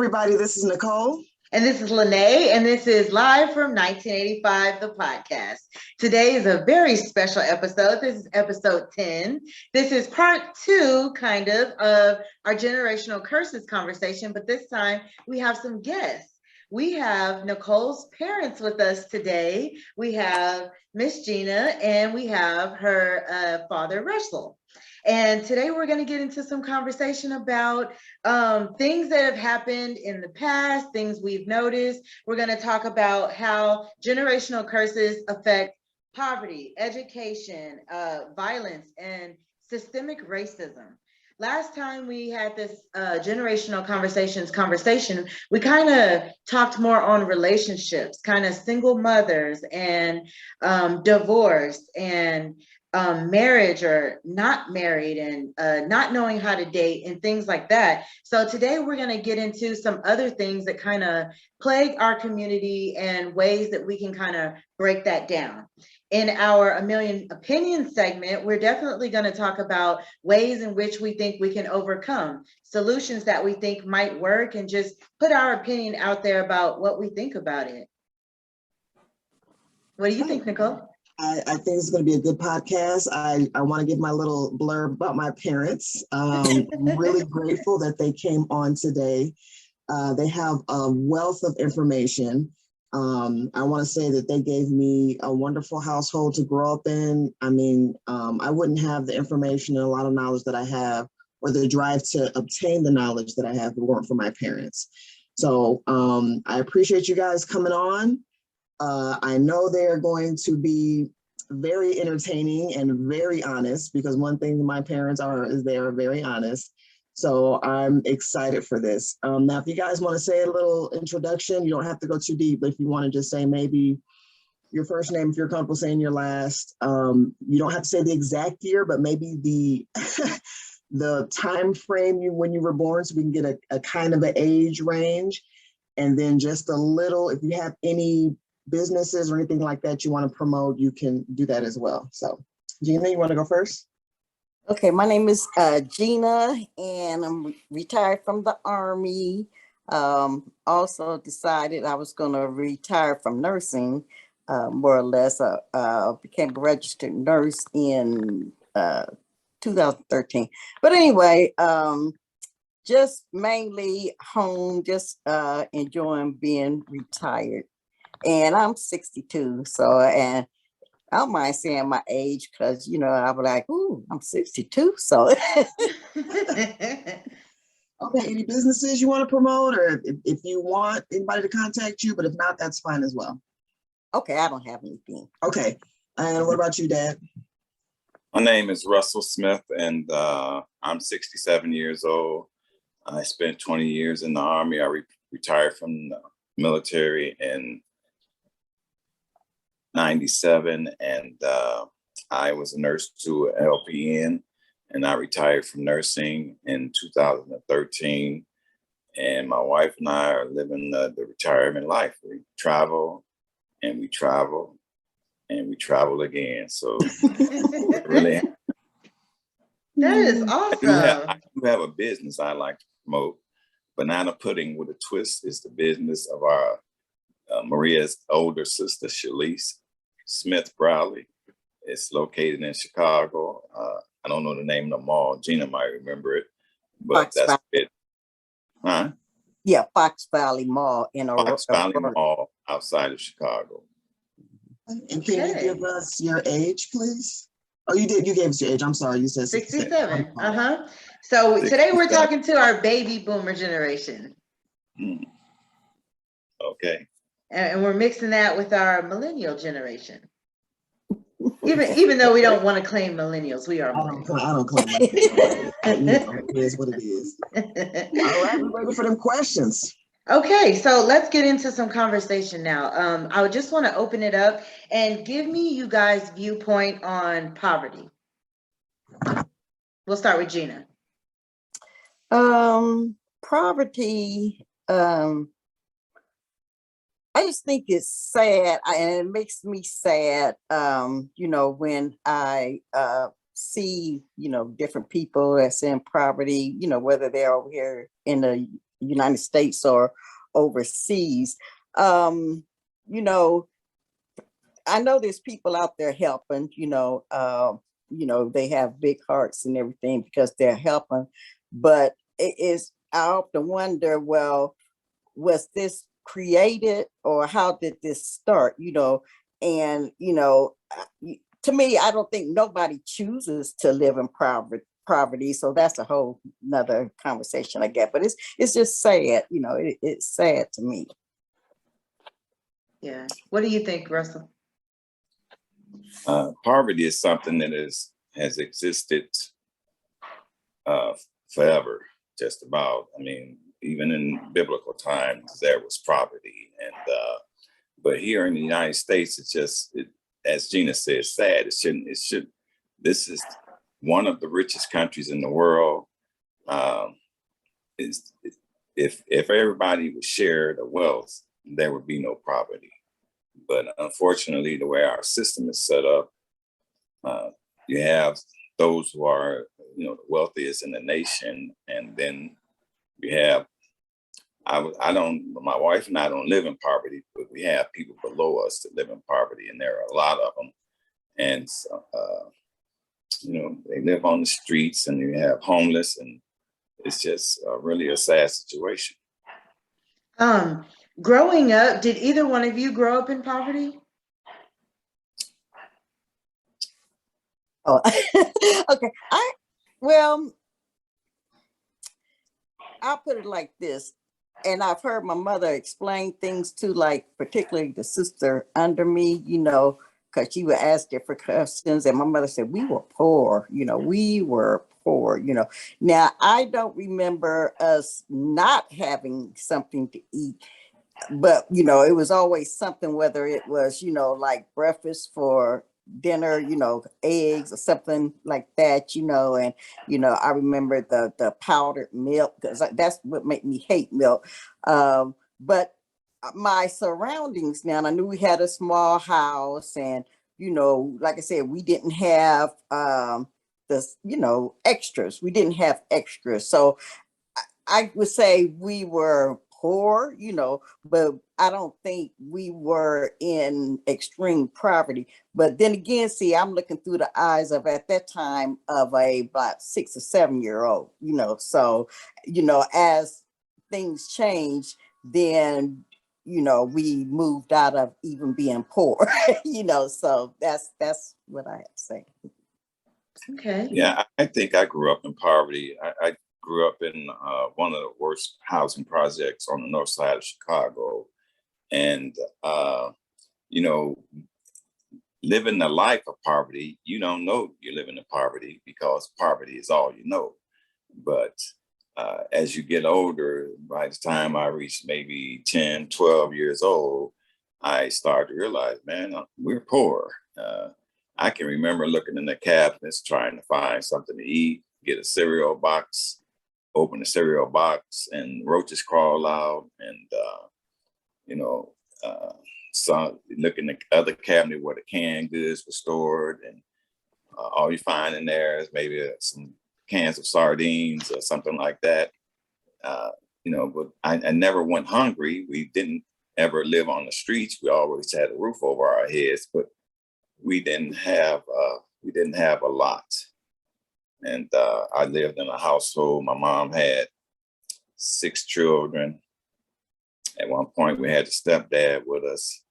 everybody. This is Nicole. And this is Lenee, and this is Live from 1985, the podcast. Today is a very special episode. This is episode 10. This is part 2, of our generational curses conversation, but this time we have some guests. We have Nicole's parents with us today. We have Miss Gina, and we have her father, Russell. And today we're going to get into some conversation about things that have happened in the past, things we've noticed. We're going to talk about how generational curses affect poverty, education, violence, and systemic racism. Last time we had this generational conversation, we kind of talked more on relationships, kind of single mothers and divorce and marriage or not married and not knowing how to date and things like that. So today we're going to get into some other things that kind of plague our community and ways that we can kind of break that down. In our A Million Opinions segment, we're definitely going to talk about ways in which we think we can overcome, solutions that we think might work, and just put our opinion out there about what we think about it. What do you think, Nicole? I think it's going to be a good podcast. I want to give my little blurb about my parents. I'm really grateful that they came on today. They have a wealth of information. I want to say that they gave me a wonderful household to grow up in. I mean, I wouldn't have the information and a lot of knowledge that I have, or the drive to obtain the knowledge that I have, if it weren't for my parents. So I appreciate you guys coming on. I know they're going to be very entertaining and very honest, because one thing my parents is they are very honest. So I'm excited for this. Now, if you guys want to say a little introduction, you don't have to go too deep, but if you want to just say maybe your first name, if you're comfortable saying your last, you don't have to say the exact year, but maybe the the time frame when you were born, so we can get a kind of an age range. And then just a little, if you have any businesses or anything like that you want to promote, you can do that as well. So Gina, you want to go first? Okay, my name is Gina, and I'm retired from the Army. Also decided I was going to retire from nursing, more or less. Became a registered nurse in 2013. But anyway, just mainly home, just enjoying being retired. And I'm 62, so, and I don't mind saying my age, because, I was like, ooh, I'm 62, so. Okay, any businesses you want to promote, or if you want anybody to contact you, but if not, that's fine as well. Okay, I don't have anything. Okay, and what about you, Dad? My name is Russell Smith, and I'm 67 years old. I spent 20 years in the Army. I retired from the military in 97, and I was a nurse to LPN, and I retired from nursing in 2013. And my wife and I are living the retirement life. We travel and we travel and we travel again. So really, that is awesome. I do have a business I like to promote. Banana Pudding with a Twist is the business of our Maria's older sister, Shalise Smith Browley. It's located in Chicago. I don't know the name of the mall. Gina might remember it, but that's it. Huh? Yeah, Fox Valley Mall in Fox Valley Mall outside of Chicago. And can you give us your age, please? Oh, you did. You gave us your age. I'm sorry. You said 67. So 67. Today we're talking to our baby boomer generation. Okay. And we're mixing that with our millennial generation. Even though we don't want to claim millennials, we are millennials. I don't claim millennials. It is what it is. All right, we're ready for them questions. Okay, so let's get into some conversation now. I would just want to open it up and give me you guys' viewpoint on poverty. We'll start with Gina. Poverty, I just think it's sad, and it makes me sad, when I see, different people that's in poverty, whether they're over here in the United States or overseas. You know, I know there's people out there helping, they have big hearts and everything because they're helping, but I often wonder, well, was this created or how did this start, and, to me, I don't think nobody chooses to live in poverty. So that's a whole nother conversation I get, but it's just sad, it's sad to me. Yeah. What do you think, Russell? Poverty is something that has existed forever, just about. I mean, even in biblical times, there was poverty, and but here in the United States, as Gina said, sad. It should. This is one of the richest countries in the world. If everybody would share the wealth, there would be no poverty. But unfortunately, the way our system is set up, you have those who are, the wealthiest in the nation, and then you have, my wife and I don't live in poverty, but we have people below us that live in poverty, and there are a lot of them. And, so, they live on the streets, and you have homeless, and it's just really a sad situation. Growing up, did either one of you grow up in poverty? Oh, okay. I'll put it like this. And I've heard my mother explain things to, like, particularly the sister under me, because she would ask different questions. And my mother said, we were poor, we were poor, Now, I don't remember us not having something to eat. But, it was always something, whether it was, like breakfast for dinner, eggs or something like that, and, I remember the powdered milk, because that's what made me hate milk. But my surroundings now, and I knew we had a small house, and, like I said, we didn't have extras. We didn't have extras. So I would say we were poor, but I don't think we were in extreme poverty. But then again, see, I'm looking through the eyes of, at that time, of about 6 or 7 year old, so, as things change, then, we moved out of even being poor, so that's what I have to say. Okay. Yeah, I think I grew up in poverty. I grew up in one of the worst housing projects on the north side of Chicago. And, living the life of poverty, you don't know you're living in poverty because poverty is all you know. But as you get older, by the time I reached maybe 10, 12 years old, I started to realize, man, we're poor. I can remember looking in the cabinets, trying to find something to eat, get a cereal box, open the cereal box, and roaches crawl out. And, so look in the other cabinet where the canned goods were stored, and all you find in there is maybe some cans of sardines or something like that. But I never went hungry. We didn't ever live on the streets. We always had a roof over our heads, but we didn't have a lot. And I lived in a household. My mom had 6 children. At one point, we had a stepdad with us.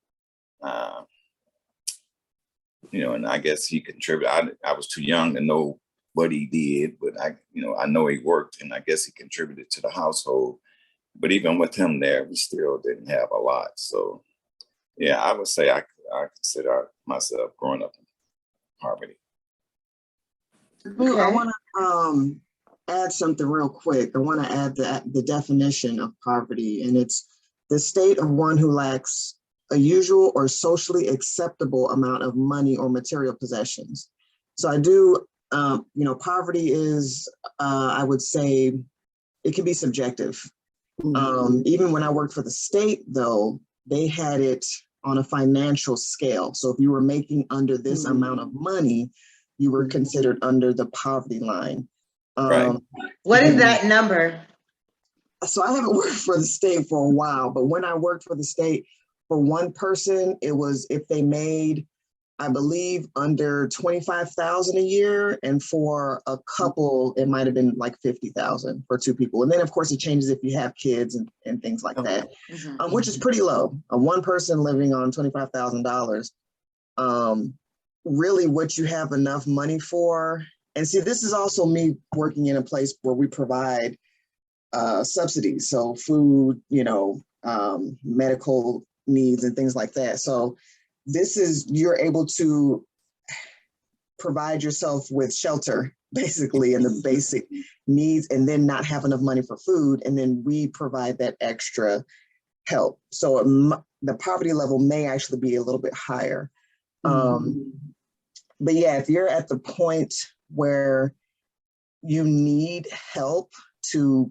And I guess he contributed. I was too young to know what he did, but I know he worked, and I guess he contributed to the household. But even with him there, we still didn't have a lot. So, yeah, I would say I consider myself growing up in poverty. Okay. I want to add something real quick. I want to add the definition of poverty, and it's the state of one who lacks a usual or socially acceptable amount of money or material possessions. So I do, poverty is, I would say, it can be subjective. Even when I worked for the state, though, they had it on a financial scale. So if you were making under this amount of money, you were considered under the poverty line. Right. What is that number? So I haven't worked for the state for a while, but when I worked for the state, for one person, it was if they made, I believe, under 25,000 a year, and for a couple, it might have been like 50,000 for two people. And then, of course, it changes if you have kids and things like that, which is pretty low. One person living on $25,000. Really, what you have enough money for. And see, this is also me working in a place where we provide subsidies, so food, medical needs and things like that. So this is, you're able to provide yourself with shelter, basically, and the basic needs, and then not have enough money for food. And then we provide that extra help. So the poverty level may actually be a little bit higher. But yeah, if you're at the point where you need help to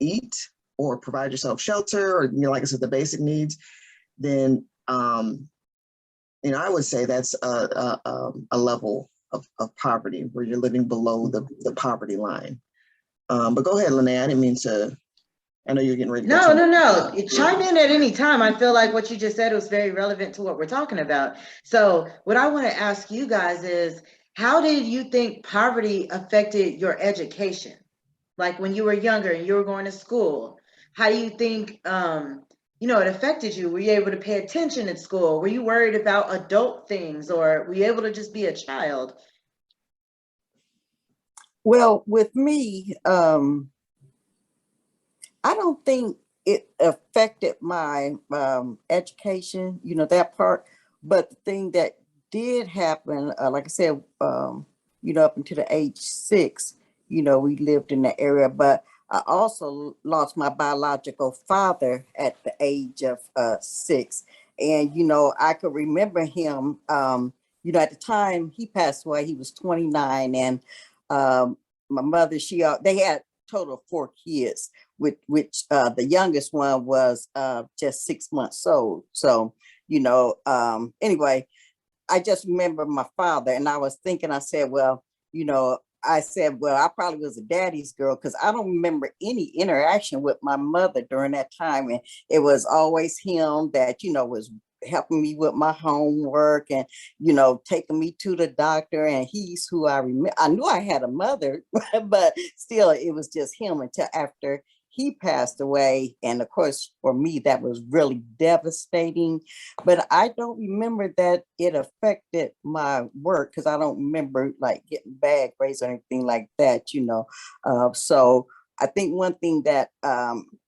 eat or provide yourself shelter, or like I said, the basic needs, then I would say that's a level of poverty where you're living below the poverty line. But go ahead, Lenee. I didn't mean to. I know you're getting ready. No. You chime in at any time. I feel like what you just said was very relevant to what we're talking about. So what I want to ask you guys is, how did you think poverty affected your education? Like when you were younger and you were going to school, how do you think, it affected you? Were you able to pay attention at school? Were you worried about adult things, or were you able to just be a child? Well, with me, I don't think it affected my education, that part. But the thing that did happen, like I said, up until the age 6, we lived in the area. But I also lost my biological father at the age of 6. And, I could remember him, at the time he passed away, he was 29. And my mother, they had total of 4 kids, which the youngest one was just 6 months old. So, anyway, I just remember my father, and I was thinking, I said, well, I probably was a daddy's girl, because I don't remember any interaction with my mother during that time. And it was always him that, was helping me with my homework and, taking me to the doctor. And he's who I remember. I knew I had a mother, but still it was just him until after he passed away. And of course, for me, that was really devastating. But I don't remember that it affected my work, because I don't remember like getting bad grades or anything like that, So I think one thing that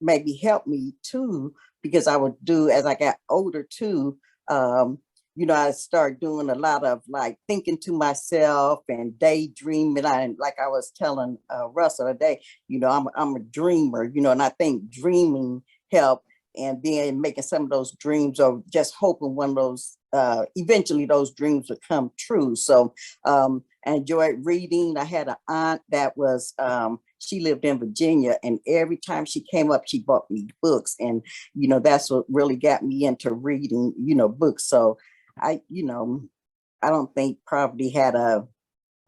maybe helped me too, because I would do as I got older too, I started doing a lot of like thinking to myself and daydreaming. Like I was telling Russell today, I'm a dreamer, and I think dreaming helped, and then making some of those dreams, or just hoping one of those, eventually those dreams would come true. So I enjoyed reading. I had an aunt that was, she lived in Virginia, and every time she came up, she bought me books. And, that's what really got me into reading, books. So I don't think poverty had a,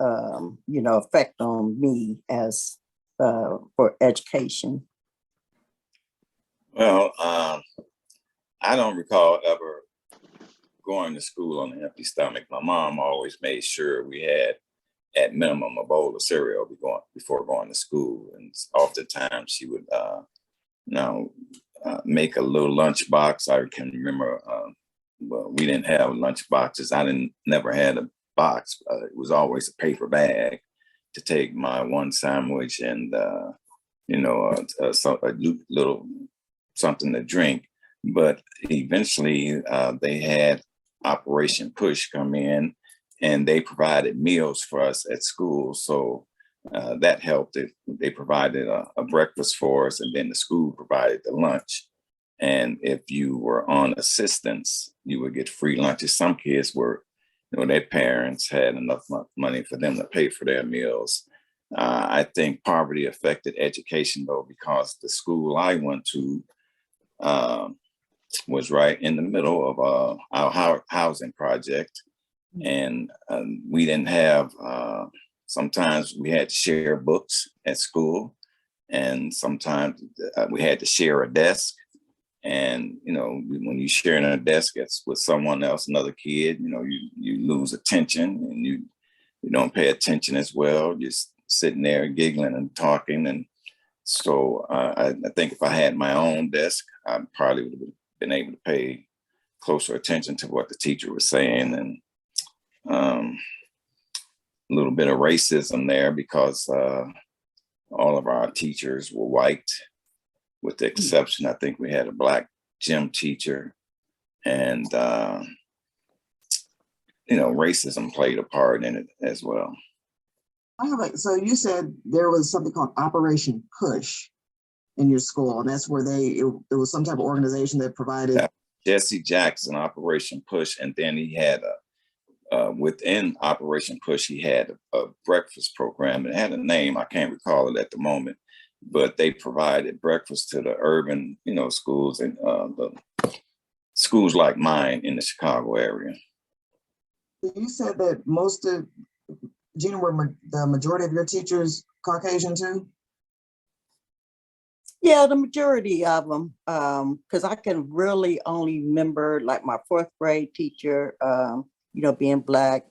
effect on me as for education. Well, I don't recall ever going to school on an empty stomach. My mom always made sure we had at minimum a bowl of cereal before going to school. And oftentimes she would, make a little lunch box. I can remember, we didn't have lunch boxes. Never had a box. It was always a paper bag to take my one sandwich and, a little something to drink. But eventually they had Operation Push come in, and they provided meals for us at school. So that helped. They provided a breakfast for us, and then the school provided the lunch. And if you were on assistance, you would get free lunches. Some kids were, their parents had enough money for them to pay for their meals. I think poverty affected education, though, because the school I went to was right in the middle of our housing project. And we didn't have, sometimes we had to share books at school. and sometimes we had to share a desk. And when you share in a desk with someone else, another kid, you lose attention, and you don't pay attention as well. Just sitting there giggling and talking. And so I think if I had my own desk, I probably would have been able to pay closer attention to what the teacher was saying. And a little bit of racism there, because all of our teachers were white, with the exception, I think we had a Black gym teacher. And racism played a part in it as well. So you said there was something called Operation Push in your school, and that's where it was some type of organization that provided. Yeah. Jesse Jackson, Operation Push, and then he had within Operation Push, he had a breakfast program. It had a name, I can't recall it at the moment, but they provided breakfast to the urban, schools, and the schools like mine in the Chicago area. You said that most of, Gina, were the majority of your teachers Caucasian too? Yeah, the majority of them, because I can really only remember like my fourth grade teacher, being Black,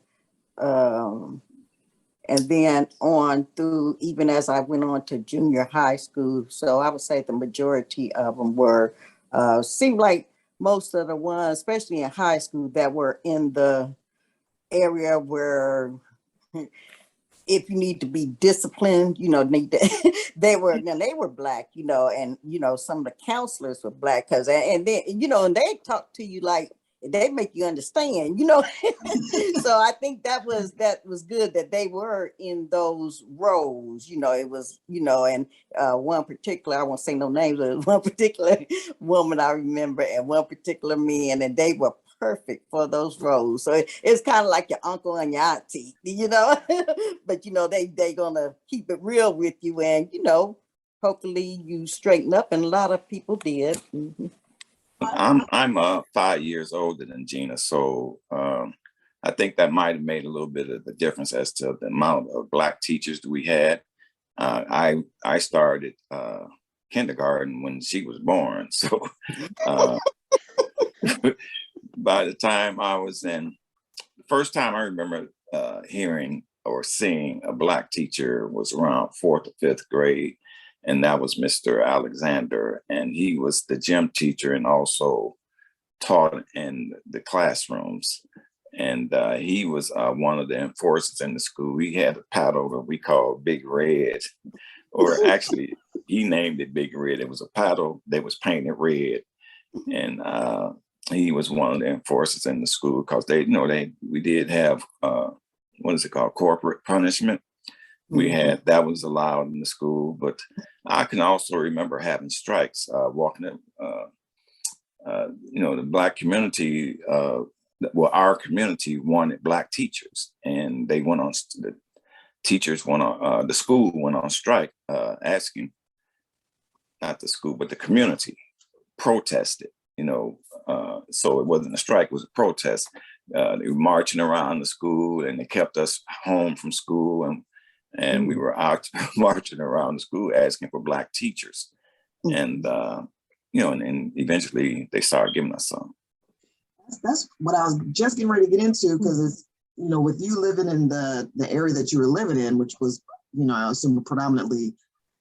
and then on through, even as I went on to junior high school. So I would say the majority of them were, seemed like most of the ones, especially in high school, that were in the area where if you need to be disciplined, they were Black, and some of the counselors were Black, because and then and they talk to you like they make you understand, So I think that was good that they were in those roles, it was, and one particular, I won't say no names, but one particular woman I remember, and one particular man, and they were perfect for those roles. So it's kind of like your uncle and your auntie, but they gonna keep it real with you, and hopefully you straighten up, and a lot of people did. Mm-hmm. I'm 5 years older than Gina, so I think that might have made a little bit of the difference as to the amount of Black teachers that we had. I started kindergarten when she was born, so by the time I was in, the first time I remember hearing or seeing a Black teacher was around 4th or 5th grade. And that was Mr. Alexander. And he was the gym teacher and also taught in the classrooms. And he was one of the enforcers in the school. He had a paddle that we called Big Red, or actually he named it Big Red. It was a paddle that was painted red. And he was one of the enforcers in the school, because we did have, what is it called? Corporal punishment. We had, that was allowed in the school, but I can also remember having strikes, walking in, the Black community, our community wanted Black teachers, and they went on, the teachers went on, the school went on strike, asking, not the school, but the community protested, so it wasn't a strike, it was a protest. They were marching around the school, and they kept us home from school, and we were out marching around the school asking for Black teachers. And, and eventually they started giving us some. That's what I was just getting ready to get into, because it's, with you living in the area that you were living in, which was, I assume predominantly,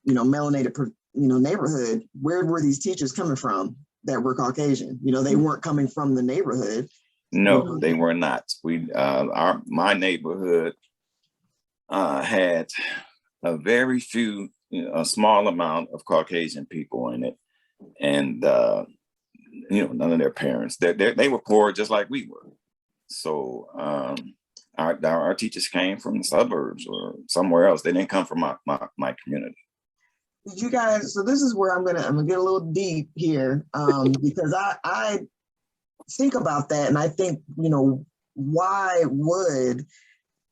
melanated, neighborhood, where were these teachers coming from that were Caucasian? They weren't coming from the neighborhood. No, they were not. My neighborhood had a very few, a small amount of Caucasian people in it, and none of their parents. They were poor just like we were. So our teachers came from the suburbs or somewhere else. They didn't come from my community. Did you guys? So this is where I'm gonna get a little deep here, because I think about that, and I think why would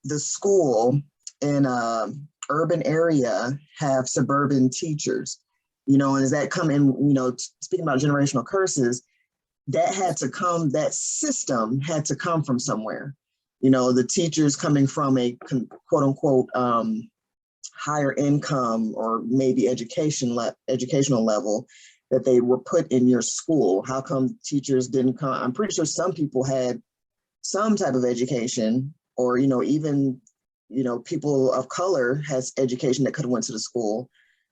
the school in a urban area have suburban teachers, and does that come in, speaking about generational curses, that system had to come from somewhere, the teachers coming from a quote unquote higher income or maybe educational level that they were put in your school? How come teachers didn't come? I'm pretty sure some people had some type of education, or, even, people of color has education that could have went to the school.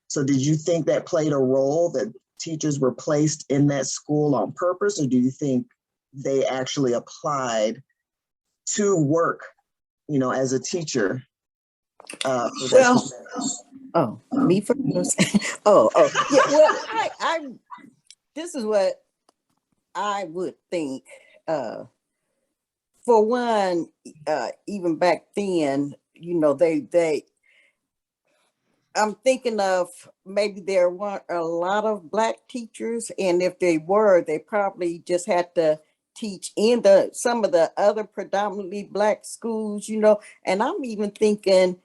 So did you think that played a role, that teachers were placed in that school on purpose, or do you think they actually applied to work, as a teacher? Me first. Yeah. Well, I this is what I would think. For one, even back then, they. I'm thinking of maybe there weren't a lot of Black teachers, and if they were, they probably just had to teach in some of the other predominantly Black schools, And I'm even thinking,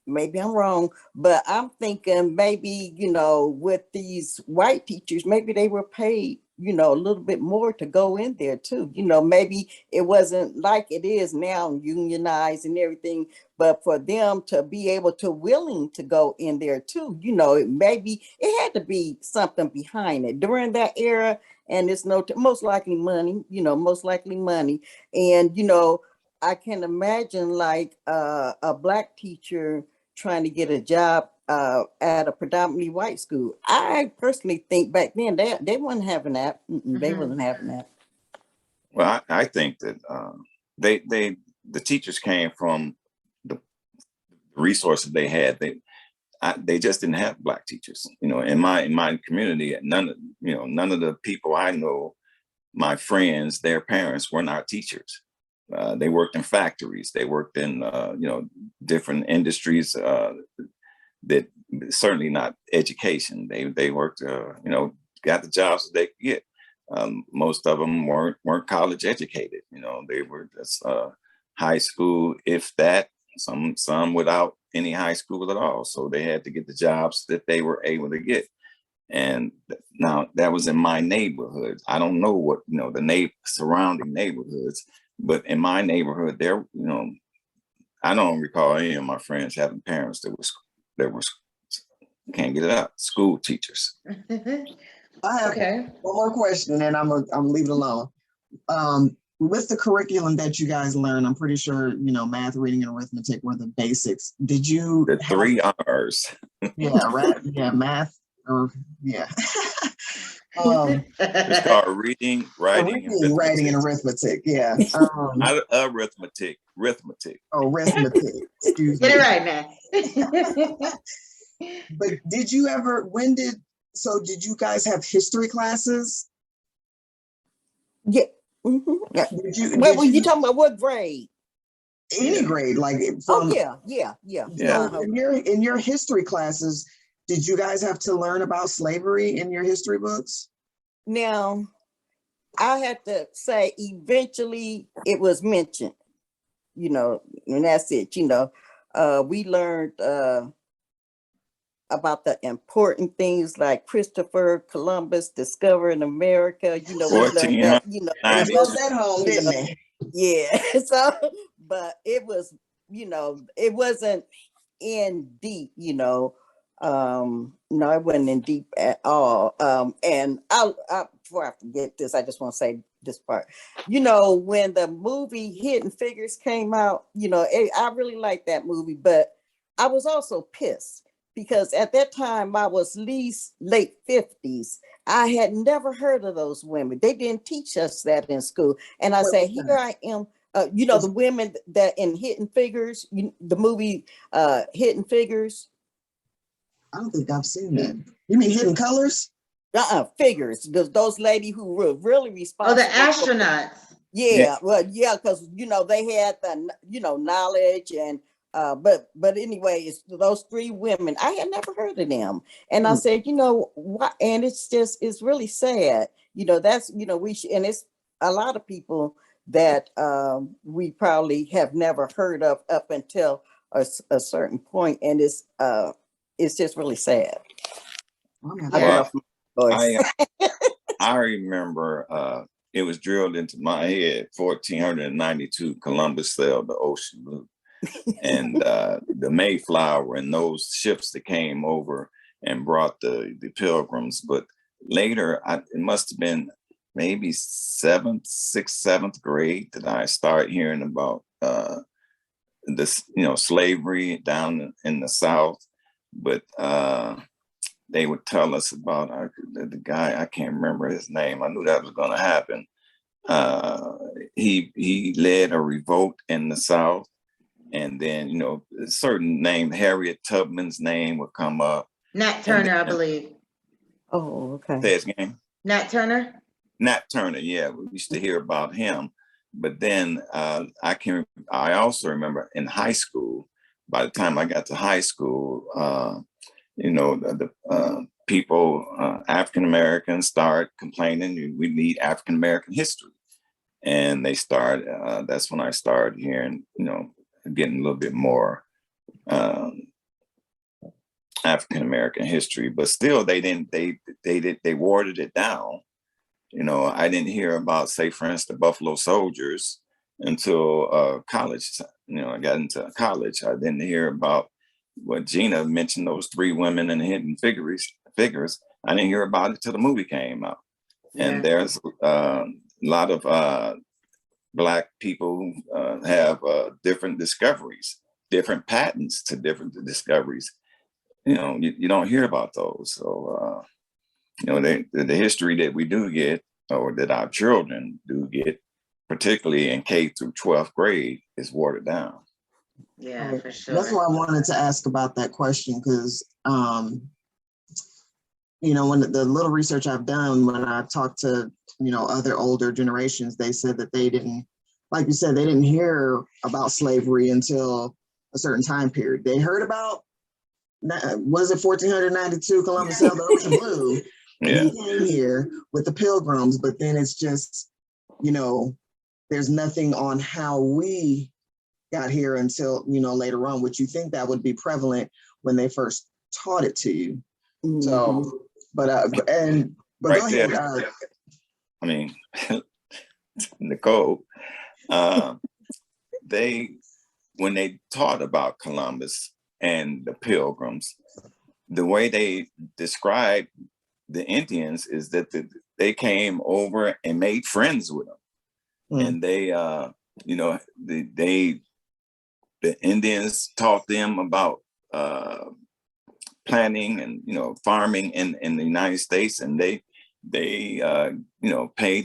maybe I'm wrong, but I'm thinking maybe, with these white teachers, maybe they were paid, a little bit more to go in there too. Maybe it wasn't like it is now, unionized and everything, but for them to be able to willing to go in there too, maybe it had to be something behind it during that era. And it's most likely money, And, I can imagine like a Black teacher trying to get a job at a predominantly white school. I personally think back then they weren't having that. They wasn't having that. Well, I think that the teachers came from the resources they had. They just didn't have Black teachers. In my community, none of the people I know, my friends, their parents were not teachers. They worked in factories. They worked in different industries that certainly not education. They worked got the jobs that they could get. Most of them weren't college educated. They were just high school, if that. Some without any high school at all. So they had to get the jobs that they were able to get. And now that was in my neighborhood. I don't know what the surrounding neighborhoods. But in my neighborhood, there, I don't recall any of my friends having parents that were can't get it out, school teachers. I have one more question, and I'm leave it alone. With the curriculum that you guys learned, I'm pretty sure math, reading, and arithmetic were the basics. Did you the 3 R's? Yeah, right. Yeah, math, or yeah. It's called reading, writing, and arithmetic. Yeah. Not arithmetic. Oh, arithmetic. Excuse me. Get it right, man. But did you you guys have history classes? Yeah. Yeah. What were you talking about? What grade? Any grade, like from. Oh yeah. So in your history classes, did you guys have to learn about slavery in your history books? Now, I had to say eventually it was mentioned, and that's it. We learned about the important things like Christopher Columbus discovering America. We learned that. They wrote that home, didn't they? Yeah. So, but it was, it wasn't in deep. No, it wasn't in deep at all. And I before I forget this, I just want to say this part. When the movie Hidden Figures came out, I really liked that movie, but I was also pissed because at that time I was late 50s. I had never heard of those women. They didn't teach us that in school. And I said, here I am. The women that in Hidden Figures, the movie Hidden Figures. I don't think I've seen that. You mean Hidden Colors? Figures. Those ladies who were really responsible. Oh, the astronauts. Yeah. Well, yeah, because they had the knowledge and but anyway, it's those 3 women. I had never heard of them, and I said, what? And it's really sad. That's we and it's a lot of people that we probably have never heard of up until a certain point, and it's just really sad. I remember it was drilled into my head 1492 Columbus sailed the ocean blue. and the Mayflower and those ships that came over and brought the Pilgrims. But later, it must have been maybe sixth, seventh grade that I started hearing about this, slavery down in the South. But they would tell us about the guy, I can't remember his name. I knew that was going to happen. He led a revolt in the South. And then, a certain name, Harriet Tubman's name would come up. Nat Turner, I believe. Oh, okay. Say his name? Nat Turner? Nat Turner, yeah. We used to hear about him. But then I also remember in high school, by the time I got to high school, the people, African Americans start complaining, we need African American history. And they start, that's when I started hearing, getting a little bit more African American history, but still they watered it down. I didn't hear about, say, for instance, the Buffalo Soldiers until college. I got into college. I didn't hear about what Gina mentioned, those three women in the Hidden Figures. I didn't hear about it till the movie came out. Yeah. And there's a lot of Black people have different discoveries, different patents to different discoveries. You don't hear about those. So, the history that we do get, or that our children do get, particularly in K through 12th grade, is watered down. Yeah, for sure. That's why I wanted to ask about that question, because, when the little research I've done, when I talked to, other older generations, they said that they didn't, like you said, they didn't hear about slavery until a certain time period. They heard about, was it 1492, Columbus sailed the ocean blue, and he came here with the Pilgrims, but then it's just, there's nothing on how we got here until, later on, which you think that would be prevalent when they first taught it to you. Mm-hmm. So, but right go ahead. There, Nicole, when they taught about Columbus and the Pilgrims, the way they described the Indians is that they came over and made friends with them. Mm. And the Indians taught them about planting and, farming in the United States. And they paid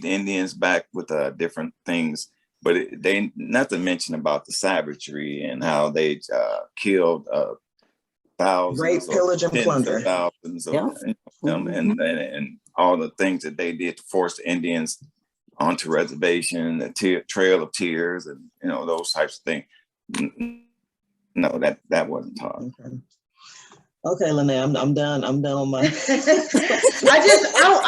the Indians back with different things. But they nothing mentioned about the savagery and how they killed thousands, great pillage and plunder, thousands of them, and all the things that they did to force the Indians onto reservation, the Trail of Tears, and those types of things. No, that wasn't taught. Okay, Lenee, I'm done. I'm done on my.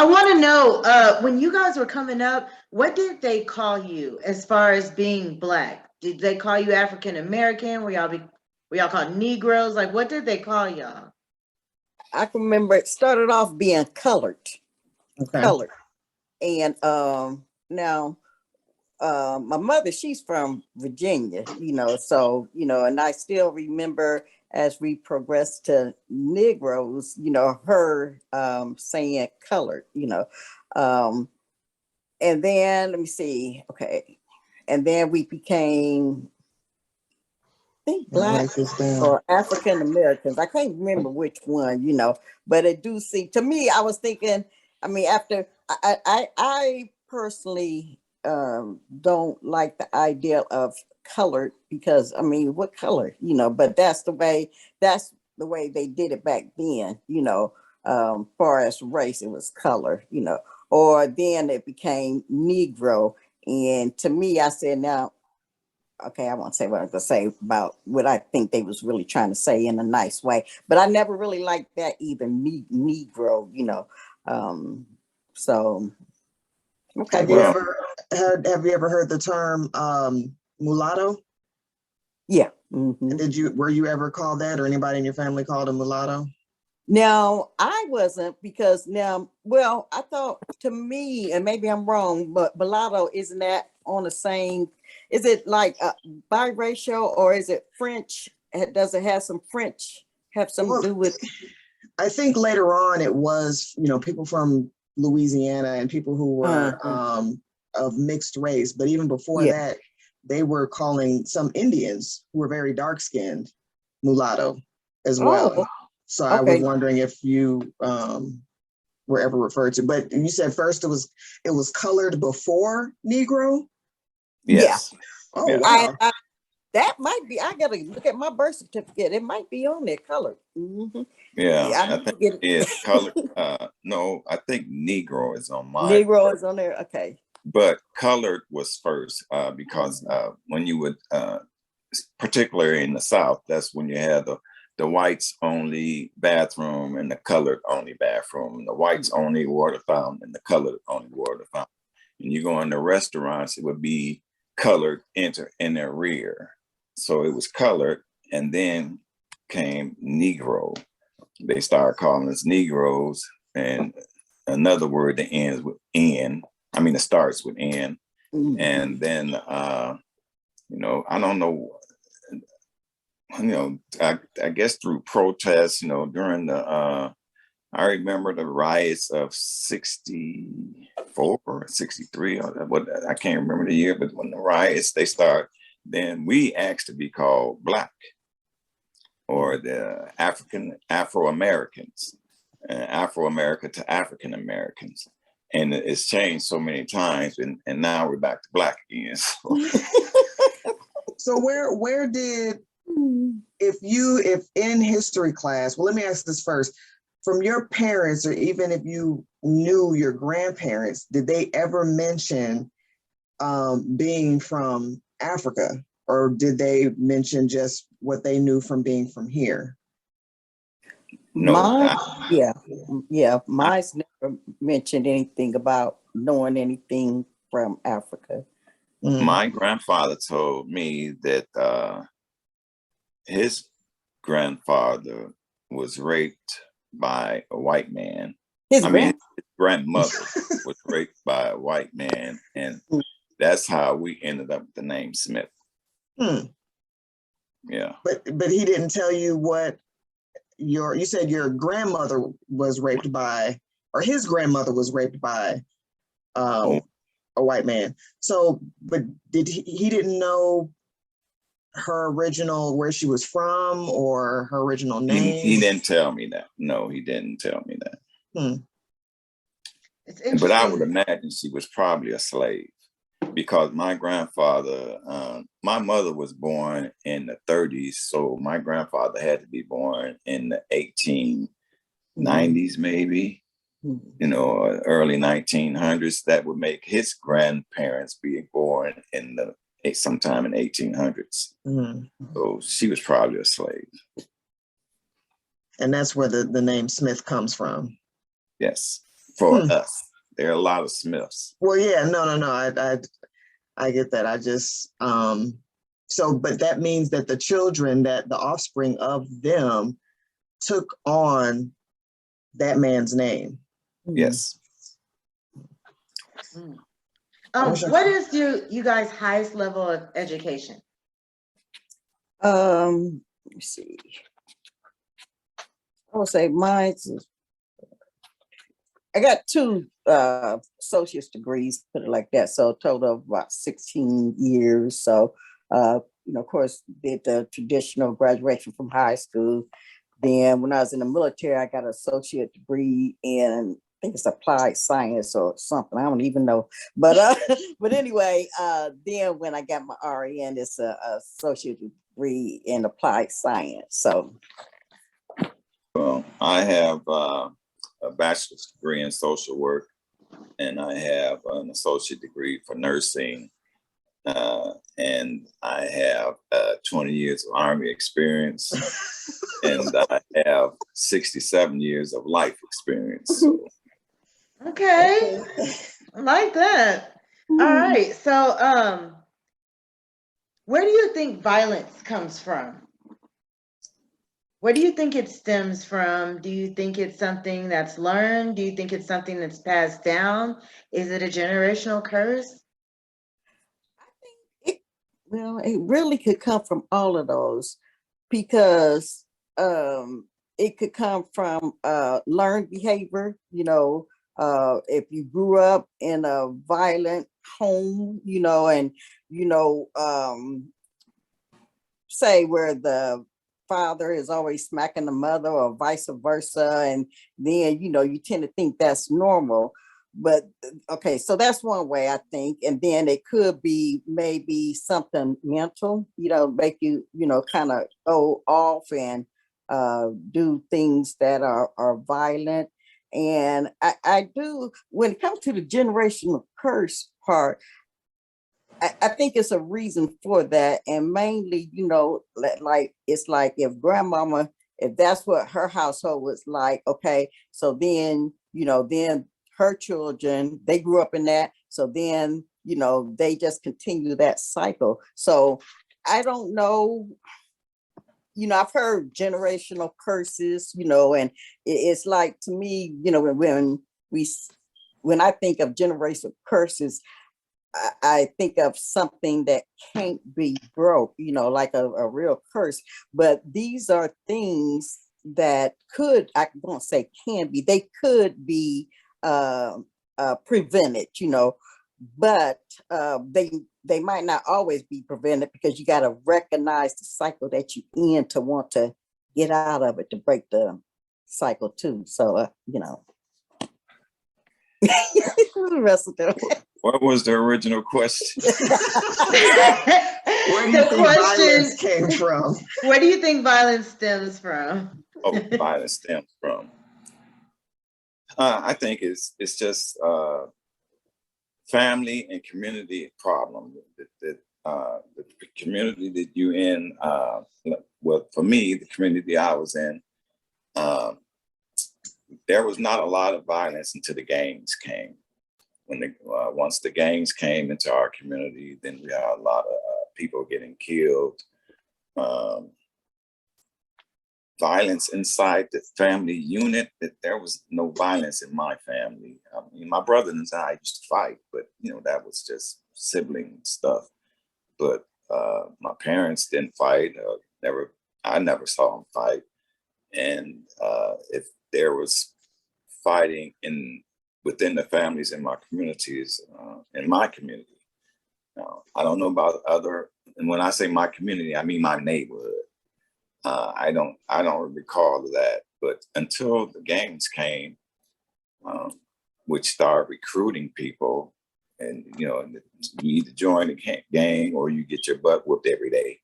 I want to know, when you guys were coming up, what did they call you as far as being Black? Did they call you African American? Were y'all called Negroes? Like, what did they call y'all? I can remember it started off being colored. Okay. Colored. And now my mother, she's from Virginia, so, and I still remember as we progressed to Negroes, her saying colored, and then let me see, okay. And then we became, I think, Black or African Americans. I can't remember which one, but it do seem to me, I was thinking, after I personally don't like the idea of colored, because what color, but that's the way they did it back then, far as race, it was color, or then it became Negro. And to me, I said, now, okay, I won't say what I was going to say about what I think they was really trying to say in a nice way, but I never really liked that either, Negro, so. Okay. Have you ever heard the term mulatto? Yeah. Mm-hmm. Were you ever called that, or anybody in your family called a mulatto? No, I wasn't, because I thought, to me, and maybe I'm wrong, but mulatto, isn't that on the same, is it like biracial or is it French? Does it have some French, have something to do with? I think later on it was, people from Louisiana and people who were of mixed race. But even before that, they were calling some Indians who were very dark skinned mulatto as well. So I was wondering if you were ever referred to, but you said first it was colored before Negro? Yes. Yeah. Oh, wow. That might be, I gotta look at my birth certificate. It might be on there colored. Mm-hmm. Yeah, I think it is colored. No, I think Negro is on mine. Negro is on there, okay. But colored was first because when you would, particularly in the South, that's when you had the whites only bathroom and the colored only bathroom, and the whites only water fountain and the colored only water fountain. And you go into restaurants, it would be colored in their rear. So it was colored, and then came Negro. They started calling us Negroes, and another word that ends with N. I mean, it starts with N. Mm-hmm. And then, I don't know, I guess through protests, during the, I remember the riots of 64 or 63, or what, I can't remember the year, but when the riots, they start, then we asked to be called Black or the Afro-Americans, Afro-America to African Americans. And it's changed so many times, and now we're back to Black again. So where did, if in history class, well, let me ask this first. From your parents, or even if you knew your grandparents, did they ever mention being from Africa, or did they mention just what they knew from being from here? No, mine's never mentioned anything about knowing anything from Africa. My grandfather told me that his grandfather was raped by a white man. His grandmother was raped by a white man, and that's how we ended up with the name Smith. Yeah. But he didn't tell you what you said your grandmother was raped by, or his grandmother was raped by a white man. So, but he didn't know her original, where she was from, or her original name? He didn't tell me that. No, he didn't tell me that. But I would imagine she was probably a slave, because my grandfather, my mother was born in the 30s, so my grandfather had to be born in the 1890s, maybe, early 1900s. That would make his grandparents be born in sometime in 1800s. So she was probably a slave. And that's where the name Smith comes from. Yes, for us. There are a lot of Smiths. Well, yeah, no. I get that. I just, but that means that the children, that the offspring of them took on that man's name. Yes. What is you guys' highest level of education? Let's see. I would say mine's, I got 2 associate's degrees, put it like that. So a total of about 16 years. So, of course, did the traditional graduation from high school. Then when I was in the military, I got an associate degree in, I think it's applied science or something. I don't even know. But anyway, then when I got my RN, it's an associate degree in applied science. So. Well, I have a bachelor's degree in social work, and I have an associate degree for nursing, and I have 20 years of Army experience, and I have 67 years of life experience. So. Okay, I like that. All right, so where do you think violence comes from? Where do you think it stems from? Do you think it's something that's learned? Do you think it's something that's passed down? Is it a generational curse? Well, it really could come from all of those because it could come from learned behavior, if you grew up in a violent home, and you know, say where the father is always smacking the mother or vice versa, and then you tend to think that's normal. But okay, so that's one way I think, and then it could be maybe something mental, make you kind of go off and do things that are violent. And I do, when it comes to the generational curse part, I think it's a reason for that. And mainly, like it's like if grandmama, if that's what her household was like, okay, so then, then her children, they grew up in that. So then, they just continue that cycle. So I don't know, I've heard generational curses, and it's like to me, when I think of generational curses, I think of something that can't be broke, like a real curse. But these are things that could, I won't say can be, they could be prevented, but they might not always be prevented because you got to recognize the cycle that you're in to want to get out of it, to break the cycle too. So, the rest of them. What was the original question? Where do you think violence came from? Where do you think violence stems from? Oh, violence stems from. I think it's just family and community problem. The community that you in, well, for me, the community I was in, there was not a lot of violence until the gangs came. Once the gangs came into our community, then we had a lot of people getting killed. Violence inside the family unit, that there was no violence in my family. I mean, my brother and I used to fight, but that was just sibling stuff. But my parents didn't fight. I never saw them fight. And if there was fighting within the families in my communities, in my community. Now, I don't know about other, and when I say my community, I mean my neighborhood. I don't recall that, but until the gangs came, which started recruiting people, and you either join a gang or you get your butt whooped every day,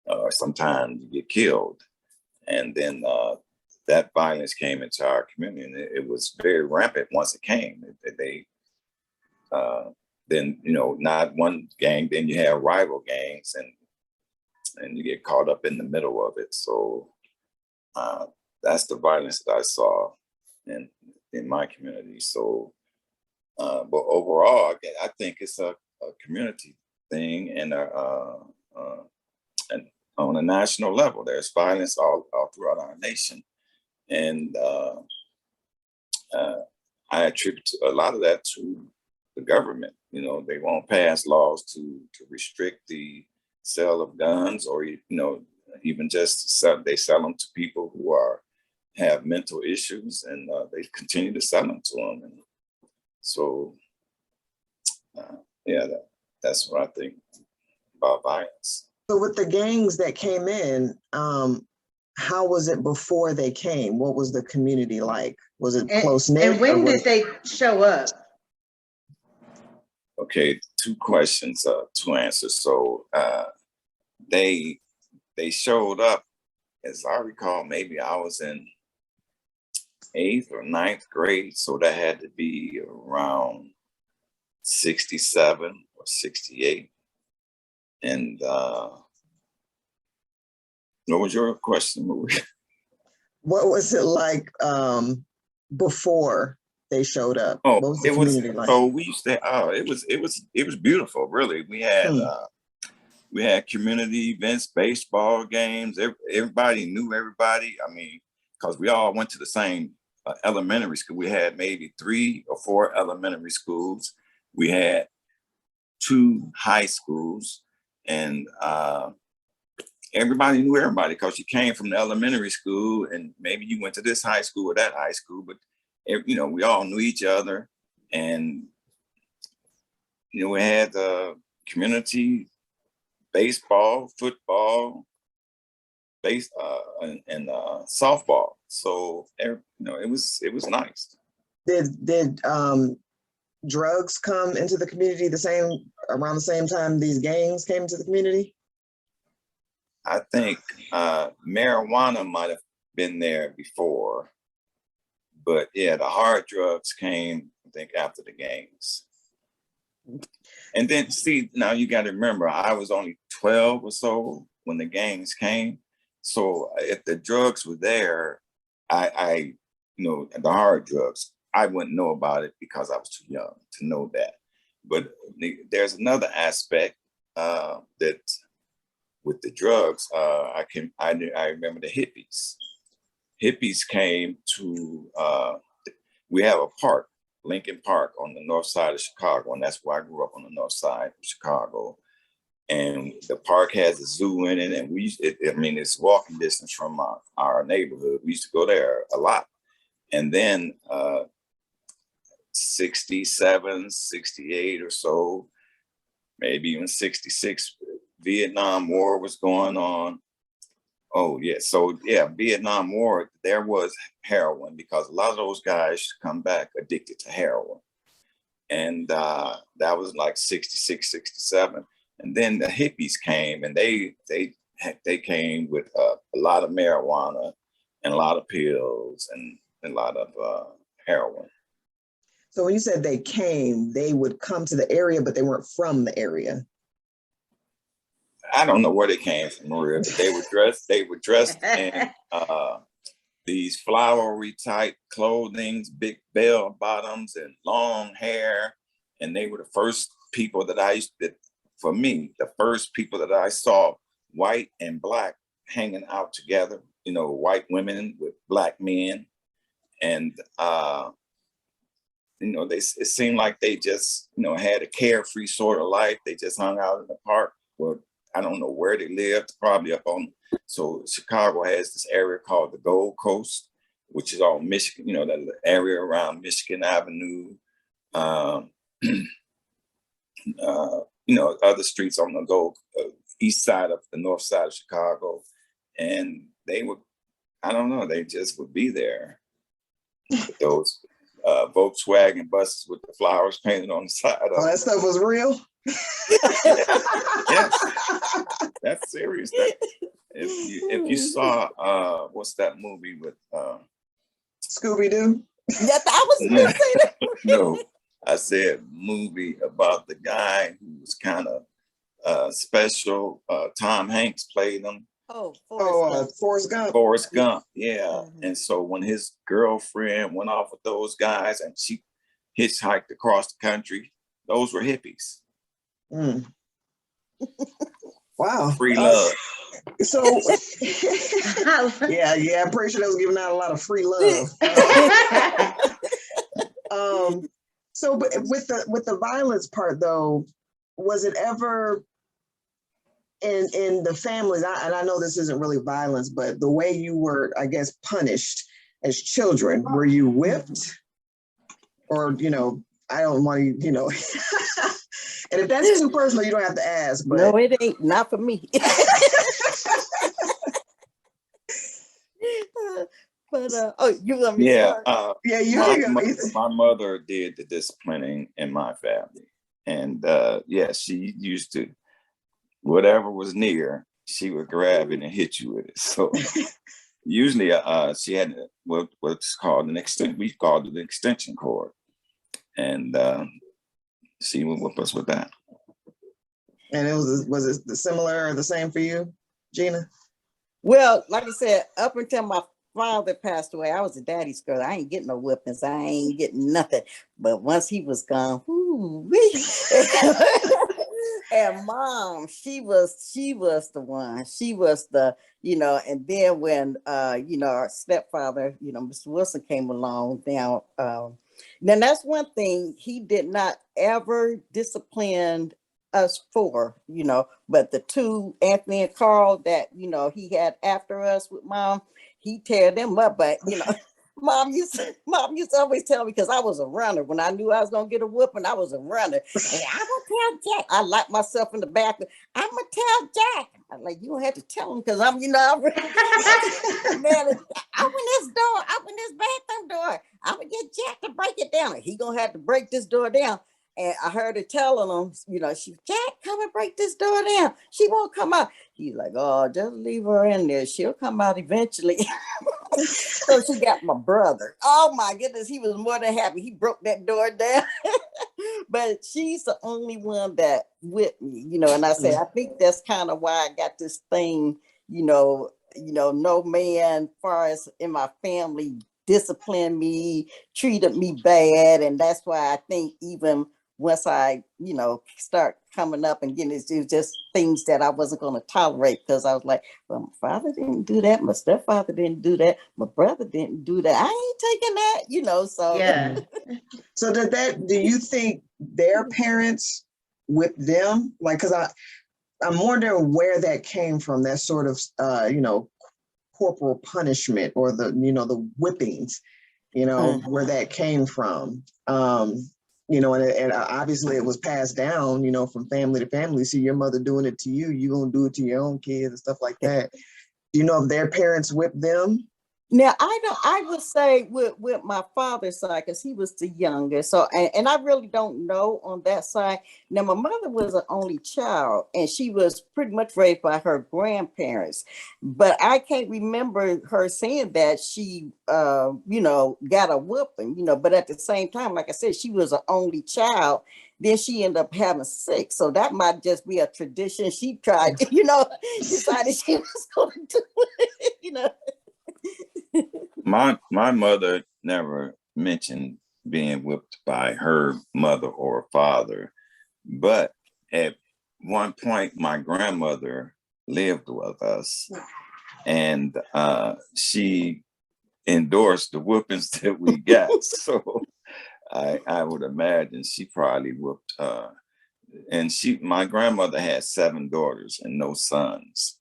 or sometimes you get killed, and then that violence came into our community, and it was very rampant once it came. Then not one gang, then you have rival gangs, and you get caught up in the middle of it. So that's the violence that I saw in my community. So, but overall, I think it's a community thing, and on a national level, there's violence all throughout our nation. And I attribute a lot of that to the government. They won't pass laws to restrict the sale of guns, or even just they sell them to people who have mental issues, and they continue to sell them to them. And so, yeah, that's what I think about violence. So with the gangs that came in, how was it before they came? What was the community like? Was it close-knit? And when did they show up? Okay, two questions, two answers. So they showed up, as I recall, maybe I was in 8th or 9th grade. So that had to be around 67 or 68. And what was your question, Marie? What was it like before they showed up? Oh, what was the community like? So we used to. It was beautiful. Really, we had community events, baseball games. Everybody knew everybody. I mean, because we all went to the same elementary school. We had maybe 3 or 4 elementary schools. We had 2 high schools, And everybody knew everybody because you came from the elementary school, and maybe you went to this high school or that high school, but you know, we all knew each other. And you know, we had community baseball, football, and softball. So you know, it was nice. Did drugs come into the community around the same time these gangs came into the community? I think marijuana might have been there before, but yeah, the hard drugs came, I think, after the gangs. And then, see, now you got to remember, I was only 12 or so when the gangs came. So if the drugs were there, I you know, the hard drugs, I wouldn't know about it because I was too young to know that. But there's another aspect that with the drugs, I remember the hippies. Hippies came to, we have a park, Lincoln Park, on the north side of Chicago, and that's where I grew up, on the north side of Chicago. And the park has a zoo in it, and I mean, it's walking distance from our neighborhood. We used to go there a lot. And then 67, 68 or so, maybe even 66, Vietnam War was going on. Oh yeah, so yeah, Vietnam War, there was heroin because a lot of those guys come back addicted to heroin. And that was like 66, 67. And then the hippies came, and they came with a lot of marijuana and a lot of pills and a lot of heroin. So when you said they came, they would come to the area, but they weren't from the area. I don't know where they came from, Maria, but they were dressed in these flowery type clothing, big bell bottoms and long hair. And they were the first people that the first people that I saw, white and black, hanging out together, you know, white women with black men. And, you know, it seemed like they just, you know, had a carefree sort of life. They just hung out in the park. Well, I don't know where they lived, probably up on. So Chicago has this area called the Gold Coast, which is all Michigan, you know, that area around Michigan Avenue, you know, other streets on the east side of the north side of Chicago. And they would, I don't know, they just would be there. Those Volkswagen buses with the flowers painted on the side of that stuff was real? Yes, that's serious. If you saw what's that movie with Scooby-Doo? Yes, I was gonna say that. No, I said movie about the guy who was kind of special. Tom Hanks played him. Forrest Gump. Forrest Gump, yeah. Mm-hmm. And so when his girlfriend went off with those guys and she hitchhiked across the country, those were hippies. Mm. Wow. Free love. So yeah, I'm pretty sure they was giving out a lot of free love. So but with the violence part though, was it ever in the families, and I know this isn't really violence, but the way you were, I guess, punished as children, were you whipped? Or, you know, I don't want to, you know, and if that's too personal, you don't have to ask. But no, it ain't, not for me. But you let me start. My mother did the disciplining in my family, and she used to, whatever was near, she would grab it and hit you with it. So usually she had what's called we called it an extension cord, and she would whip us with that. And was it similar or the same for you, Gina? Well, like I said, up until my father passed away, I was a daddy's girl. I ain't getting no whippings. I ain't getting nothing. But once he was gone, and mom, she was the one. She was the, you know, and then when you know, our stepfather, you know, Mr. Wilson came along now, then that's one thing, he did not ever discipline us four, but the two, Anthony and Carl, that, he had after us with mom, he tear them up. But, mom used to always tell me, because I was a runner. When I knew I was going to get a whooping, I was a runner. And I'm going to tell Jack. I locked myself in the back. I'm going to tell Jack. I'm like, you don't have to tell him, because I'm, man, open this door, open this bathroom door. I'm going to get Jack to break it down. He going to have to break this door down. And I heard her telling him, Jack, come and break this door down. She won't come out. He's like, oh, just leave her in there. She'll come out eventually. So she got my brother. Oh my goodness, he was more than happy. He broke that door down. But she's the only one that whipped me, and I said, I think that's kind of why I got this thing, no man, far as in my family, disciplined me, treated me bad. And that's why I think even once I, start coming up and getting it was just things that I wasn't going to tolerate, because I was like, well, my father didn't do that. My stepfather didn't do that. My brother didn't do that. I ain't taking that, so. Yeah. So do you think their parents whipped them? Like, because I'm wondering where that came from, that sort of, corporal punishment, or the whippings, where that came from. And obviously it was passed down, from family to family. See your mother doing it to you, you're going to do it to your own kids and stuff like that. Do you know if their parents whipped them? Now, I would say with my father's side, because he was the youngest. So, and I really don't know on that side. Now, my mother was an only child, and she was pretty much raised by her grandparents. But I can't remember her saying that she, got a whooping, but at the same time, like I said, she was an only child. Then she ended up having 6. So that might just be a tradition. She tried, decided she was going to do it, My mother never mentioned being whipped by her mother or father, but at one point my grandmother lived with us, and she endorsed the whoopings that we got. So I would imagine she probably whooped. And my grandmother had 7 daughters and no sons,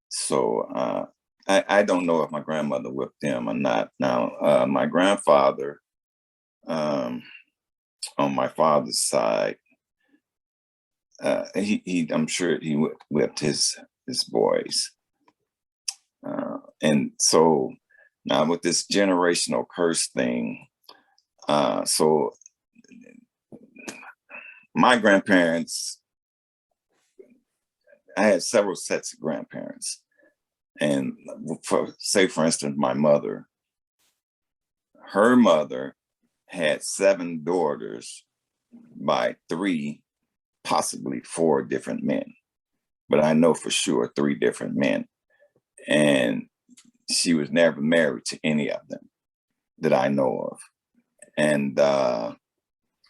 so. I don't know if my grandmother whipped them or not. Now, my grandfather, on my father's side, I'm sure he whipped his boys. And so now with this generational curse thing, so my grandparents, I had several sets of grandparents. And for instance, my mother, her mother had 7 daughters by 3, possibly 4 different men. But I know for sure 3 different men. And she was never married to any of them that I know of. And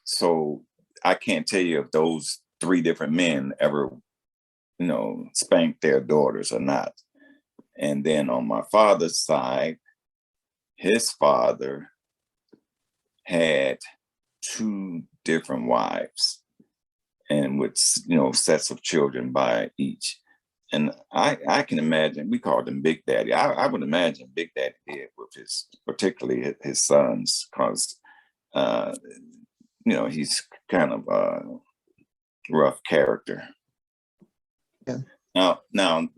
so I can't tell you if those 3 different men ever, spanked their daughters or not. And then on my father's side, his father had 2 different wives, and with, sets of children by each. And I can imagine, we called him Big Daddy. I would imagine Big Daddy did with particularly his sons, because, he's kind of a rough character. Yeah. Now,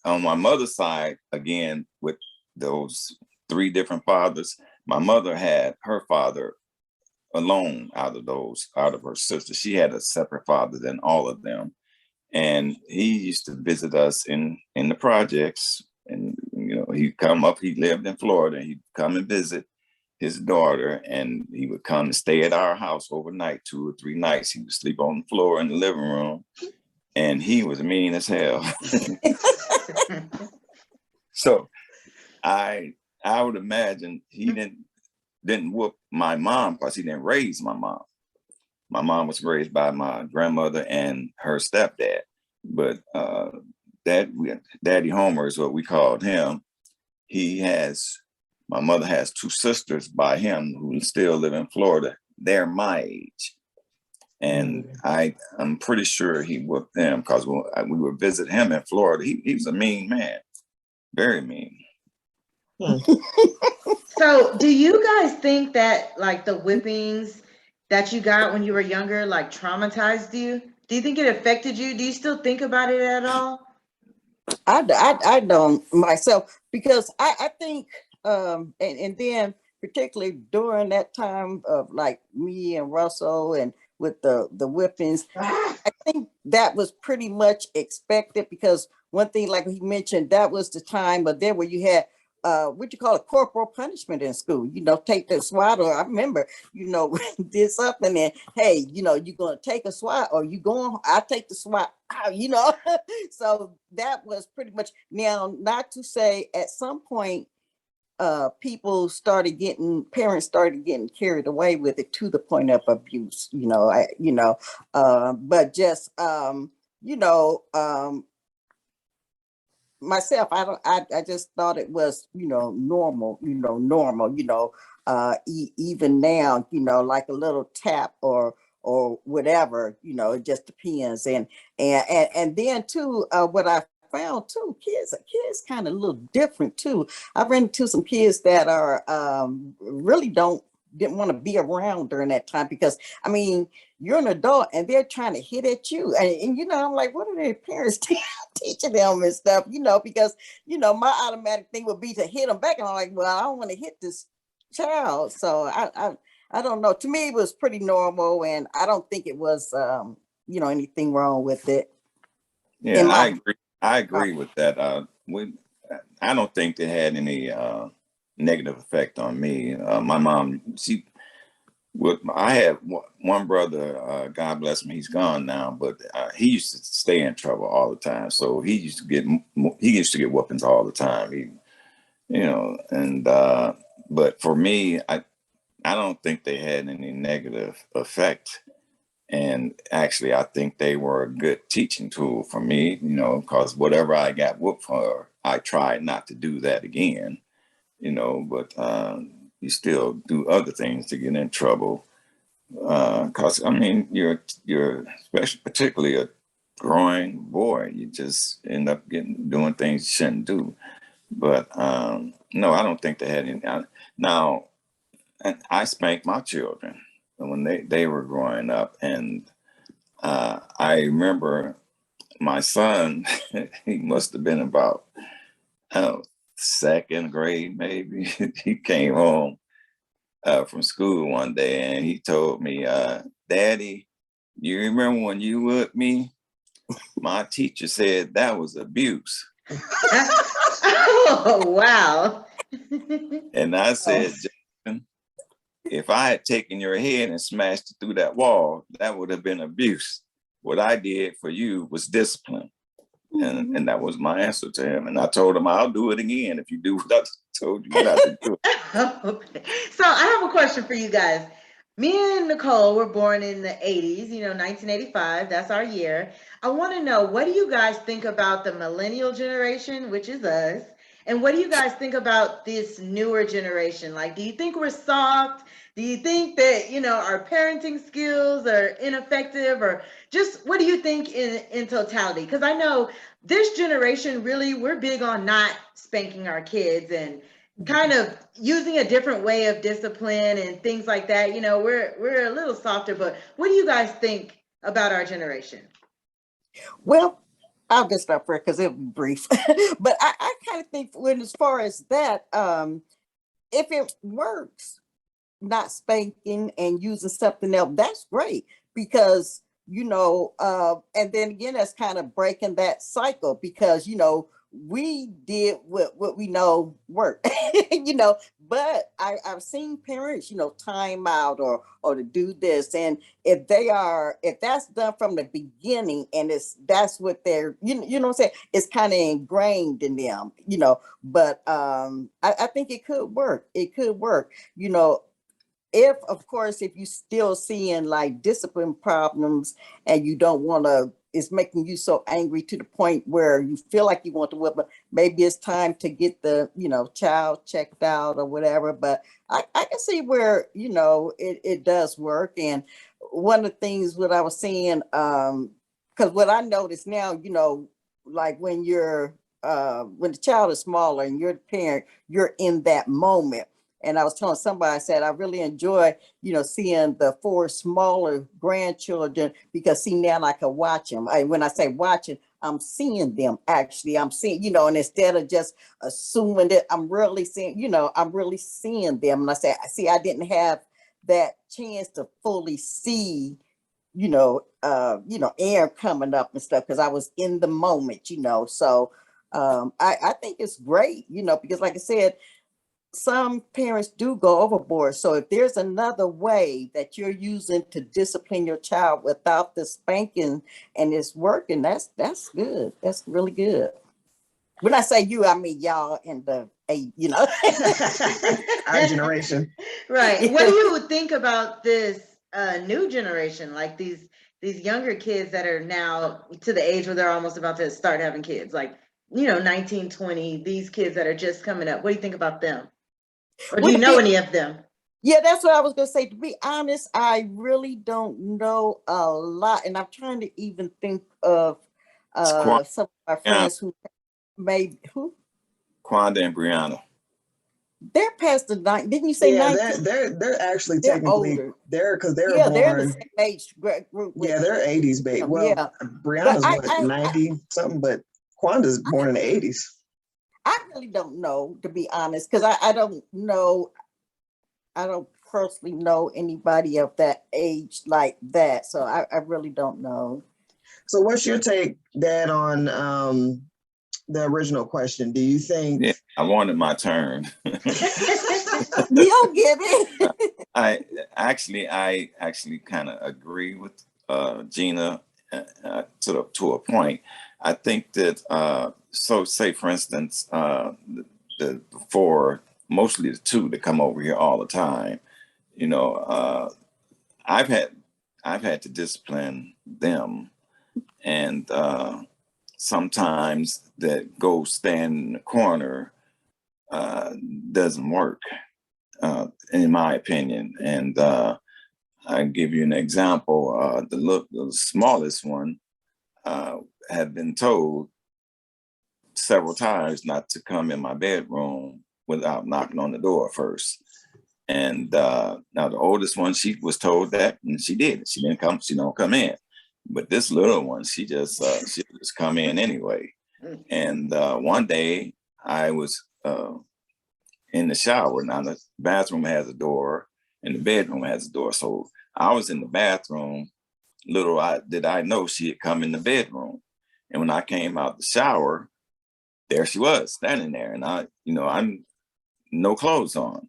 on my mother's side, again, with those 3 different fathers, my mother had her father alone out of her sisters. She had a separate father than all of them. And he used to visit us in the projects. And, he'd come up, he lived in Florida, and he'd come and visit his daughter, and he would come and stay at our house overnight, 2 or 3 nights. He would sleep on the floor in the living room. And he was mean as hell. So I would imagine he didn't whoop my mom, because he didn't raise my mom. My mom was raised by my grandmother and her stepdad. But Daddy Homer is what we called him. My mother has 2 sisters by him who still live in Florida. They're my age. And I'm pretty sure he whooped them because we would visit him in Florida. He was a mean man, very mean. So do you guys think that like the whippings that you got when you were younger, like traumatized you? Do you think it affected you? Do you still think about it at all? I don't myself, because I think and then particularly during that time of like me and Russell and with the whippings, I think that was pretty much expected, because one thing, like he mentioned, that was the time of there where you had what you call a corporal punishment in school, take the SWAT, or I remember, did something and hey, you're gonna take a SWAT, or I take the SWAT out. So that was pretty much. Now, not to say at some point parents started getting carried away with it to the point of abuse, but just myself, I just thought it was, normal, even now, like a little tap or whatever, it just depends. And then too, what I found too, kids kind of a little different too. I've run into some kids that are really didn't want to be around during that time, because I mean, you're an adult and they're trying to hit at you, and I'm like, what are their parents teaching them and stuff, because my automatic thing would be to hit them back, and I'm like, well, I don't want to hit this child. So I don't know, to me it was pretty normal, and I don't think it was anything wrong with it. Yeah, I agree with that. I don't think it had any negative effect on me. My mom, I had one brother, God bless him, he's gone now, but he used to stay in trouble all the time. So he used to get whoopings all the time. But for me, I don't think they had any negative effect. And actually, I think they were a good teaching tool for me, because whatever I got whooped for, I tried not to do that again, but you still do other things to get in trouble. Because, I mean, you're particularly a growing boy, you just end up doing things you shouldn't do. But no, I don't think they had any. Now, I spanked my children when they were growing up, and I remember my son, he must have been about second grade, maybe. He came home from school one day and he told me, Daddy, you remember when you whipped me? My teacher said that was abuse. Oh, wow. And I said, Jason, if I had taken your head and smashed it through that wall, that would have been abuse. What I did for you was discipline. And that was my answer to him. And I told him, I'll do it again if you do what I told you not to do. Okay. So I have a question for you guys. Me and Nicole were born in the 80s, 1985. That's our year. I want to know, what do you guys think about the millennial generation, which is us? And what do you guys think about this newer generation? Like, do you think we're soft? Do you think that, our parenting skills are ineffective, or just what do you think in totality? Because I know this generation, really, we're big on not spanking our kids and kind of using a different way of discipline and things like that. We're a little softer, but what do you guys think about our generation? Well, I'll get started first because it'll be brief. But I kind of think, when as far as that, if it works, not spanking and using something else, that's great, because and then again, that's kind of breaking that cycle, because we did what we know worked. But I've seen parents time out or to do this, and if that's done from the beginning, and that's what they're you know what I'm saying, it's kind of ingrained in them. But I think it could work. If, of course, if you still seeing like discipline problems, and you don't want to, it's making you so angry to the point where you feel like you want to whip, but maybe it's time to get the child checked out or whatever. But I can see where it does work. And one of the things what I was saying, because what I notice now, like when when the child is smaller and you're the parent, you're in that moment. And I was telling somebody, I said, I really enjoy, seeing the 4 smaller grandchildren, because see, now I can watch them. When I say watching, I'm seeing them actually. I'm seeing, and instead of just assuming that I'm really seeing, I'm really seeing them. And I say, see, I didn't have that chance to fully see, air coming up and stuff, because I was in the moment, So I think it's great, because like I said, some parents do go overboard. So if there's another way that you're using to discipline your child without the spanking and it's working, that's good. That's really good. When I say you, I mean y'all in the our generation. Right. What do you think about this new generation, like these younger kids that are now to the age where they're almost about to start having kids, like 19, 20, these kids that are just coming up? What do you think about them? Or do you know any of them? Yeah, that's what I was going to say. To be honest, I really don't know a lot. And I'm trying to even think of some of my friends who Quanda and Brianna. They're past the 9. Didn't you say 19? They're actually they're technically older. they're They're born. the same age group. Yeah, they're 80s baby. Well, yeah. Brianna's 90 something, but Quanda's born in the 80s. I really don't know, to be honest, because I don't know. I don't personally know anybody of that age like that. So I really don't know. So what's your take, Dad, on the original question? Do you think... Yeah, I wanted my turn. You don't get it. I actually kind of agree with Gina to a point. I think that so say for instance the 4, mostly the 2 that come over here all the time, I've had to discipline them, and sometimes that go stand in the corner doesn't work, in my opinion. And I give you an example. The smallest one had been told several times not to come in my bedroom without knocking on the door first. And now the oldest one, she was told that, and she did. She didn't come. She don't come in. But this little one, she just come in anyway. And one day I was in the shower. Now the bathroom has a door, and the bedroom has a door. So I was in the bathroom. Did I know she had come in the bedroom. And when I came out the shower, there she was standing there, and I'm no clothes on.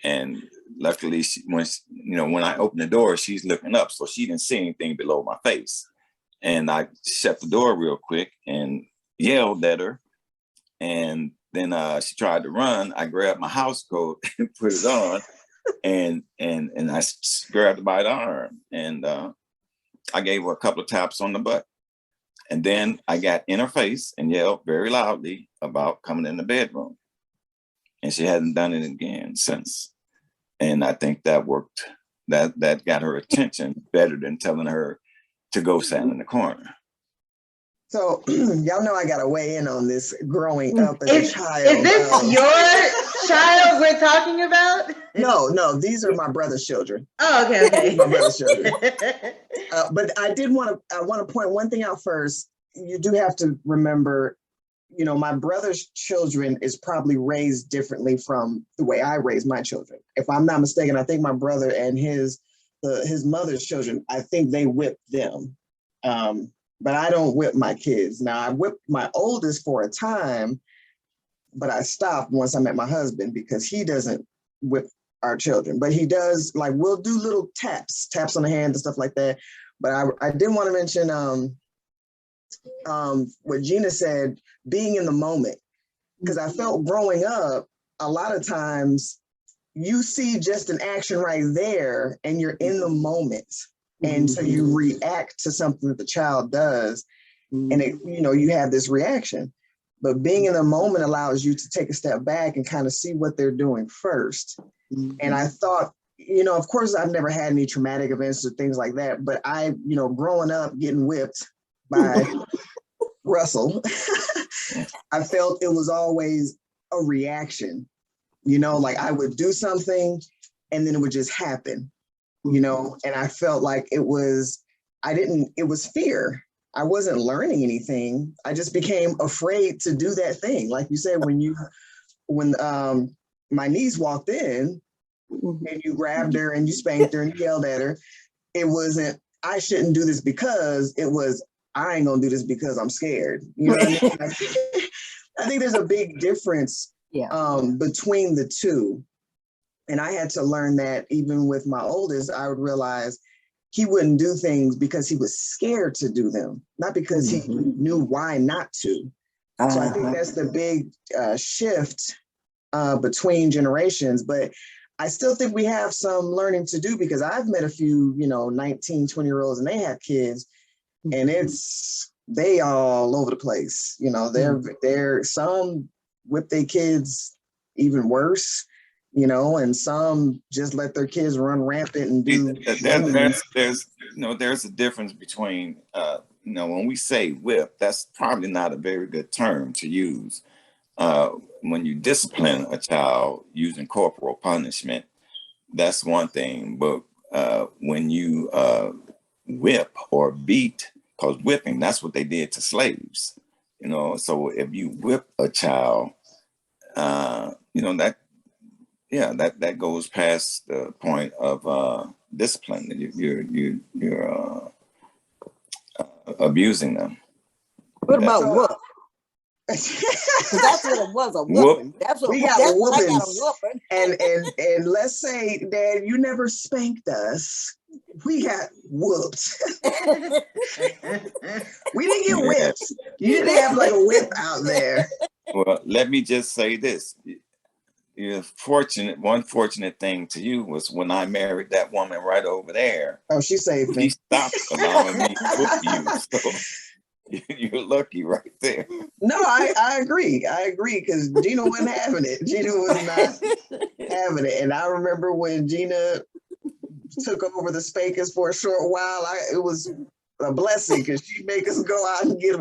And luckily, when I opened the door, she's looking up, so she didn't see anything below my face. And I shut the door real quick and yelled at her. And then she tried to run. I grabbed my house coat and put it on, and I grabbed her by the arm, and I gave her a couple of taps on the butt. And then I got in her face and yelled very loudly about coming in the bedroom. And she hasn't done it again since. And I think that worked. That got her attention better than telling her to go stand in the corner. So y'all know I got to weigh in on this growing up as a child. Is this your child we're talking about? No, these are my brother's children. Oh, okay. My brother's children. But I want to point one thing out first. You do have to remember, my brother's children is probably raised differently from the way I raised my children. If I'm not mistaken, I think my brother and his mother's children, I think they whipped them. But I don't whip my kids. Now, I whipped my oldest for a time, but I stopped once I met my husband because he doesn't whip our children. But he does, like, we'll do little taps on the hand and stuff like that. But I did want to mention what Gina said, being in the moment. Because I felt growing up, a lot of times you see just an action right there and you're in the moment. And so you react to something that the child does, and you have this reaction. But being in the moment allows you to take a step back and kind of see what they're doing first. And I thought of course, I've never had any traumatic events or things like that, but growing up getting whipped by Russell, I felt it was always a reaction, like I would do something and then it would just happen, and I felt like it was fear. I wasn't learning anything. I just became afraid to do that thing. Like you said, when my niece walked in and you grabbed her and you spanked her and you yelled at her, it wasn't, I shouldn't do this because, it was, I ain't gonna do this because I'm scared. You know what I mean? I think there's a big difference between the two. And I had to learn that even with my oldest, I would realize he wouldn't do things because he was scared to do them, not because he knew why not to. So I think that's the big shift between generations. But I still think we have some learning to do, because I've met a few, 19, 20-year-olds, and they have kids, and they all over the place. They're some whip their kids even worse, and some just let their kids run rampant and do. There's a difference between, when we say whip, that's probably not a very good term to use. When you discipline a child using corporal punishment, that's one thing. But when you whip or beat, because whipping, that's what they did to slaves. So if you whip a child, that goes past the point of discipline. You're abusing them. What about whoop? That's what it was, a whooping. That's what I got, a whooping. And let's say, Dad, you never spanked us. We got whooped. We didn't get whipped. You didn't have like a whip out there. Well, let me just say this. One fortunate thing to you was when I married that woman right over there. Oh, she saved me. She stopped allowing me to whip you. So you're lucky right there. No, I agree. Because Gina wasn't having it. Gina was not having it. And I remember when Gina took over the spankers for a short while, it was a blessing, because she'd make us go out and get a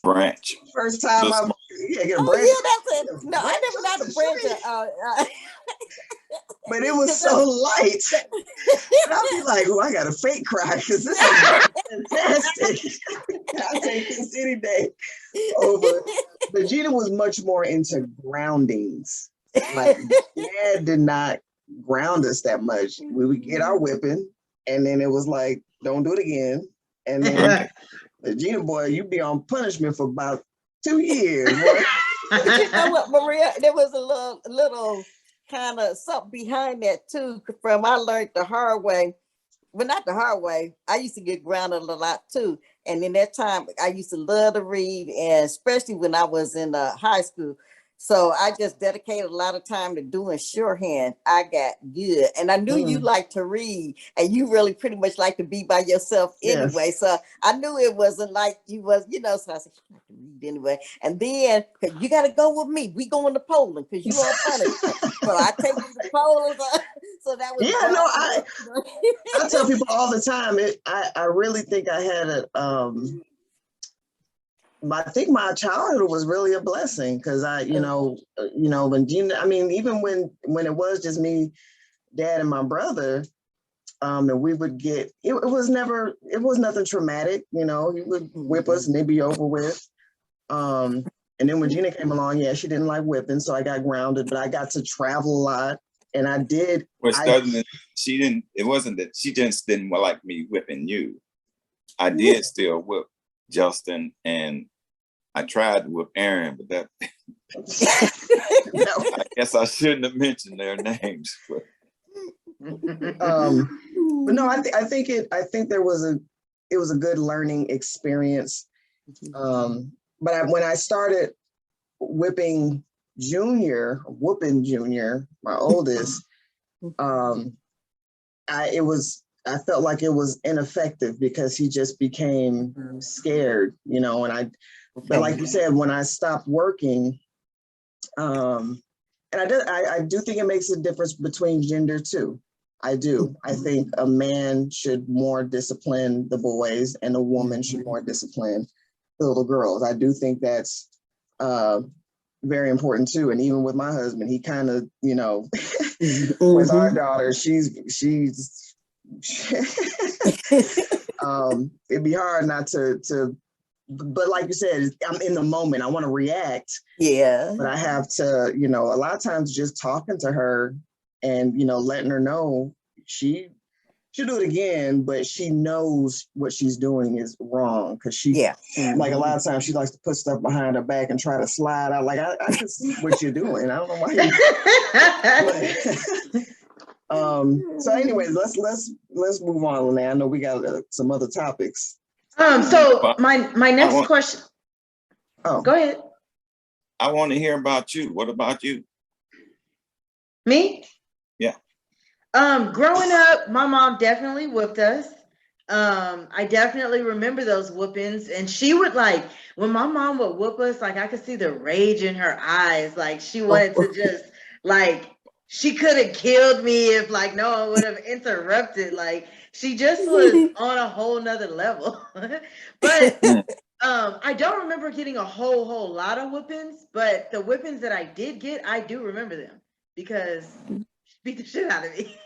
branch. First time get a branch. Yeah, that's it. No, I never got a branch. But it was so light. And I'll be like, I got a fake cry, because this is fantastic. I'll take this any day over. But Gina was much more into groundings. Like, Dad did not ground us that much. We would get our whipping, and then it was like, don't do it again. And then Gina, boy, you be on punishment for about 2 years. But you know what, Maria? There was a little kind of something behind that too. I learned the hard way. Well, not the hard way. I used to get grounded a lot too. And in that time, I used to love to read, and especially when I was in high school. So I just dedicated a lot of time to doing shorthand. I got good. And I knew you like to read, and you really pretty much like to be by yourself anyway. Yes. So I knew it wasn't like you was, so I said, you like to read anyway. And then you got to go with me. We going to Poland because you on punishment. So I take you to Poland. So that was I tell people all the time, I really think I had I think my childhood was really a blessing, because when Gina, even when it was just me, Dad, and my brother, and we would get, it was nothing traumatic, he would whip us and they'd be over with. And then when Gina came along, she didn't like whipping, so I got grounded, but I got to travel a lot, and I did. It wasn't that she just didn't like me whipping you. I did still whip Justin, and I tried to whip Aaron, but that I guess I shouldn't have mentioned their names. But no, I think it was a good learning experience. But when I started whooping Junior, my oldest, I felt like it was ineffective, because he just became scared, but like you said, when I stopped working, and I do think it makes a difference between gender too. I do. I think a man should more discipline the boys and a woman should more discipline the little girls. I do think that's very important too. And even with my husband, he kind of, with our daughter, she's it'd be hard not to, but like you said, I'm in the moment. I want to react. Yeah. But I have to, a lot of times just talking to her and, letting her know she'll do it again, but she knows what she's doing is wrong. Because like a lot of times she likes to put stuff behind her back and try to slide out. Like, I can see what you're doing. I don't know why you. So anyways, let's move on, Lenee. I know we got some other topics. So my next question. Oh, go ahead. I want to hear about you. What about you? Me? Yeah. Growing up, my mom definitely whooped us. I definitely remember those whoopings, and she would when my mom would whoop us, I could see the rage in her eyes. She wanted to just she could have killed me if no one would have interrupted. She just was on a whole nother level. But I don't remember getting a whole lot of whippings, but the whippings that I did get, I do remember them because she beat the shit out of me.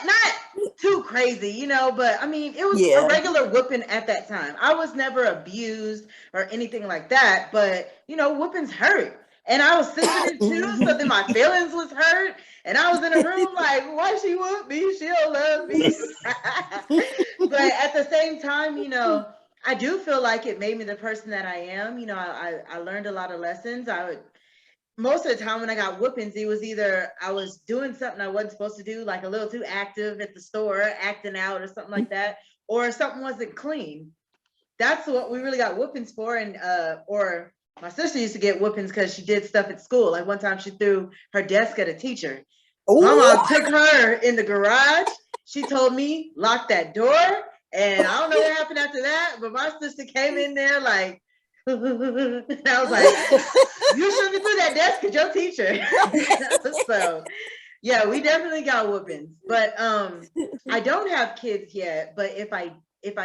not too crazy, but I mean, it was a regular whipping at that time. I was never abused or anything like that, but whippings hurt. And I was sensitive too, so then my feelings was hurt. And I was in a room why she whoop me? She don't love me. But at the same time, I do feel like it made me the person that I am. I learned a lot of lessons. Most of the time when I got whoopings, it was either I was doing something I wasn't supposed to do, like a little too active at the store, acting out or something like that, or something wasn't clean. That's what we really got whoopings for. And or my sister used to get whoopings because she did stuff at school. Like one time she threw her desk at a teacher. Ooh. My mom took her in the garage. She told me, lock that door. And I don't know what happened after that, but my sister came in there and I was like, you shouldn't have threw that desk at your teacher. So yeah, we definitely got whoopings. But I don't have kids yet, but if I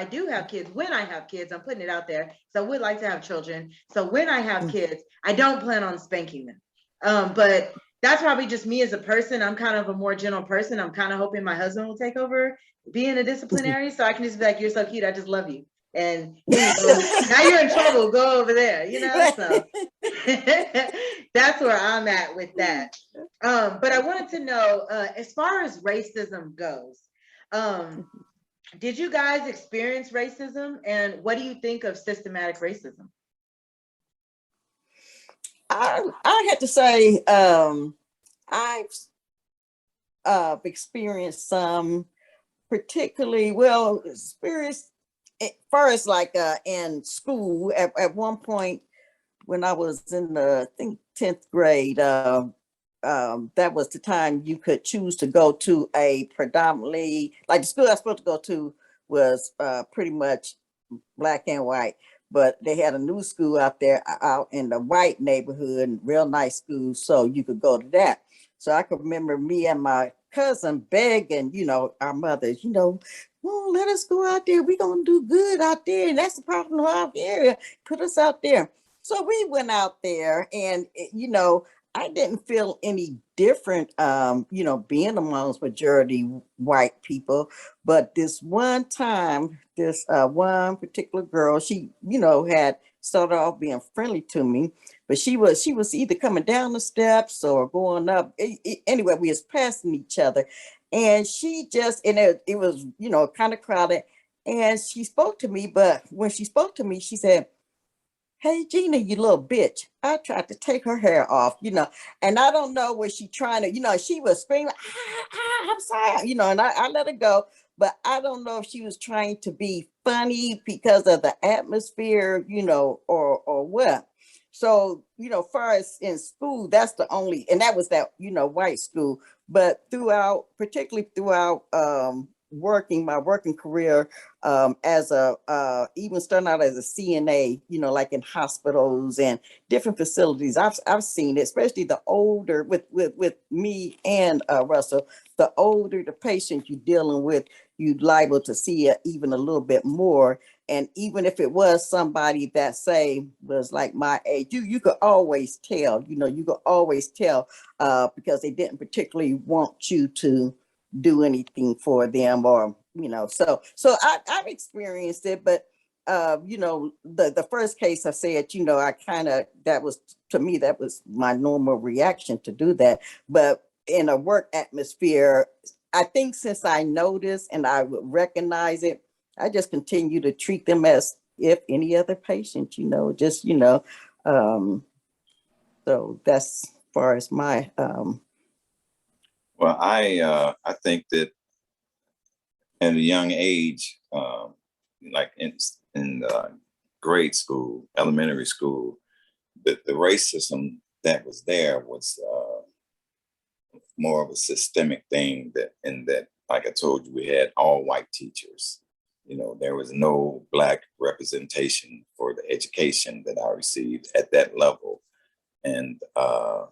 do have kids, when I have kids, I'm putting it out there. So I would like to have children. So when I have kids, I don't plan on spanking them. But that's probably just me as a person. I'm kind of a more gentle person. I'm kind of hoping my husband will take over being a disciplinary, so I can just be like, you're so cute, I just love you. And now you're in trouble, go over there, so that's where I'm at with that. But I wanted to know, as far as racism goes, did you guys experience racism, and what do you think of systematic racism? I had to say, I've experienced some, particularly experience first, in school. At one point, when I was in the 10th grade, that was the time you could choose to go to a predominantly, the school I was supposed to go to was pretty much black and white. But they had a new school out in the white neighborhood, real nice school, so you could go to that. So I could remember me and my cousin begging, our mothers, let us go out there. We're going to do good out there. And that's the problem of our area. Put us out there. So we went out there and, I didn't feel any different, being amongst majority white people. But this one time, this one particular girl, she, had started off being friendly to me, but she was either coming down the steps or going up. Anyway, we was passing each other, and she just, and it was, kind of crowded, and she spoke to me. But when she spoke to me, she said, "Hey, Gina, you little bitch." I tried to take her hair off, and I don't know, was she trying to, she was screaming, I'm sorry, and I let her go. But I don't know if she was trying to be funny because of the atmosphere, or what. So, far as in school, that's the only, and that was that, white school. But particularly throughout my working career as even starting out as a CNA, like in hospitals and different facilities. I've seen it, especially the older with me and Russell, the older the patient you're dealing with, you're liable to see it even a little bit more. And even if it was somebody that say was like my age, you could always tell, because they didn't particularly want you to do anything for them, or so I've experienced it. But the first case I said, I kind of, that was, to me, that was my normal reaction to do that. But in a work atmosphere, I think since I noticed and I would recognize it, I just continue to treat them as if any other patient, so that's as far as my Well, I think that at a young age, like in grade school, elementary school, the racism that was there was more of a systemic thing, that, like I told you, we had all white teachers. There was no Black representation for the education that I received at that level. And I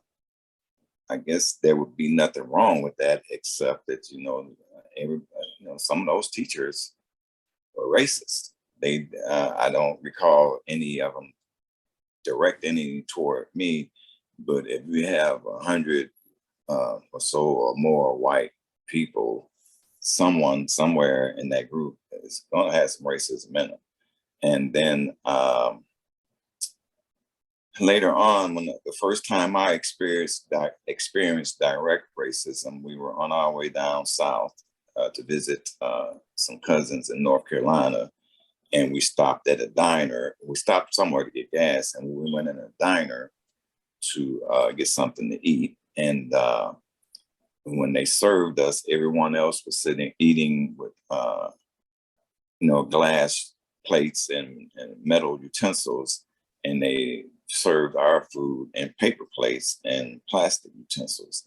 guess there would be nothing wrong with that, except that, some of those teachers were racist. I don't recall any of them direct any toward me, but if you have 100 or so or more white people, someone somewhere in that group is going to have some racism in them. And then later on, when the first time I experienced direct racism, we were on our way down south to visit some cousins in North Carolina, and we stopped at a diner. We stopped somewhere to get gas, and we went in a diner to get something to eat. And when they served us, everyone else was sitting eating with glass plates and metal utensils, and they served our food in paper plates and plastic utensils.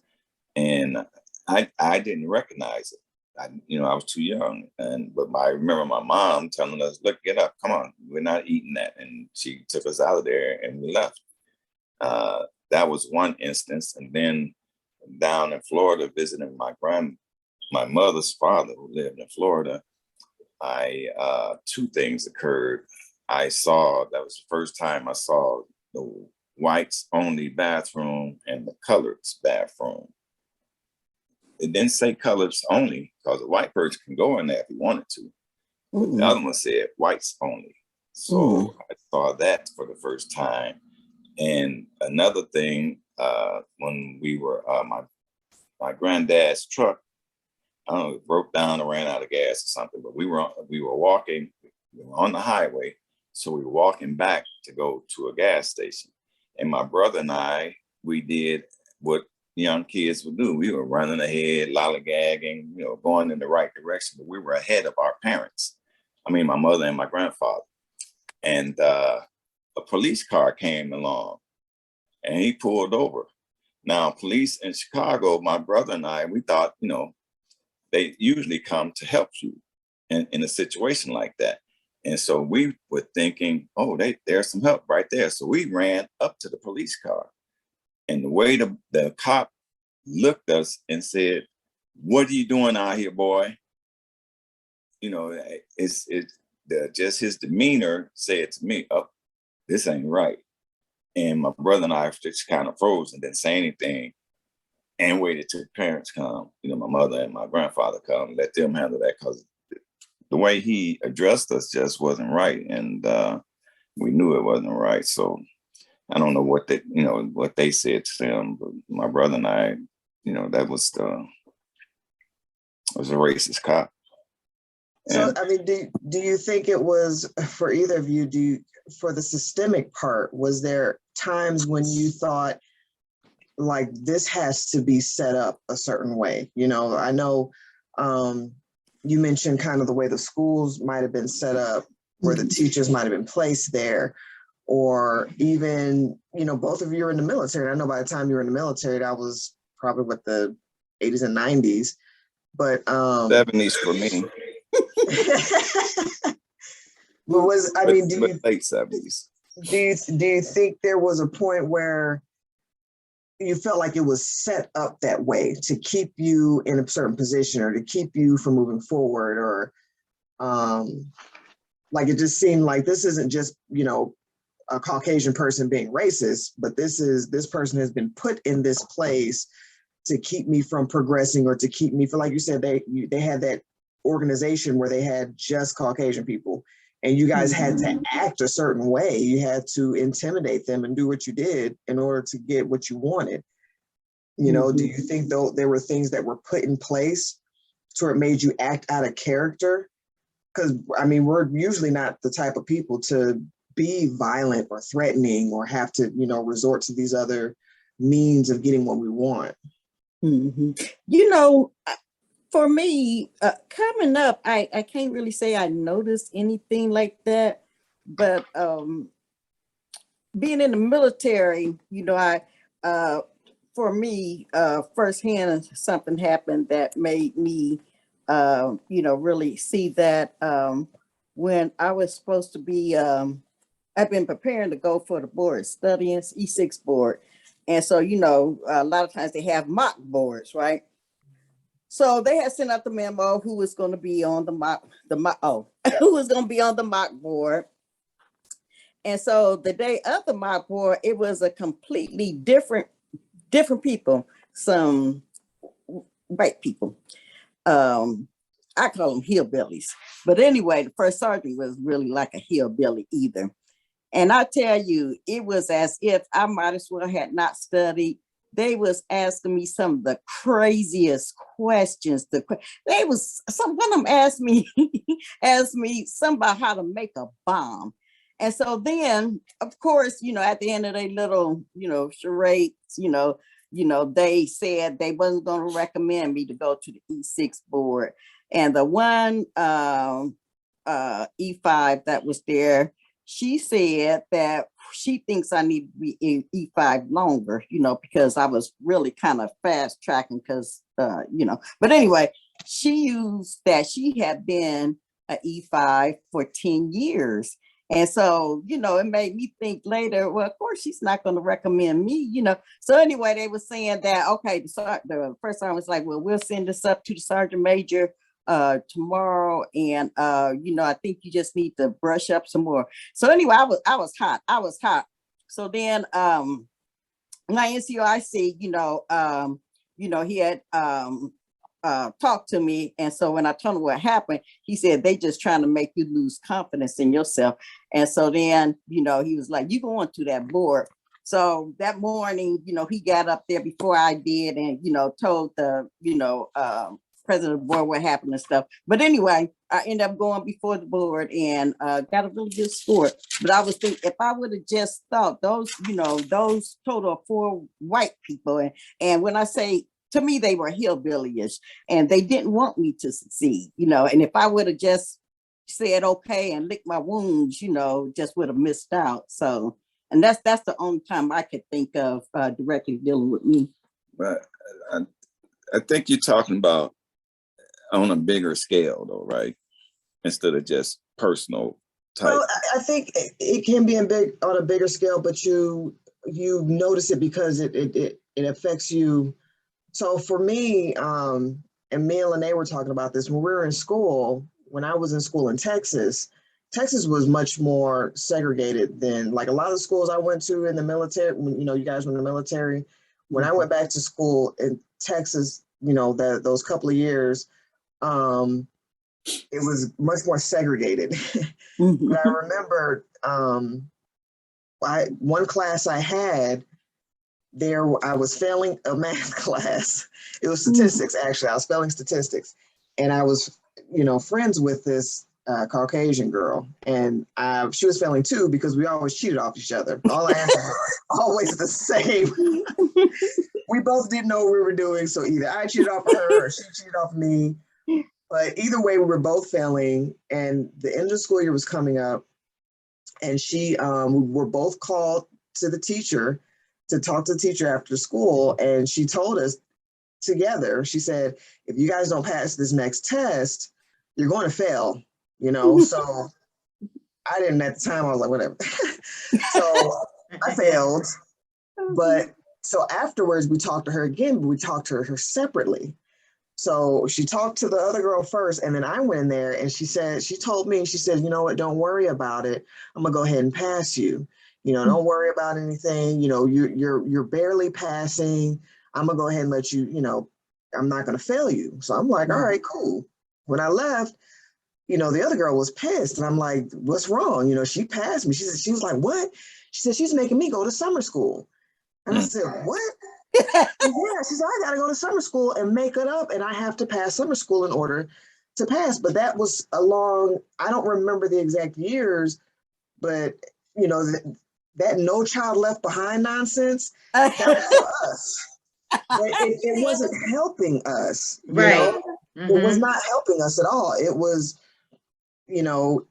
And I didn't recognize it. I was too young, but I remember my mom telling us, "Look, get up, come on, we're not eating that." And she took us out of there, and we left. That was one instance. And then down in Florida, visiting my mother's father, who lived in Florida, two things occurred. That was the first time I saw the whites only bathroom and the coloreds bathroom. It didn't say coloreds only, because a white person can go in there if he wanted to. But the other one said whites only. So I saw that for the first time. And another thing, when we were, my granddad's truck, I don't know, it broke down or ran out of gas or something, but we were walking, we were on the highway. So we were walking back to go to a gas station. And my brother and I, we did what young kids would do. We were running ahead, lollygagging, going in the right direction, but we were ahead of our parents. I mean, my mother and my grandfather. And a police car came along and he pulled over. Now, police in Chicago, my brother and I, we thought, they usually come to help you in a situation like that. And so we were thinking, oh, there's some help right there. So we ran up to the police car. And the way the cop looked at us and said, "What are you doing out here, boy?" Just his demeanor said to me, "Oh, this ain't right." And my brother and I just kind of froze and didn't say anything and waited till the parents come, my mother and my grandfather come, and let them handle that, because the way he addressed us just wasn't right. And we knew it wasn't right. So I don't know what they said to them, but my brother and I, that was a racist cop. So, I mean, do you think it was, for either of you, for the systemic part, was there times when you thought, like, this has to be set up a certain way? I know you mentioned kind of the way the schools might have been set up, where the teachers might have been placed there, or even, both of you are in the military. I know by the time you were in the military, that was probably the 80s and 90s. But 70s for me. but Late 70s. do you think there was a point where you felt like it was set up that way to keep you in a certain position or to keep you from moving forward, or like it just seemed like this isn't just, a Caucasian person being racist, but this person has been put in this place to keep me from progressing, or to keep me from, like you said, they had that organization where they had just Caucasian people, and you guys had to act a certain way. You had to intimidate them and do what you did in order to get what you wanted. Do you think though there were things that were put in place to where it made you act out of character? Because we're usually not the type of people to be violent or threatening or have to, resort to these other means of getting what we want. For me, coming up, I can't really say I noticed anything like that, but being in the military, for me, firsthand, something happened that made me, really see that when I was supposed to be, I've been preparing to go for the board, studying E6 board. And so, a lot of times they have mock boards, right? So they had sent out the memo who was going to be on who was going to be on the mock board. And so the day of the mock board, it was a completely different people, some white people. I call them hillbillies. But anyway, the first sergeant was really like a hillbilly either. And I tell you, it was as if I might as well had not studied. They was asking me some of the craziest questions. One of them asked me something about how to make a bomb. And so then, of course, at the end of their little, charades, they said they wasn't going to recommend me to go to the E6 board. And the one E5 that was there, she said that she thinks I need to be in E5 longer, because I was really kind of fast tracking because, but anyway, she used that she had been an E5 for 10 years. And so, it made me think later, well, of course, she's not going to recommend me, So anyway, they were saying that, okay, the first time was like, well, we'll send this up to the sergeant major tomorrow, and I think you just need to brush up some more. So anyway, I was hot. So then my NCOIC, he had talked to me, and so when I told him what happened, he said they just trying to make you lose confidence in yourself. And so then he was like, you going to that board. So that morning, he got up there before I did, and told the president of the board what happened and stuff. But anyway, I ended up going before the board and got a really good score. But I was thinking, if I would have just thought those total of 4 white people, and when I say, to me, they were hillbilly-ish, and they didn't want me to succeed, and if I would have just said okay and licked my wounds, just would have missed out. So, and that's the only time I could think of directly dealing with me. But I think you're talking about on a bigger scale, though, right? Instead of just personal type. Well, I think it can be on a bigger scale, but you notice it because it affects you. So for me, and me and Lenee were talking about this when we were in school. When I was in school in Texas was much more segregated than like a lot of the schools I went to in the military. When you guys were in the military, when I went back to school in Texas, those couple of years, it was much more segregated. But I remember one class I had there, I was failing a math class. It was statistics, actually. I was failing statistics. And I was, friends with this Caucasian girl. And she was failing too because we always cheated off each other. All the answers were always the same. We both didn't know what we were doing. So either I cheated off of her or she cheated off me. But either way, we were both failing, and the end of the school year was coming up, and we were both called to the teacher to talk to the teacher after school, and she told us together. She said, if you guys don't pass this next test, you're going to fail, you know? So I didn't at the time, I was like, whatever. So I failed. But so afterwards, we talked to her again, but we talked to her separately. So she talked to the other girl first, and then I went in there and she told me, she said, you know what, don't worry about it. I'm gonna go ahead and pass you. You know, don't worry about anything. You know, you're barely passing. I'm gonna go ahead and let you, you know, I'm not gonna fail you. So I'm like, all right, cool. When I left, you know, the other girl was pissed, and I'm like, what's wrong? You know, she passed me. She was like, what? She said, she's making me go to summer school. And I said, what? Yeah, she said, I gotta go to summer school and make it up, and I have to pass summer school in order to pass. But that was I don't remember the exact years, but you know, that no child left behind nonsense, that was for us. But it wasn't helping us, you know? It was not helping us at all. It was, you know,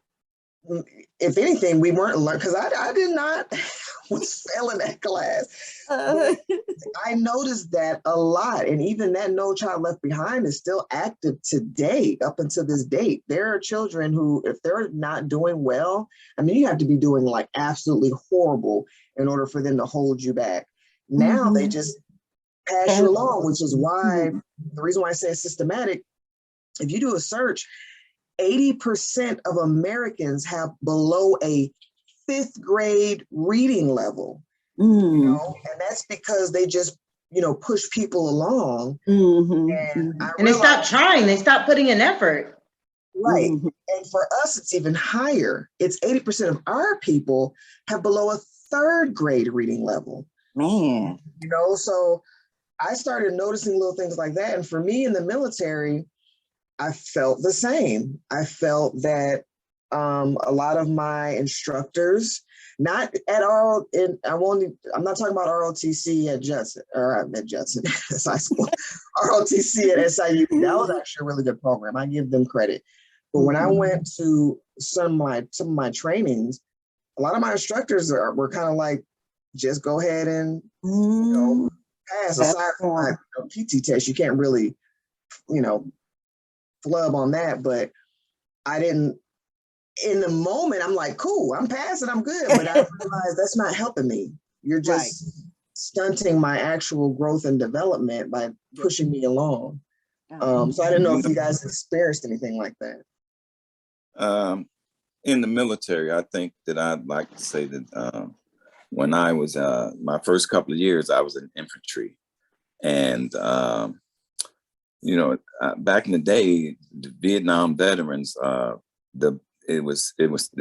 if anything, we weren't learning, because I did not was failing that class. But I noticed that a lot. And even that No Child Left Behind is still active today, up until this date. There are children who, if they're not doing well, I mean, you have to be doing like absolutely horrible in order for them to hold you back. Now they just pass you along, which is why, the reason why I say it's systematic, if you do a search, 80% of Americans have below a 5th grade reading level, you know, and that's because they just, you know, push people along. And they stop trying, they stop putting in effort. Right. And for us, it's even higher. It's 80% of our people have below a 3rd grade reading level. Man. You know, so I started noticing little things like that. And for me in the military, I felt the same. I felt that a lot of my instructors, not at all, I'm not talking about ROTC at Judson, or at Judson, that's high school, ROTC at SIU. That was actually a really good program. I give them credit. But when I went to some of my trainings, a lot of my instructors were kind of like, just go ahead and, you know, pass. Aside from my PT test, you can't really, you know, flub on that. But I didn't, in the moment, I'm like, cool, I'm passing, I'm good. But I realized that's not helping me. You're just stunting my actual growth and development by pushing me along. So I didn't know if you guys experienced anything like that. In the military, I think that I'd like to say that when I was, my first couple of years, I was in infantry. And, you know, back in the day, the Vietnam veterans, the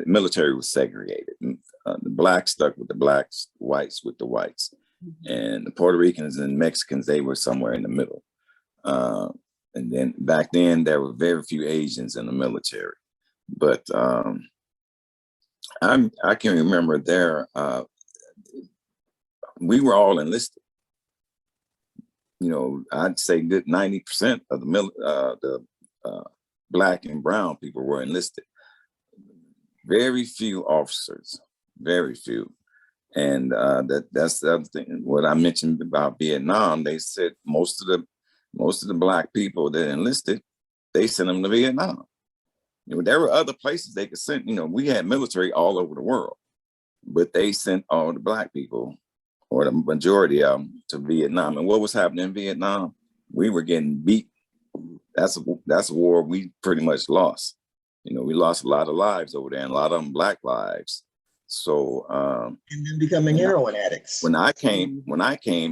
military was segregated. The blacks stuck with the blacks, whites with the whites. And the Puerto Ricans and Mexicans, they were somewhere in the middle. And then back then, there were very few Asians in the military. But I can remember there, we were all enlisted. You know, I'd say good 90% of the Black and brown people were enlisted. Very few officers, very few. And that's the other thing. What I mentioned about Vietnam, they said most of the Black people that enlisted, they sent them to Vietnam. You know, there were other places they could send. You know, we had military all over the world, but they sent all the Black people, or the majority of them, to Vietnam. And what was happening in Vietnam? We were getting beat. That's a war we pretty much lost. You know, we lost a lot of lives over there, and a lot of them Black lives. So and then becoming heroin addicts. When I came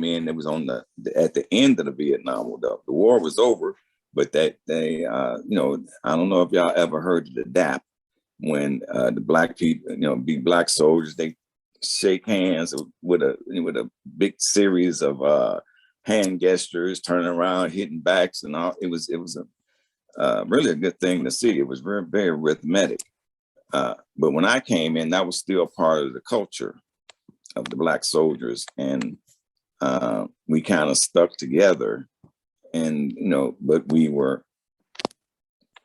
in, it was at the end of the Vietnam War. The war was over, but they you know, I don't know if y'all ever heard of the DAP, when the Black people, you know, be Black soldiers, they shake hands with a big series of hand gestures, turning around, hitting backs, and all. It was really a good thing to see. It was very, very rhythmic. But when I came in, that was still part of the culture of the Black soldiers, and we kind of stuck together. And you know, but we were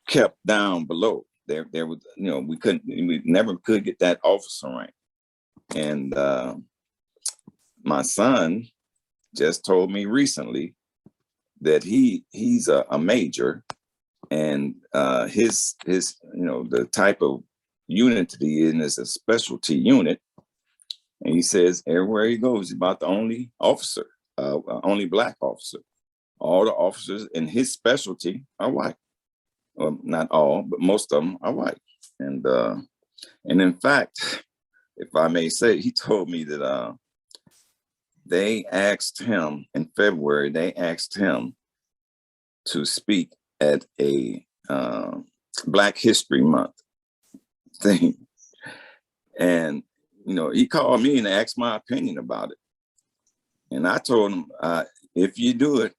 kept down below. There was, you know, we never could get that officer rank. And my son just told me recently that he's a major, and his the type of unit that he in is a specialty unit, and he says everywhere he goes, he's about the only officer, only Black officer. All the officers in his specialty are white. Well, not all, but most of them are white. And in fact, if I may say, he told me that they asked him in February, to speak at a Black History Month thing. And, he called me and asked my opinion about it. And I told him, if you do it,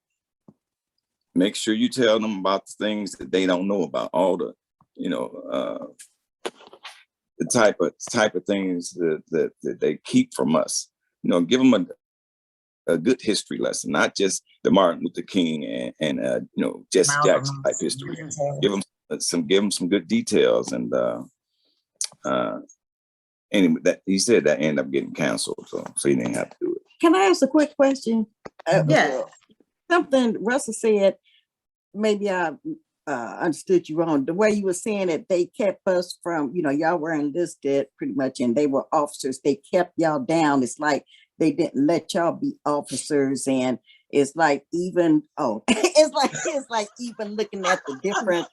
make sure you tell them about the things that they don't know about, all the, the type of things that they keep from us. Give them a good history lesson, not just the Martin Luther King and Jesse Jackson type history. Give them some good details. And anyway, that he said that ended up getting canceled, so he didn't have to do it. Can I ask a quick question? Yes. Something Russell said, maybe I understood you wrong. The way you were saying it, they kept us from, y'all were enlisted pretty much, and they were officers. They kept y'all down. It's like they didn't let y'all be officers, and it's like even it's like even looking at the different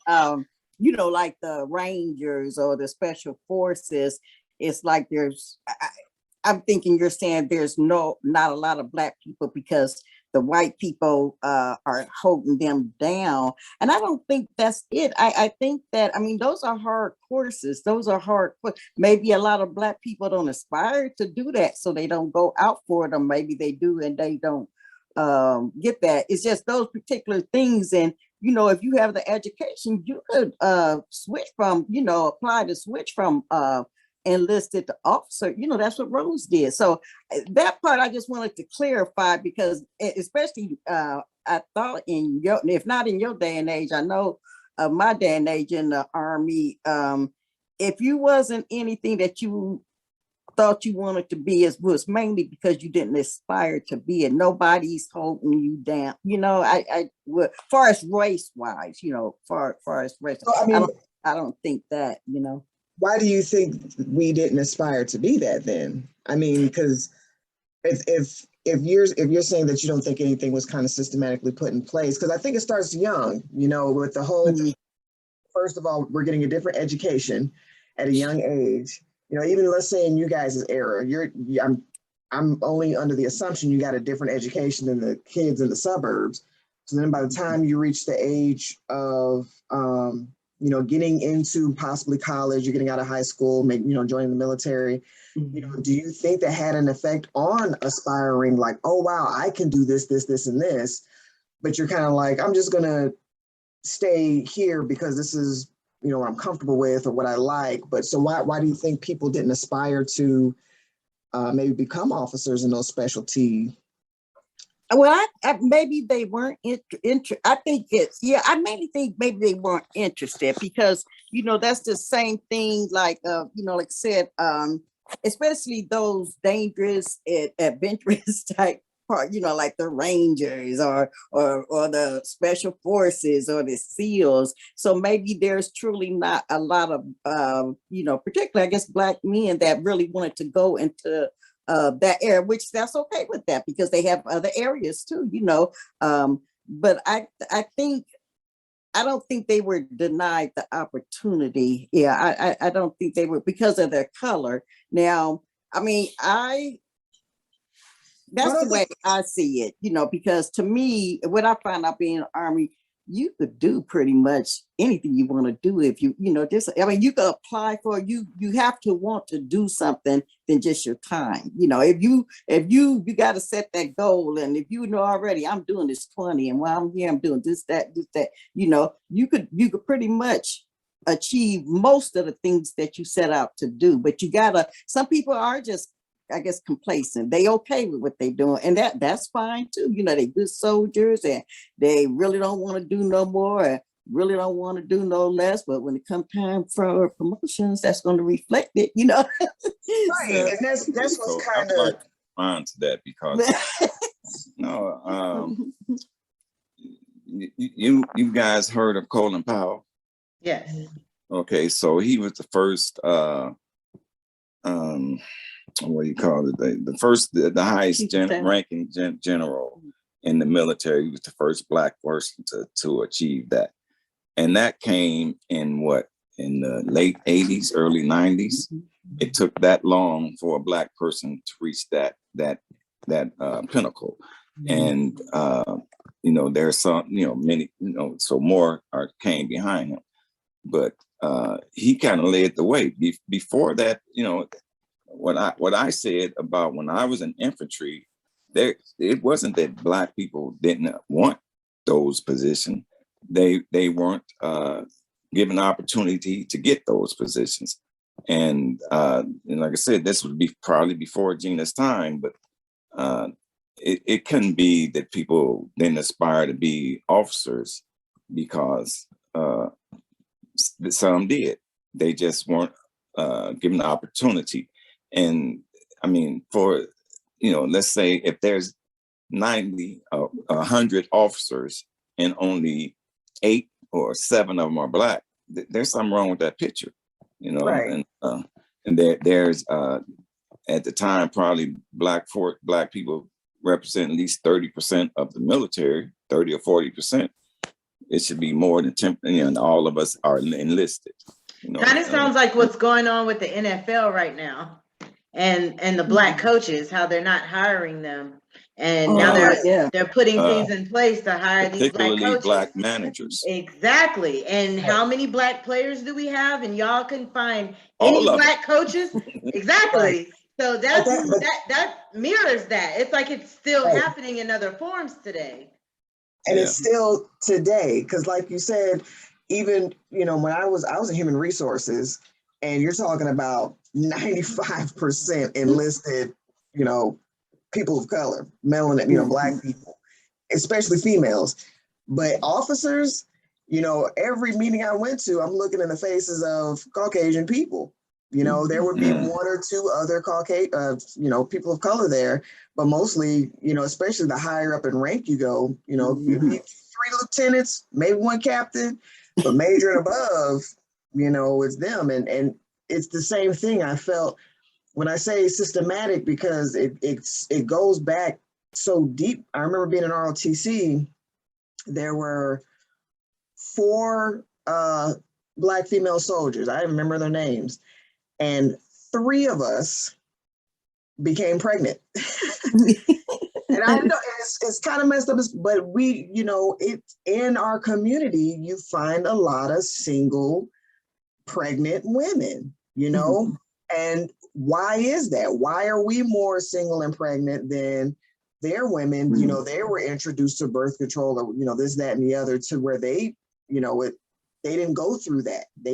like the Rangers or the Special Forces. It's like I'm thinking you're saying there's not a lot of Black people because the white people are holding them down. And I don't think that's it. I think that, those are hard courses. Those are hard. Maybe a lot of Black people don't aspire to do that, so they don't go out for them. Maybe they do and they don't get that. It's just those particular things. And, if you have the education, you could switch from, apply to switch from enlisted to officer. That's what Rose did. So that part I just wanted to clarify, because especially I thought if not in your day and age, I know my day and age in the Army, if you wasn't anything that you thought you wanted to be, was mainly because you didn't aspire to be it. Nobody's holding you down. I far as race wise, far as race, well, I don't think that, Why do you think we didn't aspire to be that then? Because if you're saying that you don't think anything was kind of systematically put in place, because I think it starts young, with the whole, first of all, we're getting a different education at a young age. Even let's say in you guys' era, I'm only under the assumption you got a different education than the kids in the suburbs. So then by the time you reach the age of getting into possibly college, you're getting out of high school, maybe, joining the military, do you think that had an effect on aspiring, like, oh, wow, I can do this, and this, but you're kind of like, I'm just going to stay here because this is, what I'm comfortable with or what I like. But so why do you think people didn't aspire to maybe become officers in those specialty? Well, I maybe they weren't interested. I think I mainly think maybe they weren't interested because, that's the same thing, like, like I said, especially those dangerous, adventurous type part, like the Rangers or the Special Forces or the SEALs. So maybe there's truly not a lot of, particularly, I guess, Black men that really wanted to go into that area, which that's okay with that because they have other areas too, but I don't think they were denied the opportunity. Yeah, I don't think they were because of their color. Now, that's the way I see it, because to me, what I found out being in the Army, you could do pretty much anything you want to do if you could apply for, you have to want to do something than just your time. If you got to set that goal, and if already I'm doing this 20 and while I'm here, I'm doing this, that, you could pretty much achieve most of the things that you set out to do. But some people are just, I guess, complacent. They okay with what they're doing, and that's fine too. They good soldiers, and they really don't want to do no more, and really don't want to do no less. But when it comes time for promotions, that's going to reflect it. Right, So, and that's what's kind of respond to that because you guys heard of Colin Powell? Yes. Okay, so he was the first what do you call it? The highest ranking general in the military. He was the first Black person to achieve that, and that came in the late 80s, early 90s. It took that long for a Black person to reach that pinnacle, and there's some, many, so more came behind him, but he kind of led the way. Before that, what I said about when I was in infantry, it wasn't that Black people didn't want those positions. They weren't given opportunity to get those positions. And like I said, this would be probably before Gina's time, but it couldn't be that people didn't aspire to be officers, because some did. They just weren't given the opportunity. And I mean, for, let's say if there's 90, 100 officers and only 8 or 7 of them are Black, there's something wrong with that picture, right. And there's at the time, probably Black people represent at least 30% of the military, 30 or 40%. It should be more than 10, and all of us are enlisted. Kind of sounds like what's going on with the NFL right now, and the Black coaches, how they're not hiring them, and now they're putting things in place to hire these Black coaches, Black managers. Exactly. And how many Black players do we have? And y'all can find any Black coaches. Exactly. Right. So that mirrors that. It's like it's still happening in other forms today. And it's still today, because like you said, even, when I was in human resources, and you're talking about 95% enlisted, people of color, melanin, Black people, especially females. But officers, every meeting I went to, I'm looking in the faces of Caucasian people. There would be 1 or 2 other Caucasian, people of color there, but mostly, especially the higher up in rank you go, 3 lieutenants, maybe 1 captain, but major and above, it's them. And it's the same thing I felt when I say systematic, because it goes back so deep. I remember being in ROTC, there were 4 Black female soldiers. I remember their names. And 3 of us became pregnant. And I know it's kind of messed up, but we, it's in our community, you find a lot of single pregnant women, and why is that? Why are we more single and pregnant than their women? They were introduced to birth control, or, this, that, and the other, to where they, they didn't go through that. They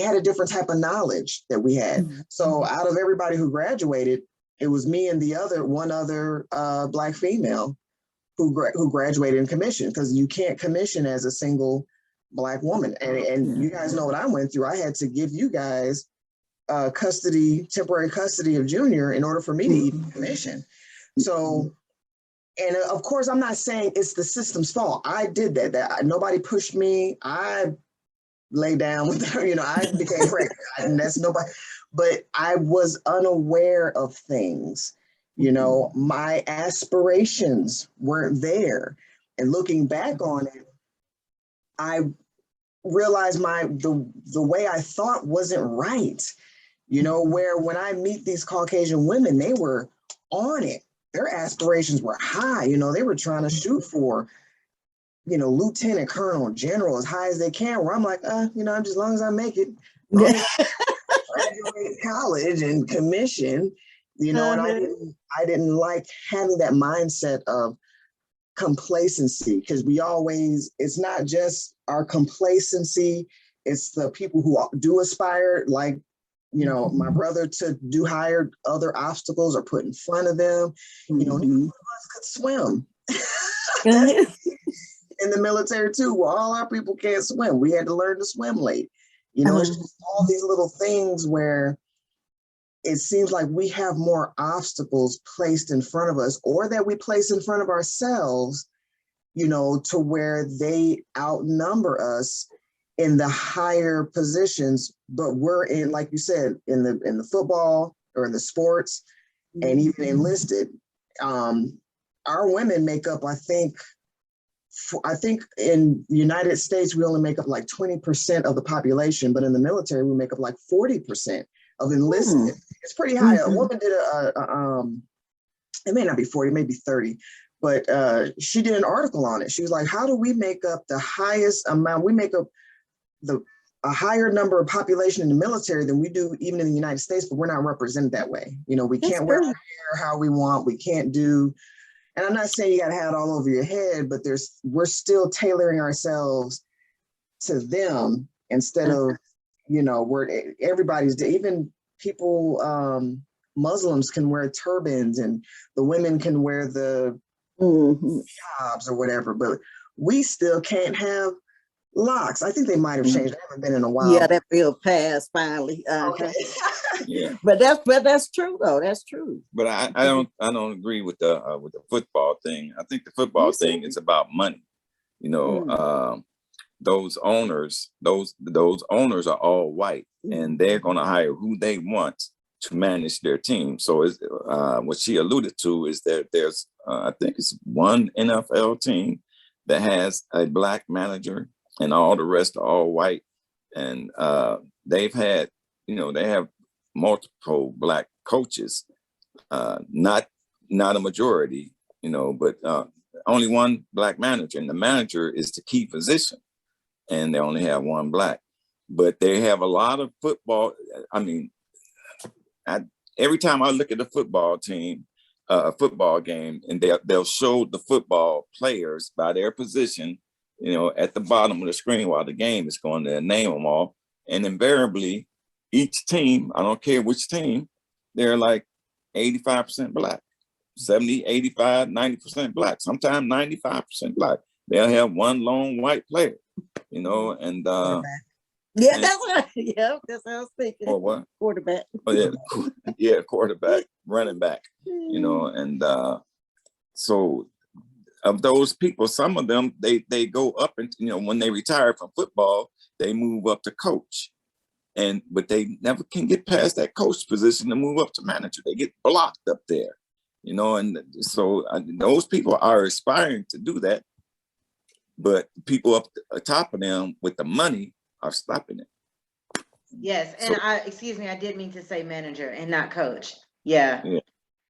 had a different type of knowledge that we had. So out of everybody who graduated, it was me and one other Black female who graduated and commissioned, because you can't commission as a single Black woman. And you guys know what I went through. I had to give you guys temporary custody of Junior in order for me to even commission. So, and of course, I'm not saying it's the system's fault. I did that nobody pushed me. I lay down with her, I became pregnant, and that's nobody, but I was unaware of things, my aspirations weren't there. And looking back on it, I realized the way I thought wasn't right, where when I meet these Caucasian women, they were on it. Their aspirations were high, they were trying to shoot for, lieutenant, colonel, general, as high as they can, where I'm like, I'm just, as long as I make it, graduate college and commission, and I didn't like having that mindset of complacency, because it's not just our complacency, it's the people who do aspire, like, my brother, to do higher other obstacles or put in front of them. None of us could swim. In the military too, where all our people can't swim. We had to learn to swim late. It's just all these little things where it seems like we have more obstacles placed in front of us, or that we place in front of ourselves, to where they outnumber us in the higher positions, but we're in, like you said, in the football or in the sports and even enlisted. Our women make up, I think in the United States, we only make up like 20% of the population, but in the military, we make up like 40% of enlisted. It's pretty high. A woman did it may not be 40, maybe 30, but she did an article on it. She was like, how do we make up the highest amount? We make up a higher number of population in the military than we do even in the United States, but we're not represented that way. We can't wear our hair how we want. We can't do, and I'm not saying you got to have it all over your head, but we're still tailoring ourselves to them instead of, everybody's, even people, Muslims can wear turbans and the women can wear the hijabs or whatever, but we still can't have locks. I think they might have changed. I haven't been in a while. Yeah, that bill passed finally. Okay. Yeah, but that's true though. That's true. but I don't agree with the football thing. I think the football thing is about money. Those owners are all white, and they're going to hire who they want to manage their team. So what she alluded to is that there's I think it's one NFL team that has a black manager, and all the rest are all white. And they've had, they have multiple black coaches, not a majority, but only one black manager, and the manager is the key position, and they only have one black. But they have a lot of football. I mean, every time I look at a football team, a football game, and they'll show the football players by their position, at the bottom of the screen while the game is going, to name them all. And invariably, each team, I don't care which team, they're like 85% black, 70, 85, 90% black, sometimes 95% black. They'll have one lone white player, and yeah, that's what I was thinking. Or what? Quarterback. Oh yeah, quarterback, running back, and so of those people, some of them they go up and when they retire from football, they move up to coach, but they never can get past that coach position and move up to manager. They get blocked up there, and so those people are aspiring to do that, but people up top of them with the money are stopping it. Yes, and excuse me, I did mean to say manager and not coach. Yeah.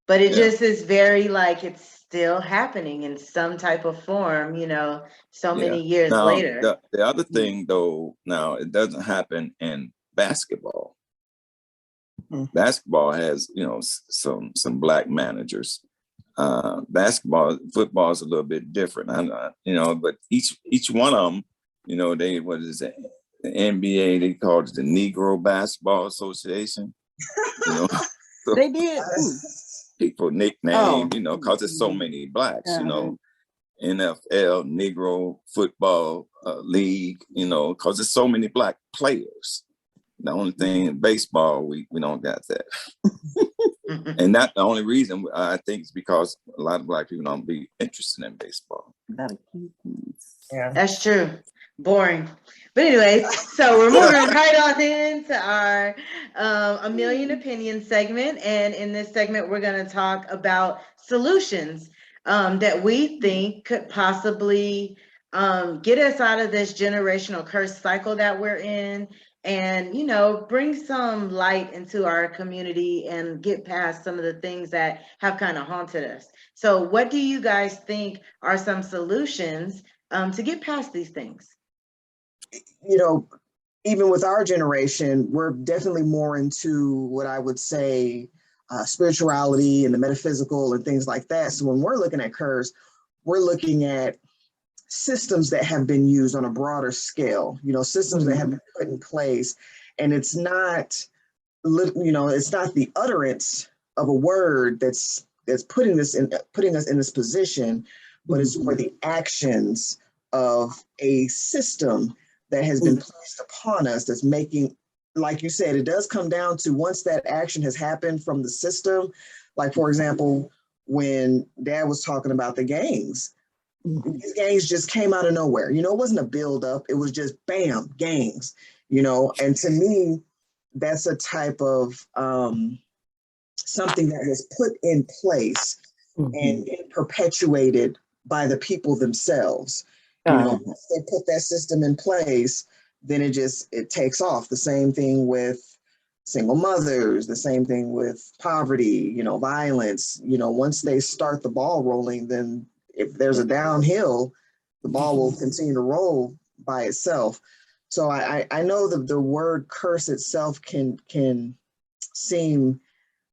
But it just is very like it's still happening in some type of form, so many years later. The other thing though, now it doesn't happen in basketball. Basketball has, some black managers. Football is a little bit different. But each one of them, the NBA, they called it the Negro Basketball Association. So they did. People nickname, because there's so many blacks, NFL, Negro Football League, because there's so many black players. The only thing in baseball, we don't got that. And not the only reason, I think, is because a lot of black people don't be interested in baseball. Yeah, that's true. Boring. But anyway, so we're moving right on into our A Million Opinions segment. And in this segment, we're going to talk about solutions that we think could possibly get us out of this generational curse cycle that we're in, and bring some light into our community and get past some of the things that have kind of haunted us. So what do you guys think are some solutions to get past these things? Even with our generation, we're definitely more into what I would say spirituality and the metaphysical and things like that. So when we're looking at curse, we're looking at systems that have been used on a broader scale, systems that have been put in place. And it's not, it's not the utterance of a word that's putting us in this position, but it's for the actions of a system that has been placed upon us that's making, like you said, it does come down to once that action has happened from the system. Like, for example, when Dad was talking about the gangs, These gangs just came out of nowhere. You know, it wasn't a buildup. It was just bam, gangs, you know. And to me, that's a type of something that was put in place and perpetuated by the people themselves. You know, once they put that system in place, then it takes off. The same thing with single mothers, the same thing with poverty, you know, violence. You know, once they start the ball rolling, then if there's a downhill, the ball will continue to roll by itself. So I know that the word curse itself can seem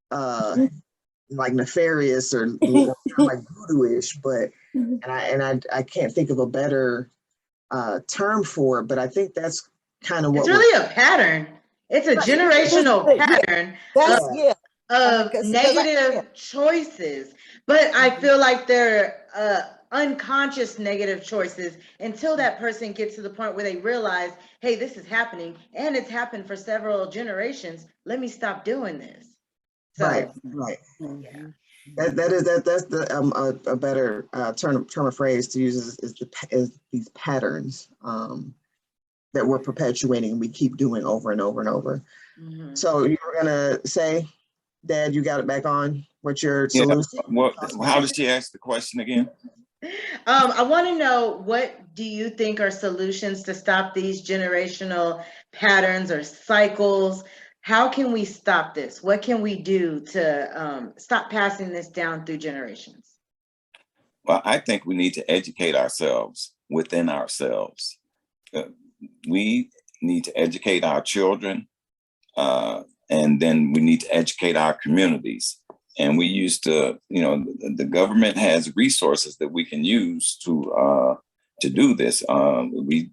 like nefarious or like voodoo-ish, but I can't think of a better term for it. But I think that's kind of what it's really a pattern. It's a generational pattern of negative choices. But I feel like they're unconscious negative choices until that person gets to the point where they realize, hey, this is happening and it's happened for several generations. Let me stop doing this. So, right. Yeah. That's the a better term of phrase to use is these patterns that we're perpetuating and we keep doing over and over and over. So you were gonna say, Dad, you got it back on. What's your solution? Well, how did she ask the question again? I want to know, what do you think are solutions to stop these generational patterns or cycles? How can we stop this? What can we do to stop passing this down through generations? Well, I think we need to educate ourselves within ourselves. We need to educate our children, and then we need to educate our communities. And we used to, you know, the government has resources that we can use to do this. We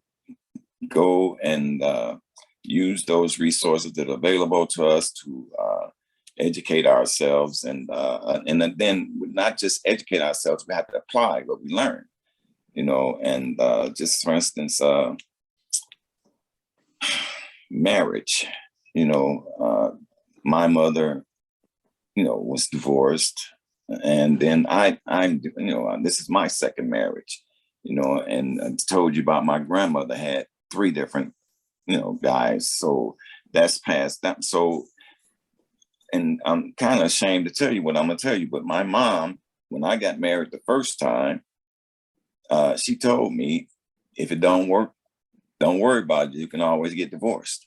go and use those resources that are available to us to educate ourselves, and then not just educate ourselves, we have to apply what we learn, you know. And just for instance, marriage, you know, my mother, you know, was divorced, and then I'm, you know, this is my second marriage, you know, and I told you about my grandmother had 3 different, you know, guys. So that's past that. So, and I'm kind of ashamed to tell you what I'm gonna tell you, but my mom, when I got married the first time, she told me, if it don't work, don't worry about it. You can always get divorced.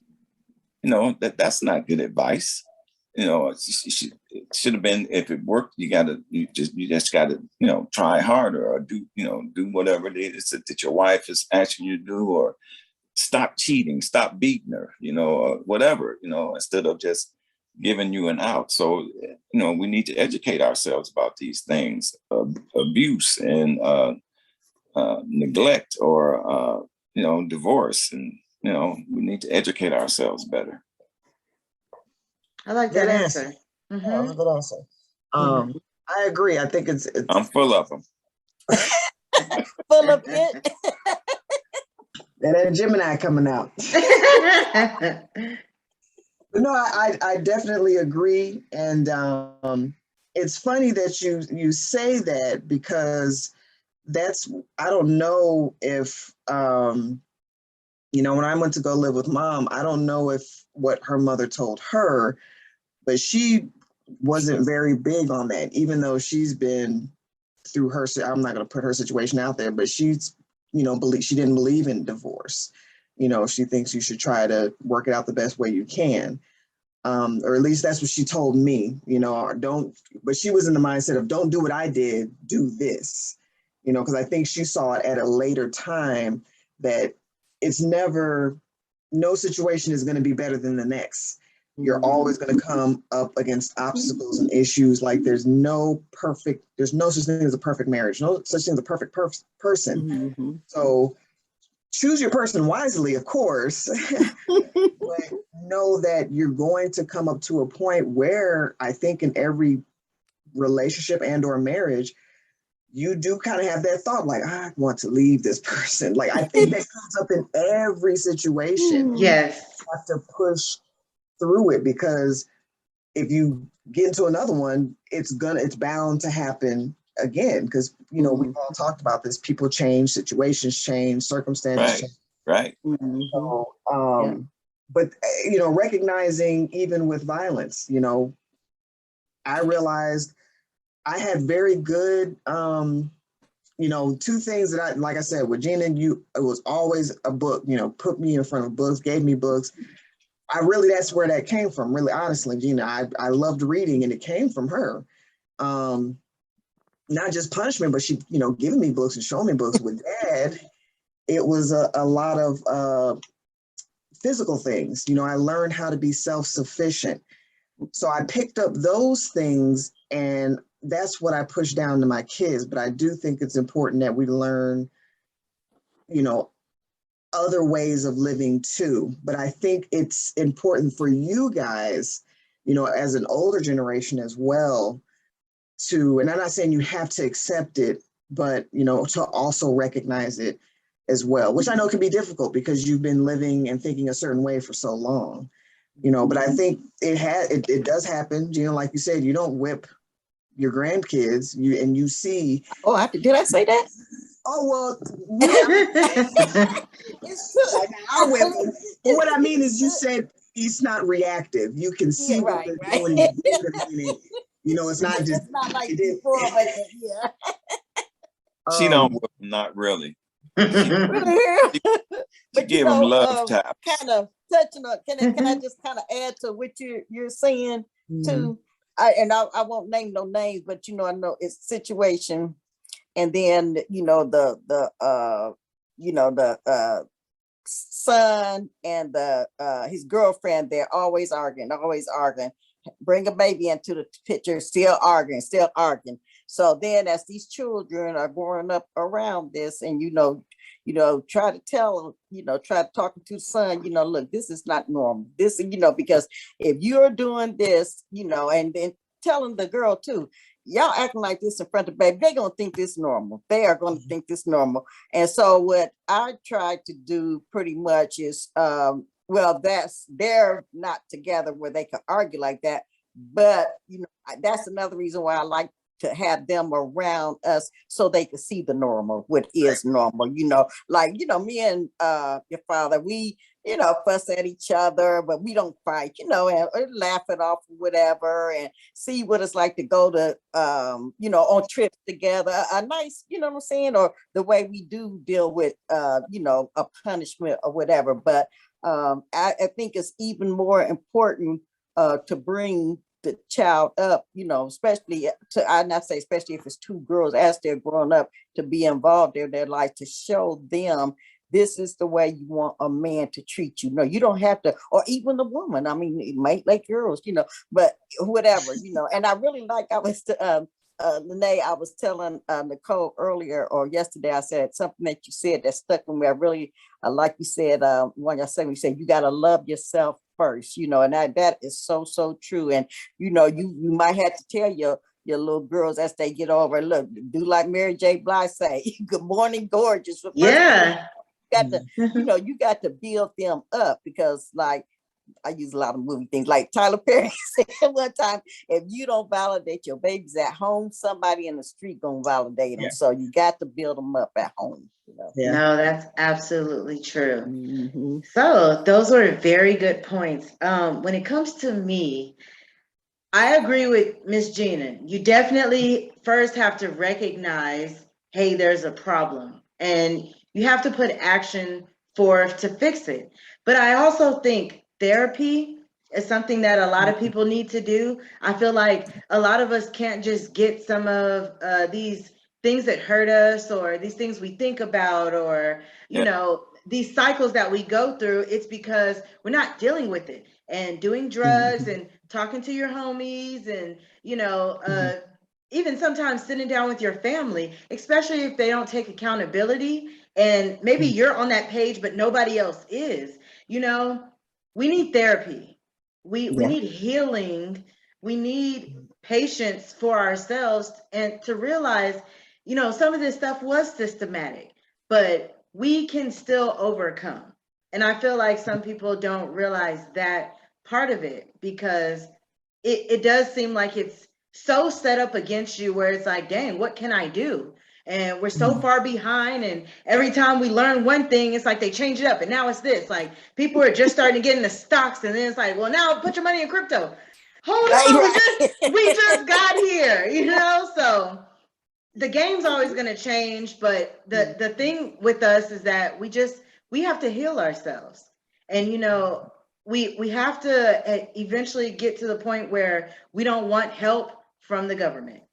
You know, that's not good advice. You know, it should have been, if it worked, you just gotta, you know, try harder, or do whatever it is that your wife is asking you to do, or stop cheating, stop beating her, you know, or whatever, you know, instead of just giving you an out. So, you know, we need to educate ourselves about these things, abuse and neglect, or, you know, divorce. And, you know, we need to educate ourselves better. I like that answer. Yeah, that's a good answer. I agree. I think it's I'm full of them. Full of it. And that Gemini coming out. But no, I definitely agree. And it's funny that you say that, because that's, I don't know if, you know, when I went to go live with Mom, I don't know if what her mother told her, but she wasn't very big on that, even though she's been through her, I'm not going to put her situation out there, but she's, you know, she didn't believe in divorce. You know, she thinks you should try to work it out the best way you can. Or at least that's what she told me, you know, or but she was in the mindset of, don't do what I did, do this, you know, because I think she saw it at a later time that it's never, no situation is going to be better than the next. You're always going to come up against obstacles and issues. Like there's no such thing as a perfect marriage, no such thing as a perfect person. So choose your person wisely, of course, but know that you're going to come up to a point where I think in every relationship and or marriage, you do kind of have that thought, like, I want to leave this person. Like, I think that comes up in every situation. Yes. You have to push through it, because if you get into another one, it's bound to happen again, because, you know, we've all talked about this, people change, situations change, circumstances change. Right. So, Yeah. but, you know, recognizing even with violence, you know, I realized I had very good, you know, two things that I, like I said, with Gina and you, it was always a book, you know, put me in front of books, gave me books. I really, that's where that came from, really, honestly, Gina. I loved reading, and it came from her. Not just punishment, but she, you know, giving me books and showing me books. With Dad, it was a lot of physical things. You know, I learned how to be self-sufficient. So I picked up those things, and that's what I push down to my kids. But I do think it's important that we learn, you know, other ways of living too. But I think it's important for you guys, you know, as an older generation as well, to, and I'm not saying you have to accept it, but, you know, to also recognize it as well, which I know can be difficult because you've been living and thinking a certain way for so long, you know, but I think it does happen. You know, like you said, you don't whip your grandkids, and you see. Oh, did I say that? Oh, well, like I whip them. But what I mean is, you said it's not reactive. You can see what they're doing and do the meaning. You know, it's not just. It's not like before, but yeah. She don't whip them, not really. But Give them love taps. Kind of touching on. Can I just kind of add to what you're saying too? I won't name no names, but you know, I know it's situation, and then you know the son and his girlfriend, they're always arguing. Bring a baby into the picture, still arguing. So then as these children are growing up around this, and try to tell them, try to talk to the son, look, this is not normal. This, because if you're doing this, and then telling the girl too, y'all acting like this in front of the baby, they're gonna think this normal. They are gonna think this normal. And so what I try to do pretty much is they're not together where they can argue like that. But that's another reason why I like to have them around us so they can see the normal, what is normal, me and your father, we, fuss at each other, but we don't fight, and laugh it off or whatever, and see what it's like to go to, on trips together, a nice, what I'm saying, or the way we do deal with, a punishment or whatever. But I think it's even more important to bring the child up, especially especially if it's two girls as they're growing up, to be involved in their life, to show them this is the way you want a man to treat you. No, you don't have to, or even a woman. I mean, it might like girls, but whatever, and I really like, I was Lenee, I was telling Nicole earlier or yesterday, I said something that you said that stuck with me. I really, like you said, when you said you got to love yourself first, and that is so true. And, you might have to tell your little girls as they get over, look, do like Mary J. Blige say, good morning, gorgeous. Yeah. You got to build them up, because like, I use a lot of movie things, like Tyler Perry said one time, if you don't validate your babies at home, somebody in the street gonna validate them. So you got to build them up at home. No, that's absolutely true. So those were very good points. When it comes to me, I agree with Miss Gina. You definitely first have to recognize, hey, there's a problem, and you have to put action to fix it. But I also think therapy is something that a lot of people need to do. I feel like a lot of us can't just get some of these things that hurt us, or these things we think about, or these cycles that we go through. It's because we're not dealing with it, and doing drugs and talking to your homies, and even sometimes sitting down with your family, especially if they don't take accountability, and maybe you're on that page but nobody else is. We need therapy, we need healing, we need patience for ourselves, and to realize some of this stuff was systematic, but we can still overcome. And I feel like some people don't realize that part of it, because it does seem like it's so set up against you where it's like, dang, what can I do? And we're so far behind. And every time we learn one thing, it's like they change it up. And now it's this. Like people are just starting to get into stocks. And then it's like, well, now put your money in crypto. Hold on, we just got here, you know? So the game's always going to change. But the thing with us is that we have to heal ourselves. And, you know, we have to eventually get to the point where we don't want help from the government.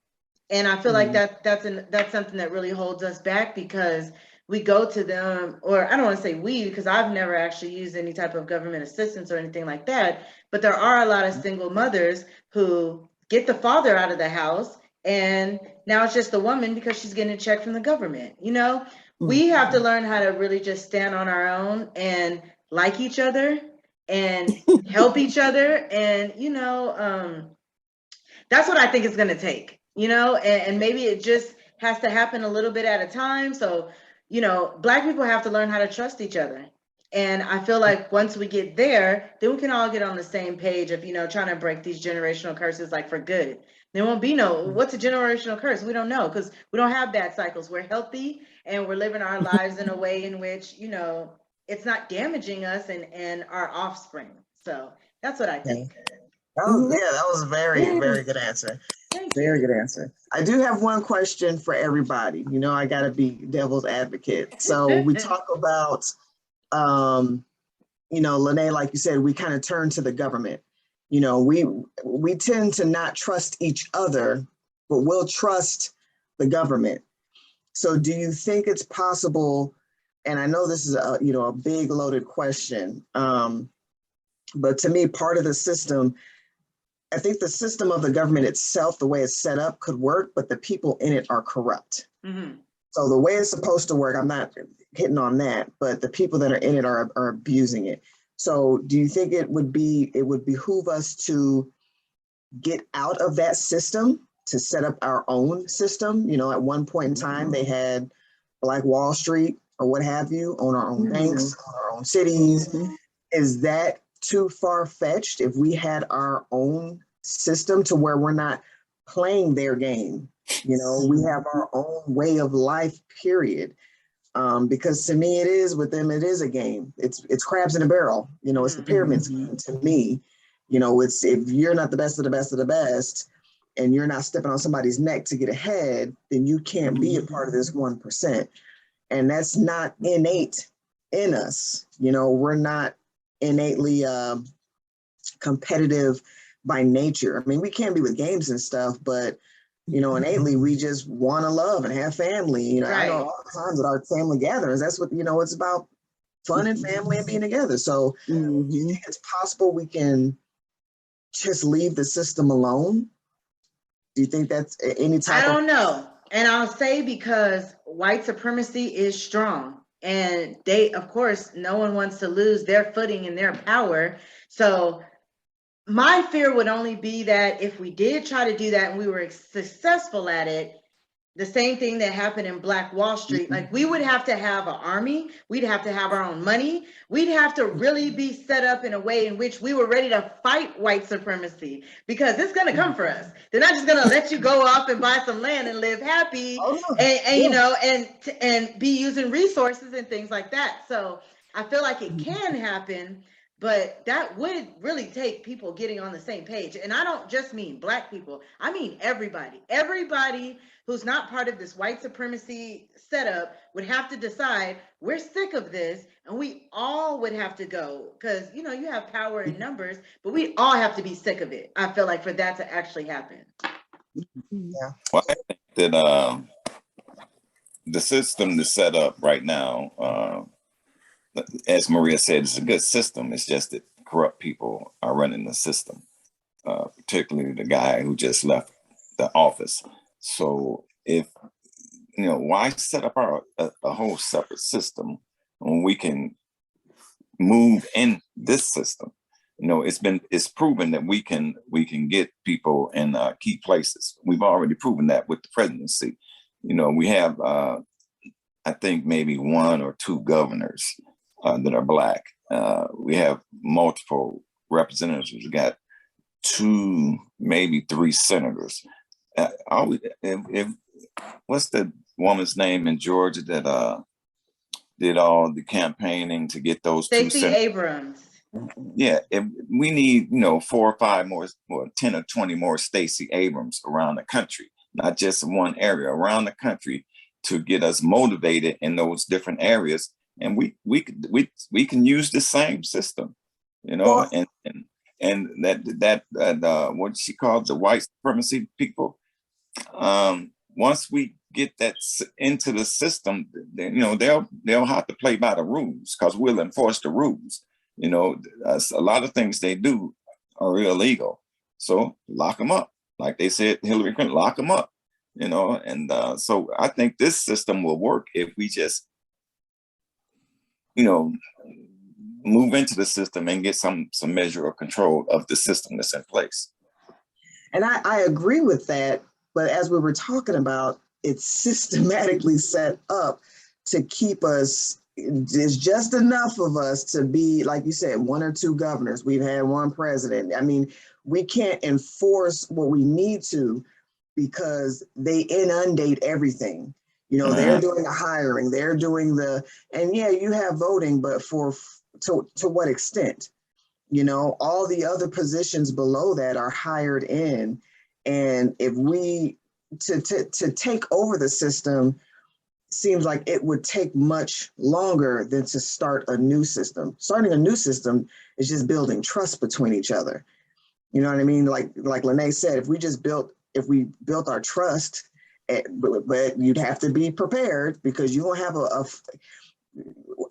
And I feel like that's something that really holds us back, because we go to them, or I don't want to say we, because I've never actually used any type of government assistance or anything like that. But there are a lot of single mothers who get the father out of the house, and now it's just the woman because she's getting a check from the government. You know, we have to learn how to really just stand on our own and like each other and help each other. And, you know, that's what I think it's going to take, you know, and maybe it just has to happen a little bit at a time. So, you know, Black people have to learn how to trust each other. And I feel like once we get there, then we can all get on the same page of, you know, trying to break these generational curses, like for good. There won't be what's a generational curse? We don't know, because we don't have bad cycles. We're healthy and we're living our lives in a way in which, you know, it's not damaging us and our offspring. So that's what I think. That was a very, very good answer. Very good answer. I do have one question for everybody. You know, I got to be devil's advocate. So we talk about, you know, Lenee, like you said, we kind of turn to the government. You know, we tend to not trust each other, but we'll trust the government. So do you think it's possible, and I know this is a, you know, a big loaded question, but to me, part of the system, I think the system of the government itself, the way it's set up, could work, but the people in it are corrupt. So the way it's supposed to work, I'm not hitting on that, but the people that are in it are abusing it. So do you think it would behoove us to get out of that system to set up our own system? You know, at one point in time, they had Black Wall Street or what have you, own our own banks, own our own cities. Is that too far-fetched if we had our own system to where we're not playing their game? You know, we have our own way of life, period. Because to me, it is, with them, it is a game. It's crabs in a barrel. You know, it's the pyramid scheme to me. You know, it's, if you're not the best of the best of the best, and you're not stepping on somebody's neck to get ahead, then you can't be a part of this 1%. And that's not innate in us. You know, we're not innately competitive by nature. I mean, we can be with games and stuff, but you know, innately we just want to love and have family. You know, I know all the times at our family gatherings, that's what, you know, it's about, fun and family and being together. So do you think it's possible we can just leave the system alone? Do you think that's any type I don't know. And I'll say, because white supremacy is strong. And they, of course, no one wants to lose their footing and their power. So my fear would only be that if we did try to do that and we were successful at it, the same thing that happened in Black Wall Street, like we would have to have an army, we'd have to have our own money, we'd have to really be set up in a way in which we were ready to fight white supremacy, because it's going to come for us. They're not just going to let you go off and buy some land and live happy and you know, and be using resources and things like that. So I feel like it can happen, but that would really take people getting on the same page. And I don't just mean Black people. I mean everybody who's not part of this white supremacy setup would have to decide, we're sick of this, and we all would have to go, because, you know, you have power in numbers, but we all have to be sick of it, I feel like, for that to actually happen. Yeah. Well, I think that the system that's set up right now, as Maria said, it's a good system. It's just that corrupt people are running the system, particularly the guy who just left the office. So if, you know, why set up a whole separate system when we can move in this system? You know, it's proven that we can get people in key places. We've already proven that with the presidency. You know, we have, I think, maybe 1 or 2 governors that are Black. We have multiple representatives. We got 2, maybe 3 senators. If what's the woman's name in Georgia that did all the campaigning to get those 2 Stacey senators? Abrams. Yeah, if we need 4 or 5 more, or 10 or 20 more Stacey Abrams around the country, not just in one area, around the country, to get us motivated in those different areas, and we can use the same system, Well, and that what she called the white supremacy people. Once we get that into the system, then, they'll have to play by the rules, because we'll enforce the rules. A lot of things they do are illegal, so lock them up. Like they said, Hillary Clinton, lock them up. So I think this system will work if we just, move into the system and get some measure of control of the system that's in place. and I agree with that, but as we were talking about, it's systematically set up to keep us. There's just enough of us to be, like you said, 1 or 2 governors. We've had 1 president. I mean, we can't enforce what we need to because they inundate everything. They're doing the hiring, they're doing and yeah, you have voting, but to what extent? All the other positions below that are hired in. And if we, to take over the system, seems like it would take much longer than to start a new system. Starting a new system is just building trust between each other. You know what I mean? Like Lenee said, if we built our trust, but you'd have to be prepared, because you don't have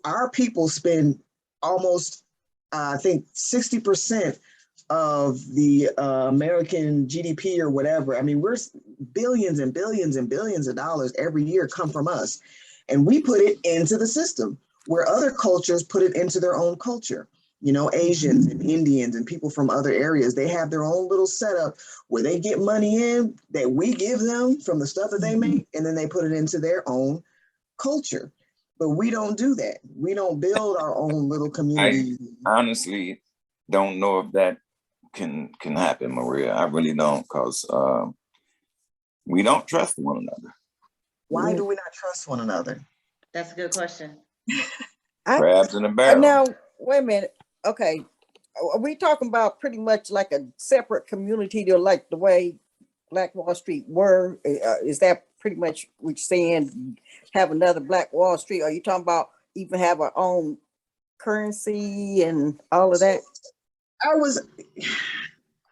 our people spend almost, I think 60% of the American GDP or whatever. I mean, we're billions and billions and billions of dollars every year come from us. And we put it into the system, where other cultures put it into their own culture. Asians and Indians and people from other areas, they have their own little setup where they get money in that we give them from the stuff that they make, and then they put it into their own culture. But we don't do that. We don't build our own little community. I honestly don't know if that can happen, Maria. I really don't, because we don't trust one another. Why do we not trust one another? That's a good question. Crabs in a barrel. Now, wait a minute. Okay, are we talking about pretty much like a separate community, to like the way Black Wall Street were? Is that pretty much what you're saying? Have another Black Wall Street? Are you talking about even have our own currency and all of that? I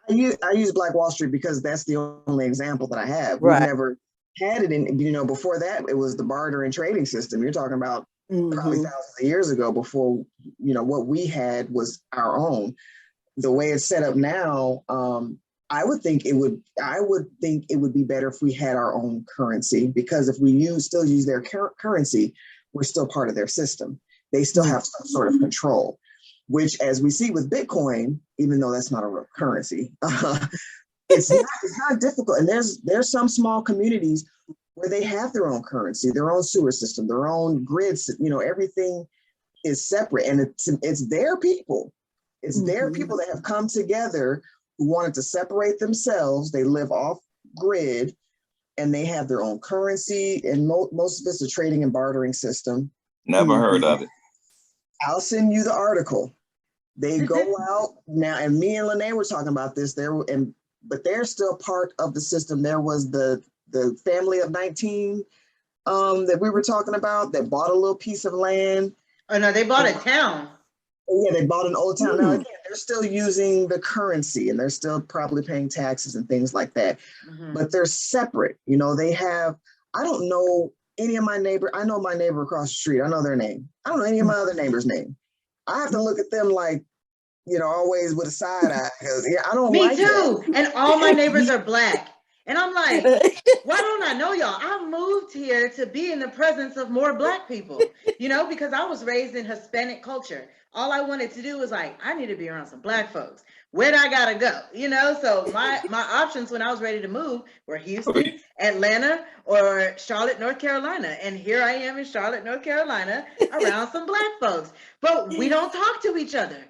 use Black Wall Street because that's the only example that I have. Right. We've never had it in, before that, it was the barter and trading system. You're talking about probably thousands of years ago, before, what we had was our own. The way it's set up now, I would think it would be better if we had our own currency, because if we still use their currency, we're still part of their system. They still have some sort of control, which, as we see with Bitcoin, even though that's not a real currency, it's not difficult. And there's some small communities where they have their own currency, their own sewer system, their own grids. Everything is separate, and it's their people. It's their people that have come together who wanted to separate themselves. They live off grid, and they have their own currency. And most of it's a trading and bartering system. Never heard of it. I'll send you the article. They go out now, and me and Lenee were talking about this. But they're still part of the system. There was the family of 19 that we were talking about that bought a little piece of land. Oh no, they bought a town. Yeah, they bought an old town. Now again, they're still using the currency, and they're still probably paying taxes and things like that. But they're separate. They have, I don't know any of my neighbor. I know my neighbor across the street. I know their name. I don't know any of my other neighbors' name. I have to look at them like, always with a side eye, because I don't like too. that. And all my neighbors are Black. And I'm like, why don't I know y'all? I moved here to be in the presence of more Black people, because I was raised in Hispanic culture. All I wanted to do was I need to be around some Black folks. Where do I gotta go? So my options when I was ready to move were Houston, Atlanta, or Charlotte, North Carolina. And here I am in Charlotte, North Carolina, around some Black folks. But we don't talk to each other.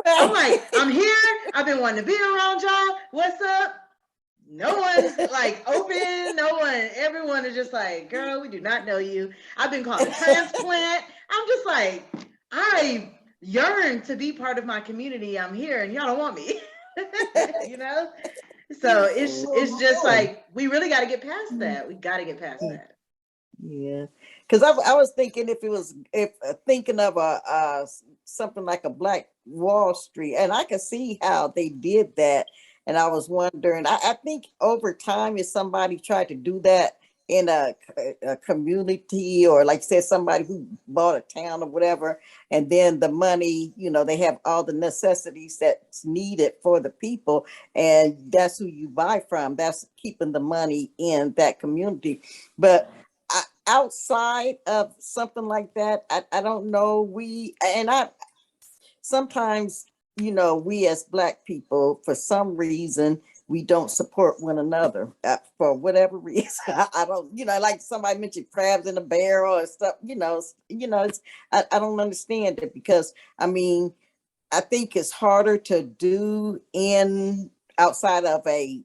I'm like, I'm here. I've been wanting to be around y'all. What's up? No one's like open. No one. Everyone is just like, girl, we do not know you. I've been called a transplant. I'm just like, I yearn to be part of my community. I'm here, and y'all don't want me. You know. So it's just like we really got to get past that. We got to get past that. Yeah, because I was thinking if thinking of a something like a Black Wall Street, and I could see how they did that, and I was wondering. I think over time, if somebody tried to do that in a community, or like you said, somebody who bought a town or whatever, and then the money, they have all the necessities that's needed for the people, and that's who you buy from. That's keeping the money in that community, but. Outside of something like that, I don't know. Sometimes, we as Black people, for some reason, we don't support one another for whatever reason. I don't, like somebody mentioned crabs in a barrel or stuff, I don't understand it because, I mean, I think it's harder to do outside of a,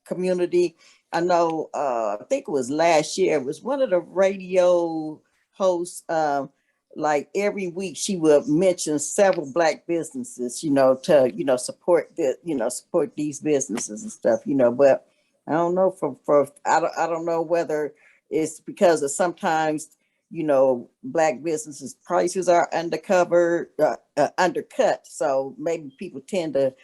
community. I know, I think it was last year, it was one of the radio hosts, like every week she would mention several Black businesses, to, support support these businesses and stuff, but I don't know I don't know whether it's because of sometimes, Black businesses prices are undercut. So maybe people tend to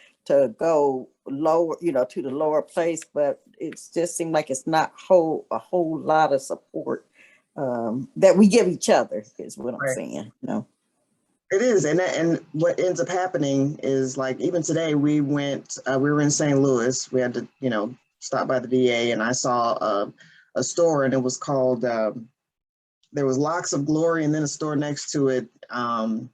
go lower, to the lower place, but it just seemed like it's not a whole lot of support that we give each other is what I'm saying. It is, and what ends up happening is like even today we were in St. Louis. We had to stop by the VA, and I saw a store, and it was called there was Locks of Glory, and then a store next to it that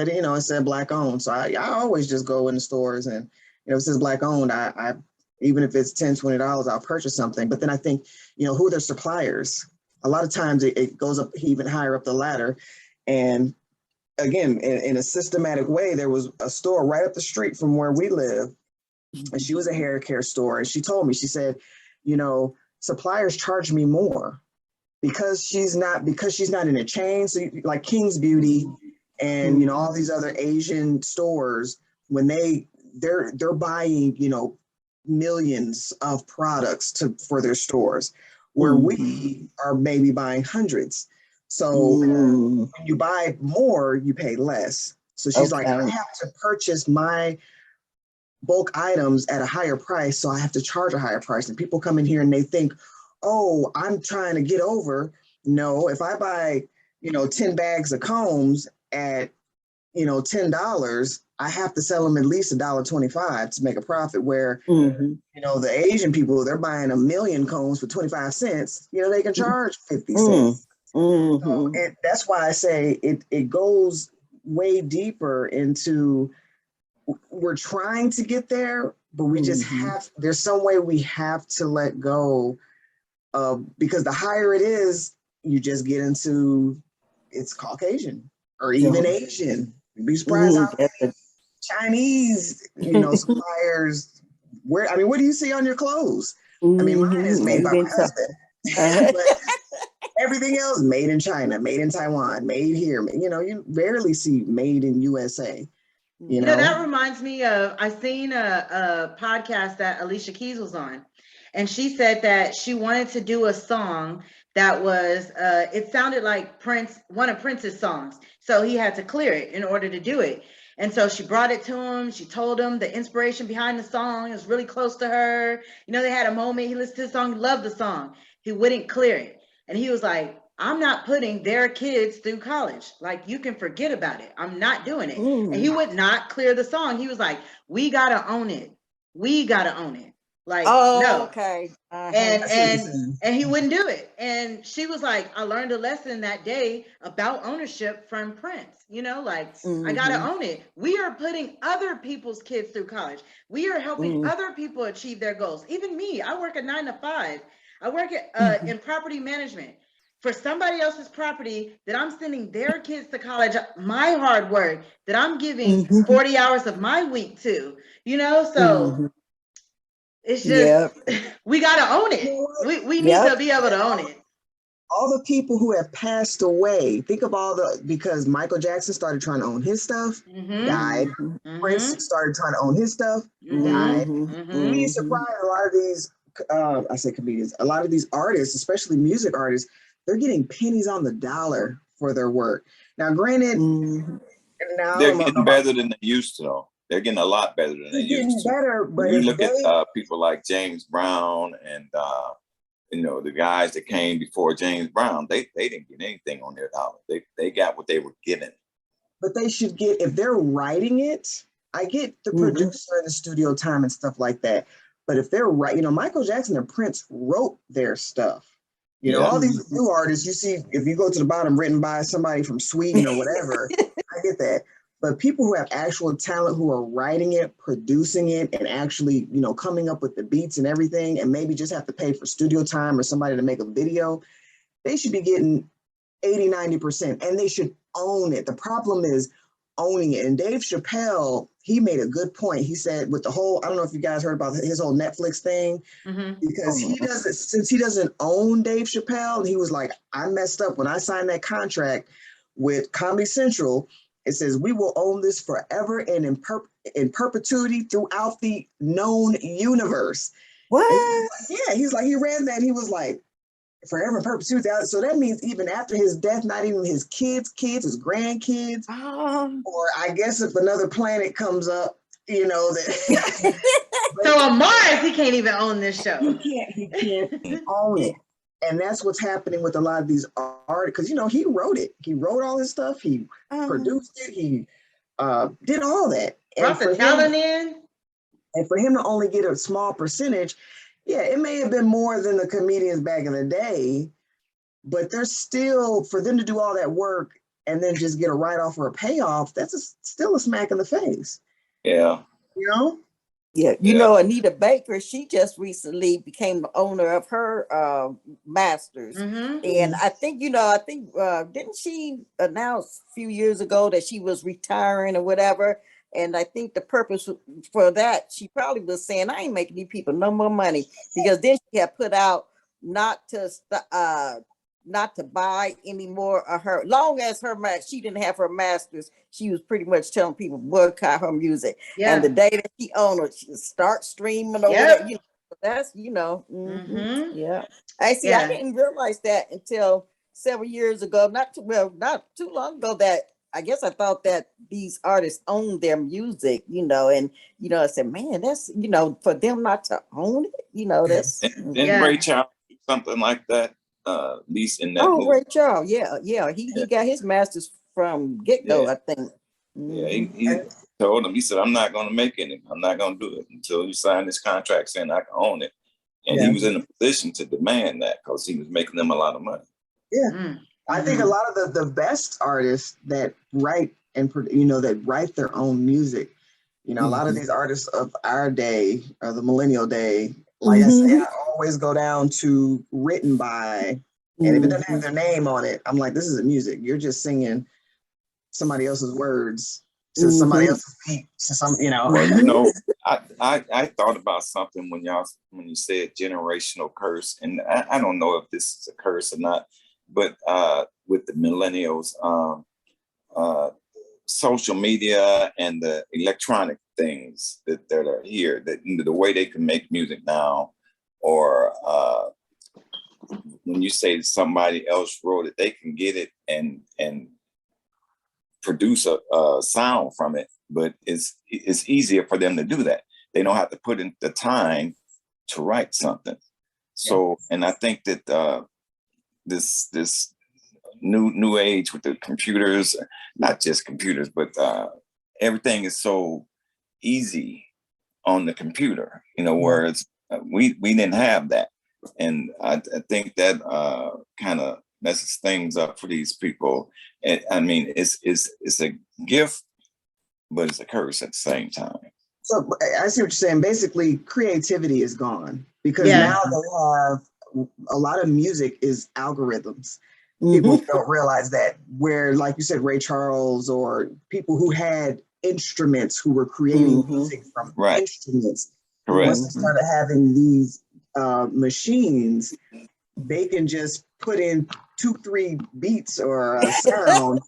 it said Black owned. So I always just go in the stores, and if it says Black owned, I even if it's $10-$20, I'll purchase something. But then I think who are their suppliers. A lot of times it goes up even higher up the ladder, and again, in a systematic way, there was a store right up the street from where we live, and she was a hair care store, and she told me, she said, suppliers charge me more because she's not in a chain. So like King's Beauty and all these other Asian stores, when they're buying millions of products for their stores, where we are maybe buying hundreds. So when you buy more, you pay less. So she's like, I have to purchase my bulk items at a higher price, so I have to charge a higher price. And people come in here and they think, oh, I'm trying to get over. No, if I buy 10 bags of combs at $10, I have to sell them at least $1.25 to make a profit. Where the Asian people, they're buying 1 million combs for 25 cents. They can charge 50 cents. So, and that's why I say it goes way deeper into, we're trying to get there, but we just there's some way we have to let go of, because the higher it is, you just get into it's Caucasian or even Asian. You'd be surprised how many Chinese, suppliers. What do you see on your clothes? I mean, mine is made by my husband. But everything else made in China, made in Taiwan, made here. You rarely see made in USA. That reminds me of, I seen a podcast that Alicia Keys was on, and she said that she wanted to do a song that was, it sounded like one of Prince's songs. So he had to clear it in order to do it. And so she brought it to him. She told him the inspiration behind the song is really close to her. They had a moment. He listened to the song, loved the song. He wouldn't clear it. And he was like, I'm not putting their kids through college. Like, you can forget about it. I'm not doing it. And he would not clear the song. He was like, we got to own it. We got to own it. Like, no. Okay. And he wouldn't do it. And she was like, I learned a lesson that day about ownership from Prince. I got to own it. We are putting other people's kids through college. We are helping other people achieve their goals. Even me, I work a 9 to 5. I work in property management. for somebody else's property that I'm sending their kids to college, my hard work that I'm giving 40 hours of my week to, so it's just, we got to own it. We need to be able to own it. All the people who have passed away, think of because Michael Jackson started trying to own his stuff, died. Prince started trying to own his stuff, died. You'd be surprised, a lot of these, I say comedians, a lot of these artists, especially music artists, they're getting pennies on the dollar for their work. Now, granted, they're getting better than they used to, though. They're getting a lot better than they used to. Better, but when you look at people like James Brown and the guys that came before James Brown, they didn't get anything on their dollar. They got what they were given. But they should get, if they're writing it, I get the producer and the studio time and stuff like that. But if they're Michael Jackson and Prince wrote their stuff. All these new artists you see, if you go to the bottom, written by somebody from Sweden or whatever, I get that. But people who have actual talent, who are writing it, producing it, and actually, coming up with the beats and everything, and maybe just have to pay for studio time or somebody to make a video, they should be getting 80, 90%, and they should own it. The problem is owning it. And Dave Chappelle, he made a good point. He said with the whole, I don't know if you guys heard about his whole Netflix thing, because since he doesn't own Dave Chappelle, he was like, I messed up when I signed that contract with Comedy Central. It says, we will own this forever and in perpetuity throughout the known universe. What? He's like, he read that. He was like, forever and perpetuity. So that means even after his death, not even his kids, his grandkids, or I guess if another planet comes up, that. So on Mars, he can't even own this show. He can't own it. And that's what's happening with a lot of these artists, because, he wrote it. He wrote all his stuff. He produced it. He did all that. Brought the talent in. And for him to only get a small percentage, it may have been more than the comedians back in the day, but there's still, for them to do all that work and then just get a write-off or a payoff, that's still a smack in the face. Yeah. Anita Baker, she just recently became the owner of her masters. And I think, didn't she announce a few years ago that she was retiring or whatever? And I think the purpose for that, she probably was saying, I ain't making these people no more money, because then she had put out not to buy any more of her, long as she didn't have her masters, she was pretty much telling people boycott her music. And the day that she owned it, she start streaming or whatever. That's I see. I didn't realize that until several years ago, not too long ago, that I guess I thought that these artists own their music, and I said, man, that's for them not to own it, that's Ray Charles do something like that, at least in that movie. Ray Charles, he got his masters from get-go, I think. He told him, he said, I'm not going to make any, I'm not going to do it until you sign this contract saying I can own it. And he was in a position to demand that because he was making them a lot of money. I think a lot of the best artists that write and that write their own music, a lot of these artists of our day, or the millennial day, like I say, I always go down to written by, and if it doesn't have their name on it, I'm like, this isn't music. You're just singing somebody else's words to somebody else's beat to some, Well, I thought about something when you said generational curse, and I don't know if this is a curse or not. But with the millennials, social media and the electronic things that are here, that the way they can make music now, or when you say somebody else wrote it, they can get it and produce a sound from it. But it's easier for them to do that. They don't have to put in the time to write something. So, and I think that this new age with the computers, not just computers, but everything is so easy on the computer, whereas we didn't have that. And I think that kind of messes things up for these people. And I mean, it's a gift, but it's a curse at the same time. So I see what you're saying. Basically, creativity is gone because now they have a lot of music is algorithms. People don't realize that, where, like you said, Ray Charles or people who had instruments who were creating music from instruments. Correct. Once they started having these machines, they can just put in 2-3 beats or a sound.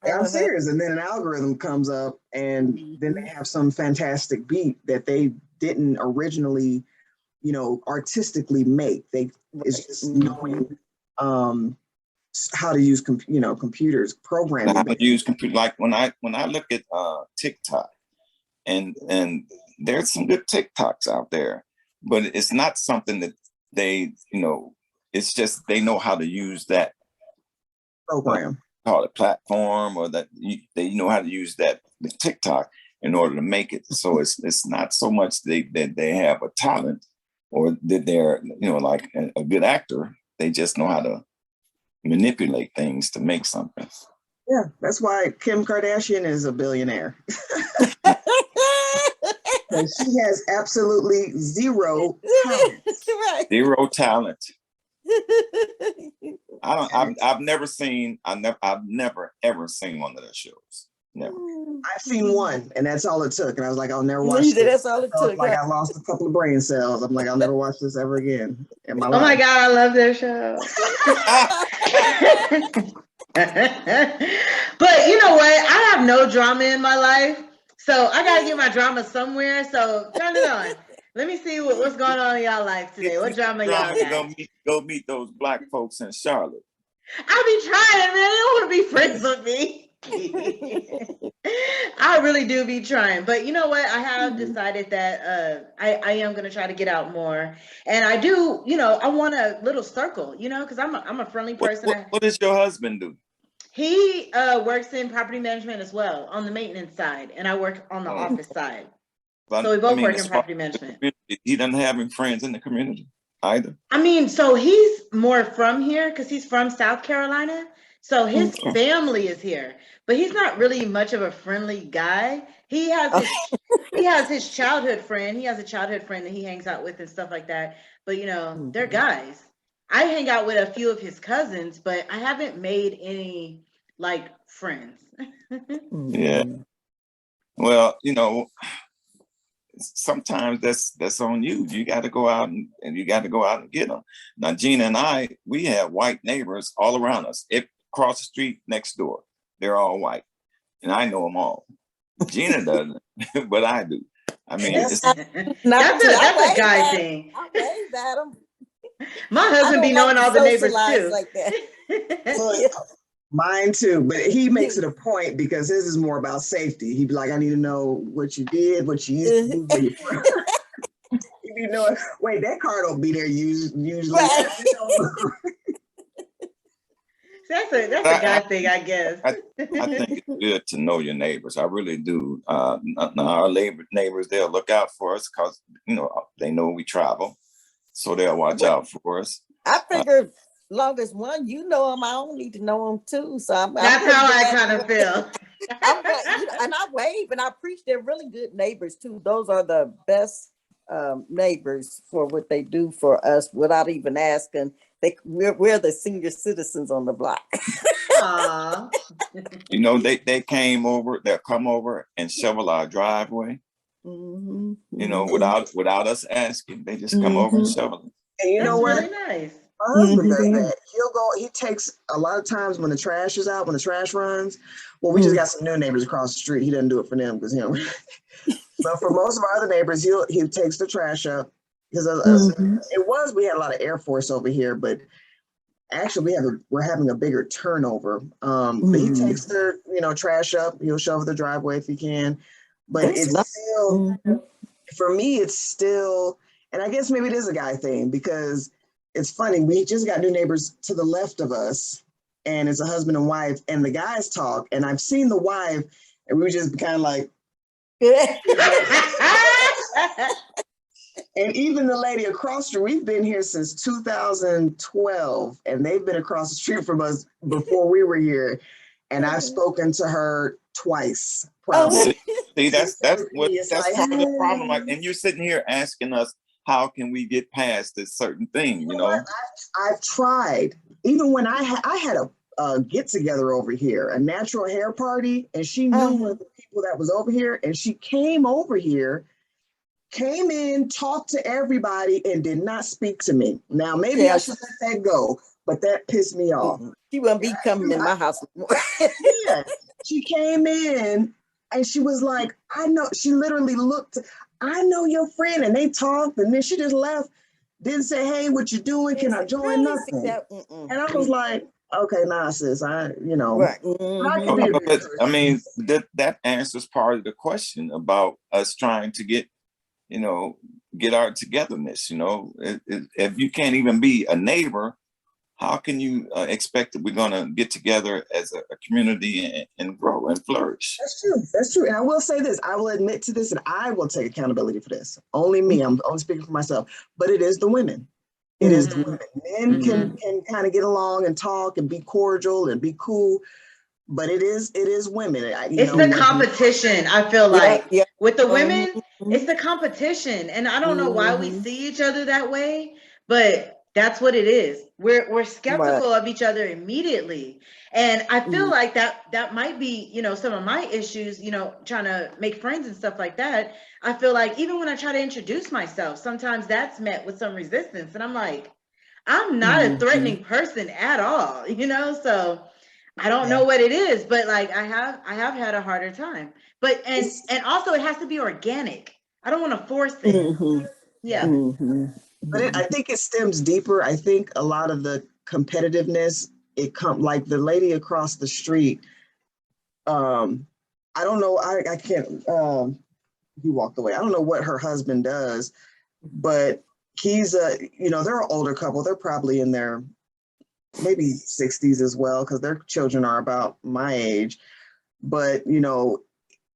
I'm serious. And then an algorithm comes up, and then they have some fantastic beat that they didn't originally, artistically make. It's just knowing how to use computers, programming. How to use computer. Like when I look at TikTok, and there's some good TikToks out there, but it's not something that they, it's just they know how to use that program, call it platform, or that they know how to use the TikTok in order to make it. So it's not so much that they have a talent or that they're like a good actor. They just know how to manipulate things to make something. Yeah, that's why Kim Kardashian is a billionaire. And she has absolutely zero talent. Right. Zero talent. I've never ever seen one of their shows. Never. I've seen one, and that's all it took. And I was like, I'll never watch this. That's all it took. Like I lost a couple of brain cells. I'm like, I'll never watch this ever again in my life. Oh my God, I love their show. But you know what? I have no drama in my life. So I gotta get my drama somewhere. So turn it on. Let me see what's going on in y'all life today. What drama y'all got? Go meet those Black folks in Charlotte. I be trying, man. They don't want to be friends with me. I really do be trying. But you know what? I have decided that I am going to try to get out more. And I do, I want a little circle, because I'm a friendly person. What does your husband do? He works in property management as well, on the maintenance side. And I work on the office side. But, so we both work in property management. He doesn't have any friends in the community either. I mean, so he's more from here because he's from South Carolina. So his family is here, but he's not really much of a friendly guy. He has his childhood friend. He has a childhood friend that he hangs out with and stuff like that. But they're guys. I hang out with a few of his cousins, but I haven't made any friends. Yeah. Well, sometimes that's on you. You got to go out and you got to go out and get them. Now, Gina and we have white neighbors all around us. Across the street next door, they're all white, and I know them all. Gina doesn't, but I do. I mean, that's a guy thing. I wave at them. My husband be knowing all the neighbors too. Like that. Mine too, but he makes it a point because his is more about safety. He'd be like, I need to know what you did, what you used to do. Wait, that car don't be there usually. Right. That's a guy thing, I guess. I think it's good to know your neighbors. I really do. Our neighbors, they'll look out for us because they know we travel, so they'll watch out for us. I figure, long as one, know them, I don't need to know them too. So that's how I kind of feel. And I wave, and I preach. They're really good neighbors too. Those are the best neighbors for what they do for us without even asking. We're the senior citizens on the block. Aww. They came over. They'll come over and shovel our driveway. Without us asking, they just come over and shovel it. And you know what? Really nice. My husband does that. He takes a lot of times when the trash is out, when the trash runs. Well, we just got some new neighbors across the street. He doesn't do it for them because but for most of our other neighbors, he takes the trash up. Because we had a lot of Air Force over here, but actually we're having a bigger turnover. But he takes their trash up. He'll shovel the driveway if he can. But it's still, for me, it's still, and I guess maybe it is a guy thing because it's funny. We just got new neighbors to the left of us, and it's a husband and wife, and the guys talk, and I've seen the wife, and we were just kind of like. And even the lady across the street, we've been here since 2012, and they've been across the street from us before we were here. And I've spoken to her twice. Probably. See, that's part of the problem. And you're sitting here asking us how can we get past this certain thing, you know? I've tried. Even when I had a get together over here, a natural hair party, and she knew one of the people that was over here, and she came over here, came in, talked to everybody, and did not speak to me. Now, maybe I should let that go, but that pissed me off. She wouldn't be coming in my house anymore. Yeah, she came in and she was like, I know, she literally looked, I know your friend, and they talked, and then she just left, didn't say, hey, what you doing? Can I join? Nothing. And I was like, okay, nah, sis, you know, right. I can be a good person. I mean, that answers part of the question about us trying to get, you know, get our togetherness. You know, if you can't even be a neighbor, how can you expect that we're going to get together as a community and grow and flourish? That's true. That's true. And I will say this, I will admit to this, and I will take accountability for this. Only me, I'm only speaking for myself, but it is the women. It is the women. Men can kind of get along and talk and be cordial and be cool, but it is women. It's the competition. I feel like with the women, it's the competition, and I don't know why we see each other that way, but that's what it is. We're skeptical of each other immediately, and I feel like that might be, you know, some of my issues. You know, trying to make friends and stuff like that. I feel like even when I try to introduce myself, sometimes that's met with some resistance, and I'm like, I'm not a threatening person at all, you know. So I don't know what it is, but like I have had a harder time. But and also it has to be organic. I don't want to force it. But I think it stems deeper. I think a lot of the competitiveness, it comes like the lady across the street. I don't know. I can't. He walked away. I don't know what her husband does, but he's you know, they're an older couple. They're probably in their maybe 60s as well, because their children are about my age. But you know,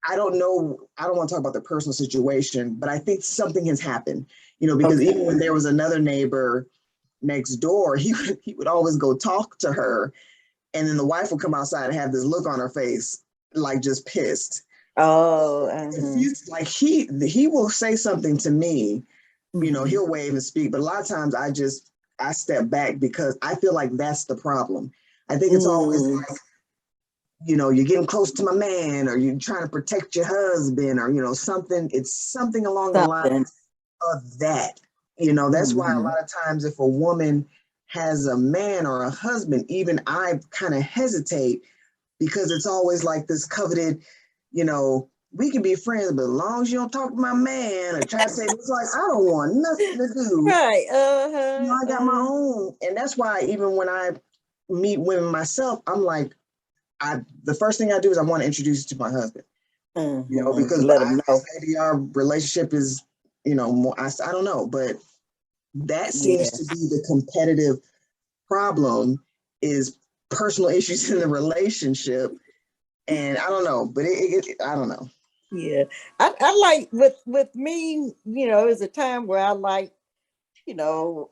I don't know. I don't want to talk about the personal situation, but I think something has happened. You know, because even when there was another neighbor next door, he would always go talk to her, and then the wife would come outside and have this look on her face, like just pissed. Like he will say something to me, you know, he'll wave and speak, but a lot of times I step back because I feel like that's the problem. I think it's always like, you know, you're getting close to my man, or you're trying to protect your husband, or, you know, it's something along the lines of that. You know, that's why a lot of times if a woman has a man or a husband, even I kind of hesitate, because it's always like this coveted, you know, we can be friends, but as long as you don't talk to my man or try to say, it's like, I don't want nothing to do. Right. You know, I got my own. And that's why even when I meet women myself, I'm like, the first thing I do is I want to introduce you to my husband. You know, because let him know. Maybe our relationship is, you know, more, I don't know, but that seems to be the competitive problem, is personal issues in the relationship. And I don't know, but I don't know. Yeah, I like with me, you know, it was a time where I like, you know,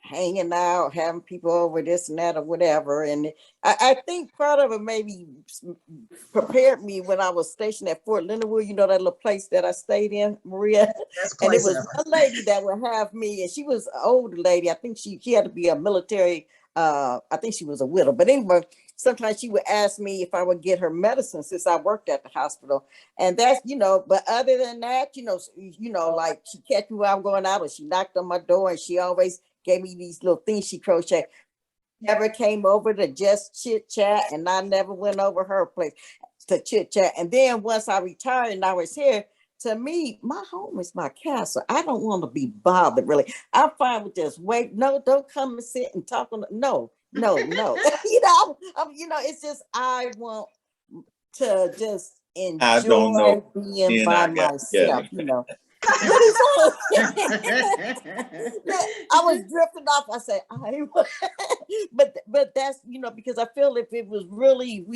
hanging out, having people over, this and that or whatever. And I think part of it maybe prepared me when I was stationed at Fort Leonard, you know, that little place that I stayed in, Maria. And it was a lady that would have me, and she was an older lady. I think she had to be a military, I think she was a widow. But anyway, sometimes she would ask me if I would get her medicine since I worked at the hospital. And that's, you know, but other than that, you know, like she catch me while I'm going out, or she knocked on my door, and she always gave me these little things she crocheted. Never came over to just chit chat, and I never went over her place to chit chat. And then once I retired and I was here, to me, my home is my castle. I don't want to be bothered, really. I'm fine with just wait. No, don't come and sit and talk on. No. you know, you know, it's just I want to just enjoy being by myself. You know. I was drifting off. I said, but that's, you know, because I feel if it was really,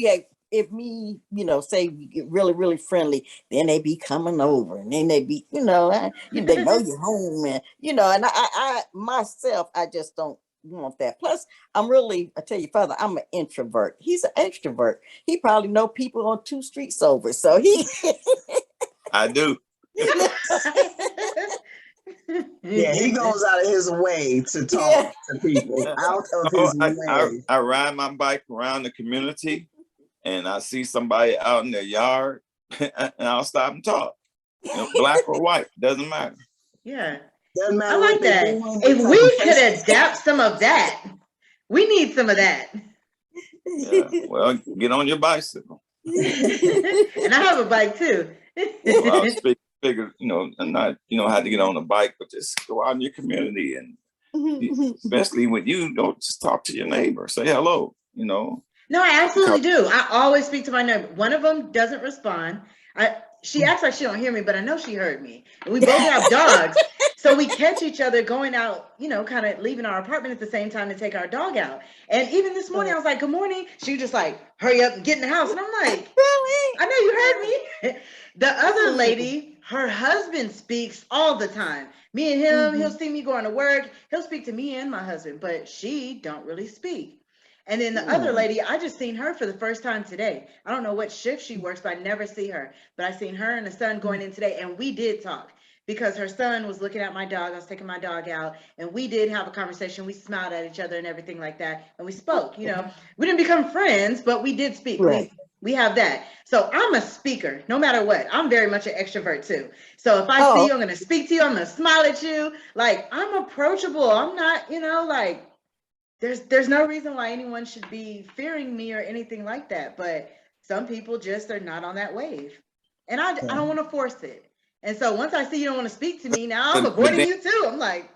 if me, you know, say we get really, really friendly, then they be coming over, and then they be, you know, they know you're home, and, you know, and I myself, I just don't want that. Plus, I tell you further, I'm an introvert. He's an extrovert. He probably know people on 2 streets over. So he I do. Yeah, he goes out of his way to talk to people, out of Oh, his way. I ride my bike around the community and I see somebody out in their yard and I'll stop and talk. You know, black or white, doesn't matter. Yeah. Doesn't I matter like what they're that. doing, what If type we of could person. adapt some of that, we need some of that. Yeah. Well, get on your bicycle. And I have a bike too. Well, I figure, you know, and not, you know, have to get on a bike, but just go out in your community and especially when you don't just talk to your neighbor, say hello, you know. No, I absolutely do. I always speak to my neighbor. One of them doesn't respond. She acts like she don't hear me, but I know she heard me. And we both have dogs. So we catch each other going out, you know, kind of leaving our apartment at the same time to take our dog out. And even this morning, I was like, good morning. She just like, hurry up and get in the house. And I'm like, I know you heard me. The other lady, her husband speaks all the time. Me and him, he'll see me going to work. He'll speak to me and my husband, but she don't really speak. And then the other lady, I just seen her for the first time today. I don't know what shift she works, but I never see her. But I seen her and the son going in today, and we did talk because her son was looking at my dog. I was taking my dog out, and we did have a conversation. We smiled at each other and everything like that, and we spoke. You know, we didn't become friends, but we did speak. Right. We have that. So I'm a speaker, no matter what. I'm very much an extrovert too. So if I see you, I'm gonna speak to you. I'm gonna smile at you. Like, I'm approachable. I'm not, you know, like. There's no reason why anyone should be fearing me or anything like that, but some people just are not on that wave, and I don't want to force it. And so once I see you don't want to speak to me, now I'm avoiding you too. I'm like,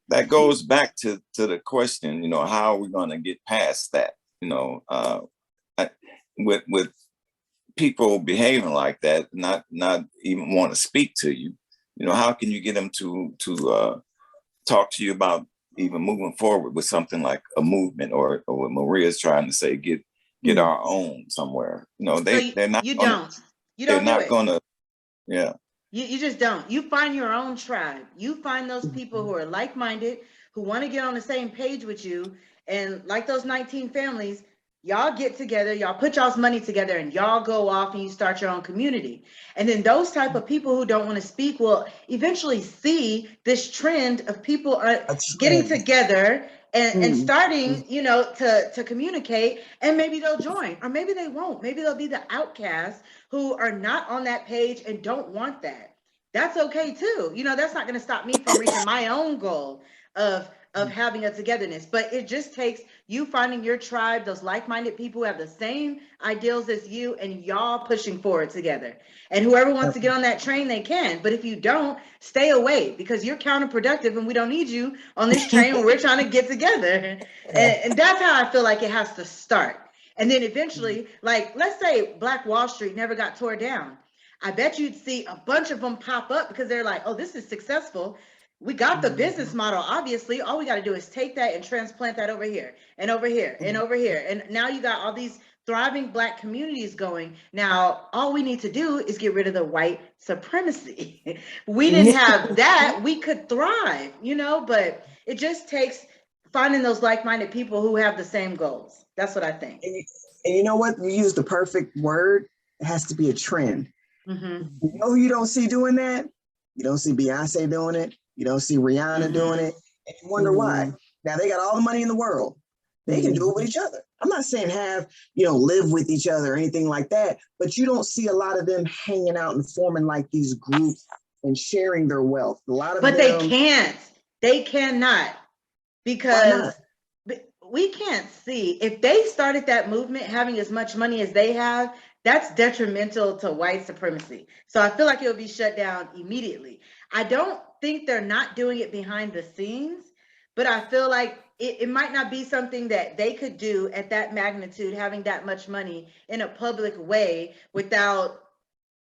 that goes back to the question, you know, how are we going to get past that? You know, with people behaving like that, not even want to speak to you. You know, how can you get them to talk to you about even moving forward with something like a movement or what Maria's trying to say, get our own somewhere. You know, they're not gonna yeah. You just don't. You find your own tribe. You find those people who are like-minded, who want to get on the same page with you. And like those 19 families, y'all get together, y'all put y'all's money together, and y'all go off and you start your own community. And then those type of people who don't want to speak will eventually see this trend of people getting together and starting, you know, to communicate, and maybe they'll join, or maybe they won't. Maybe they'll be the outcasts who are not on that page and don't want that. That's okay too. You know, that's not going to stop me from reaching my own goal of having a togetherness. But it just takes you finding your tribe, those like-minded people who have the same ideals as you, and y'all pushing forward together. And whoever wants to get on that train, they can. But if you don't, stay away, because you're counterproductive and we don't need you on this train when we're trying to get together. And that's how I feel like it has to start. And then eventually, like, let's say Black Wall Street never got tore down. I bet you'd see a bunch of them pop up because they're like, oh, this is successful. We got the business model, obviously. All we got to do is take that and transplant that over here and over here and over here. And now you got all these thriving Black communities going. Now, all we need to do is get rid of the white supremacy. We didn't have that. We could thrive, you know, but it just takes finding those like-minded people who have the same goals. That's what I think. And you know what? You use the perfect word. It has to be a trend. You know who you don't see doing that? You don't see Beyonce doing it. You don't see Rihanna doing it. And you wonder why. Now, they got all the money in the world. They can do it with each other. I'm not saying live with each other or anything like that, but you don't see a lot of them hanging out and forming like these groups and sharing their wealth. A lot of them, they can't. They cannot, because we can't see. If they started that movement having as much money as they have, that's detrimental to white supremacy. So I feel like it will be shut down immediately. I don't think they're not doing it behind the scenes, but I feel like it might not be something that they could do at that magnitude, having that much money in a public way without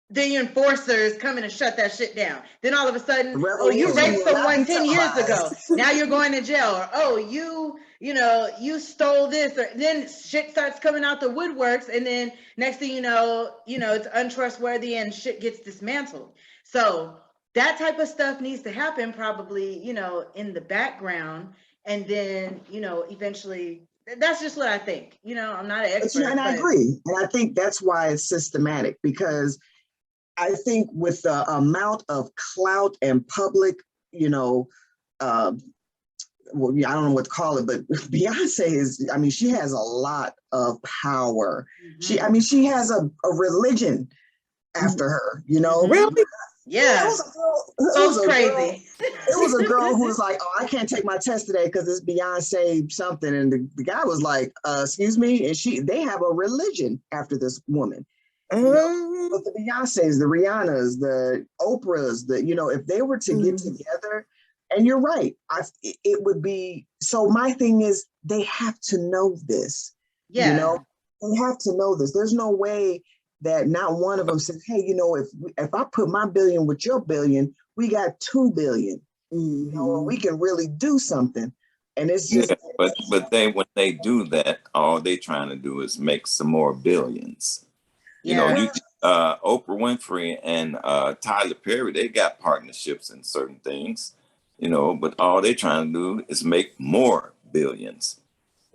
the enforcers coming to shut that shit down. Then all of a sudden, oh, you raped someone 10 years ago. Now you're going to jail. Or, oh, you stole this. Or then shit starts coming out the woodworks. And then next thing you know, it's untrustworthy and shit gets dismantled. So that type of stuff needs to happen probably, in the background. And then, eventually, that's just what I think. I'm not an expert. And I agree. And I think that's why it's systematic, because I think with the amount of clout and public, well, I don't know what to call it, but Beyonce is, I mean, she has a lot of power. Mm-hmm. She has a religion after her, Really? Yeah. It was a girl. Crazy. It was a girl who was like, "Oh, I can't take my test today because it's Beyonce something," and the guy was like, "Excuse me," and they have a religion after this woman. But the Beyoncés, the Rihannas, the Oprahs, if they were to get together, and you're right, it would be. So my thing is, they have to know this. Yeah. They have to know this. There's no way that not one of them says, "Hey, if I put my billion with your billion, we got 2 billion. We can really do something." And it's just, but when they do that, all they trying to do is make some more billions. Yeah. Oprah Winfrey and Tyler Perry, they got partnerships in certain things, but all they trying to do is make more billions.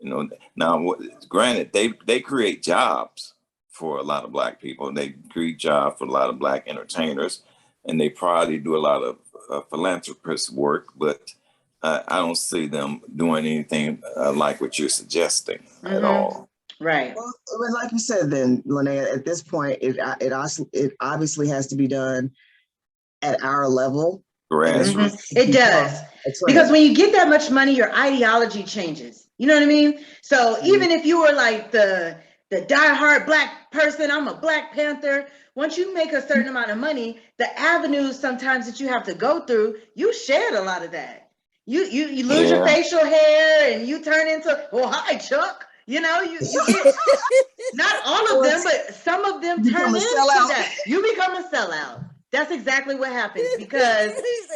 Now, granted, they create jobs for a lot of Black people. They create jobs for a lot of Black entertainers, and they probably do a lot of philanthropist work, but I don't see them doing anything like what you're suggesting at all. Right. Well, like you said, then, Lenee, at this point, it obviously has to be done at our level. Grassroots. It does. Because when you get that much money, your ideology changes. You know what I mean? So even if you were like the diehard Black person, I'm a Black Panther. Once you make a certain amount of money, the avenues sometimes that you have to go through, you shed a lot of that. You lose your facial hair and you turn into, well, hi, Chuck. You get not all of them, but some of them turn into that. You become a sellout. That's exactly what happens, because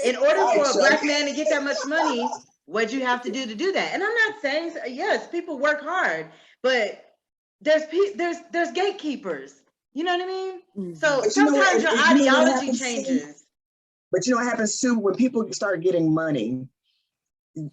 in order for a Black man to get that much money, what'd you have to do that? And I'm not saying, yes, people work hard, but there's gatekeepers. You know what I mean? So sometimes your ideology changes. But what happens too when people start getting money?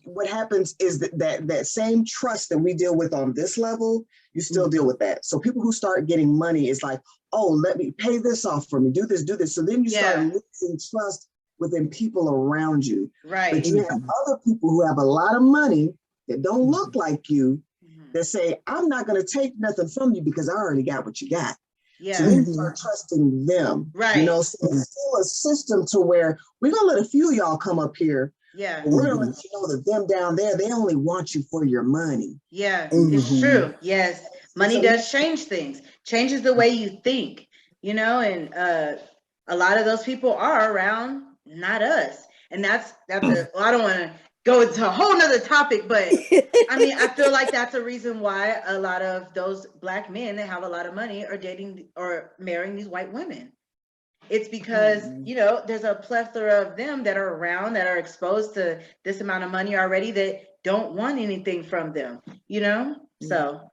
What happens is that same trust that we deal with on this level, you still deal with that. So people who start getting money is like, oh, let me pay this off for me, do this. So then you start losing trust within people around you. Right. But you have other people who have a lot of money that don't look like you that say, I'm not going to take nothing from you because I already got what you got. Yeah. So then you start trusting them. Right. So it's still a system to where we're going to let a few of y'all come up here. Yeah. But we're going to let you know that them down there, they only want you for your money. Yeah, it's true. Yes. Money does change things, changes the way you think, and a lot of those people are around, not us. And that's I don't want to go into a whole nother topic, but I mean, I feel like that's a reason why a lot of those Black men that have a lot of money are dating or marrying these white women. It's because, there's a plethora of them that are around, that are exposed to this amount of money already, that don't want anything from them, So,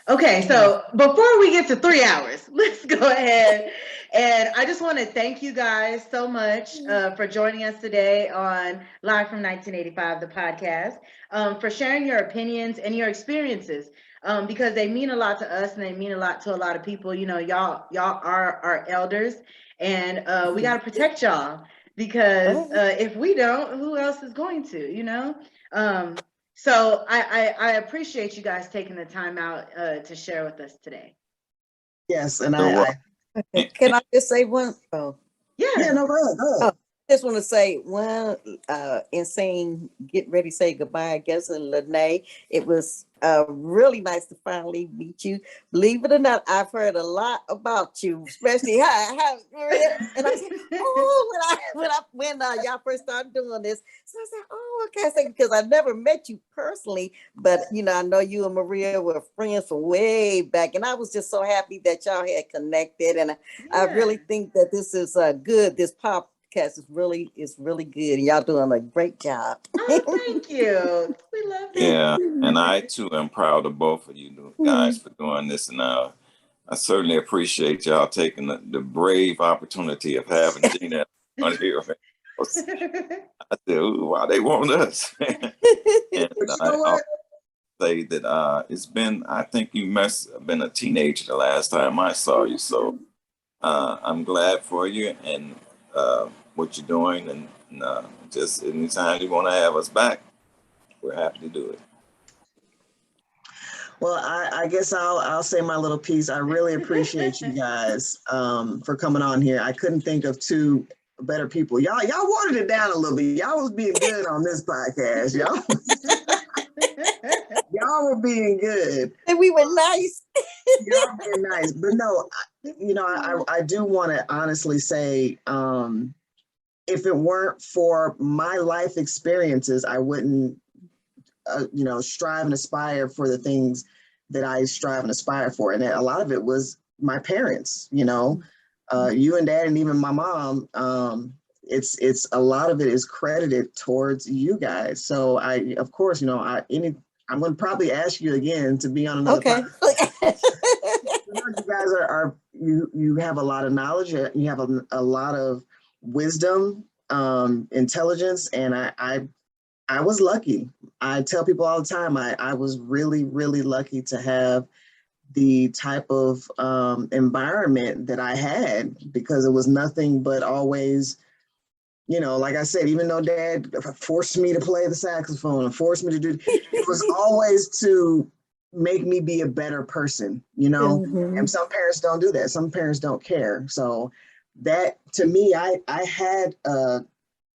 okay. So before we get to 3 hours, let's go ahead. And I just want to thank you guys so much for joining us today on Live from 1985, the podcast, for sharing your opinions and your experiences. Because they mean a lot to us and they mean a lot to a lot of people. Y'all are our elders, and we got to protect y'all, because if we don't, who else is going to, So I appreciate you guys taking the time out to share with us today. Yes, and can I just say one? Oh, yeah, no, go ahead. I just want to say one, in saying, get ready to say goodbye, I guess, and Lenee, it was really nice to finally meet you. Believe it or not, I've heard a lot about you, especially how and I said, oh, when y'all first started doing this. So I said, oh, okay, I said, because I never met you personally, but I know you and Maria were friends from way back, and I was just so happy that y'all had connected, and I really think that this is good. This podcast is really good, and y'all doing a great job. Oh, thank you. We love it. Yeah, and I too am proud of both of you guys for doing this, and I certainly appreciate y'all taking the brave opportunity of having Gina on here. I said, ooh, why they want us? And I'll say that it's been, I think you must have been a teenager the last time I saw you, so I'm glad for you and what you're doing, and just anytime you want to have us back, we're happy to do it. Well, I guess I'll say my little piece. I really appreciate you guys for coming on here. I couldn't think of two better people. Y'all watered it down a little bit. Y'all was being good on this podcast. Y'all were being good. And we were nice. Y'all being nice. But no, I do want to honestly say, if it weren't for my life experiences, I wouldn't strive and aspire for the things that I strive and aspire for. And a lot of it was my parents, you and Dad, and even my mom. It's a lot of it is credited towards you guys. So of course, I'm going to probably ask you again to be on another podcast. You guys you have a lot of knowledge. You have a lot of wisdom, intelligence, and I was lucky. I tell people all the time, I was really, really lucky to have the type of environment that I had, because it was nothing but always, like I said, even though Dad forced me to play the saxophone and forced me to do, it was always to make me be a better person, Mm-hmm. And some parents don't do that. Some parents don't care. So that, to me, I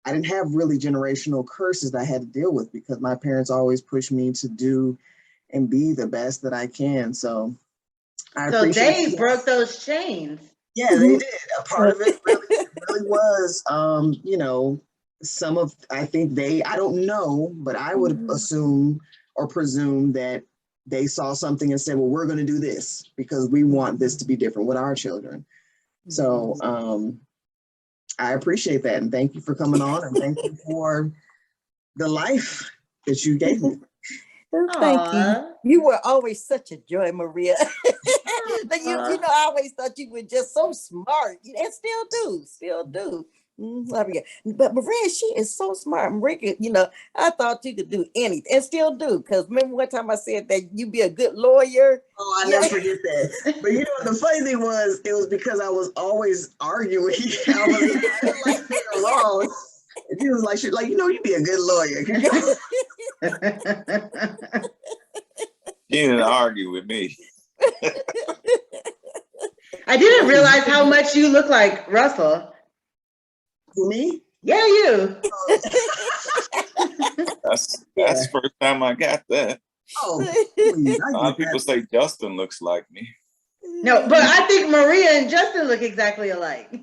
didn't have really generational curses that I had to deal with, because my parents always pushed me to do and be the best that I can. So they broke those chains. Yeah, they did. A part of it really was, some of, I think I don't know, but I would assume or presume that they saw something and said, well, we're going to do this because we want this to be different with our children. So, I appreciate that, and thank you for coming on, and thank you for the life that you gave me. Thank you. You were always such a joy, Maria. I always thought you were just so smart, and still do. But Maria, she is so smart. Maria, I thought you could do anything, and still do. Because remember one time I said that you'd be a good lawyer. Oh, I never forget that. But the funny thing was, it was because I was always arguing. I didn't like being wrong. And she was like, you'd be a good lawyer. She didn't argue with me. I didn't realize how much you look like Russell. Me? Yeah, you. That's the first time I got that. Oh, please, a lot of people say Justin looks like me. No, but I think Maria and Justin look exactly alike.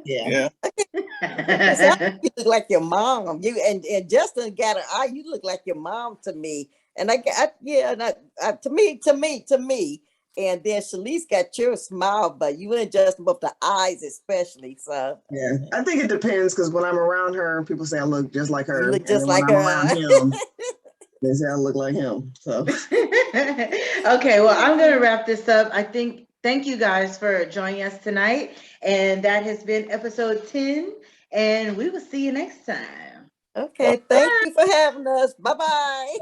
Yeah. You look like your mom. You and Justin got an eye. You look like your mom to me. And to me. And then Shalice got your smile, but you and Justin both the eyes especially. So yeah, I think it depends, because when I'm around her, people say I look just like her. You look just like when her. I'm around him, they say I look like him. So okay, well, I'm gonna wrap this up. Thank you guys for joining us tonight, and that has been episode 10. And we will see you next time. Okay, thank you for having us. Bye-bye.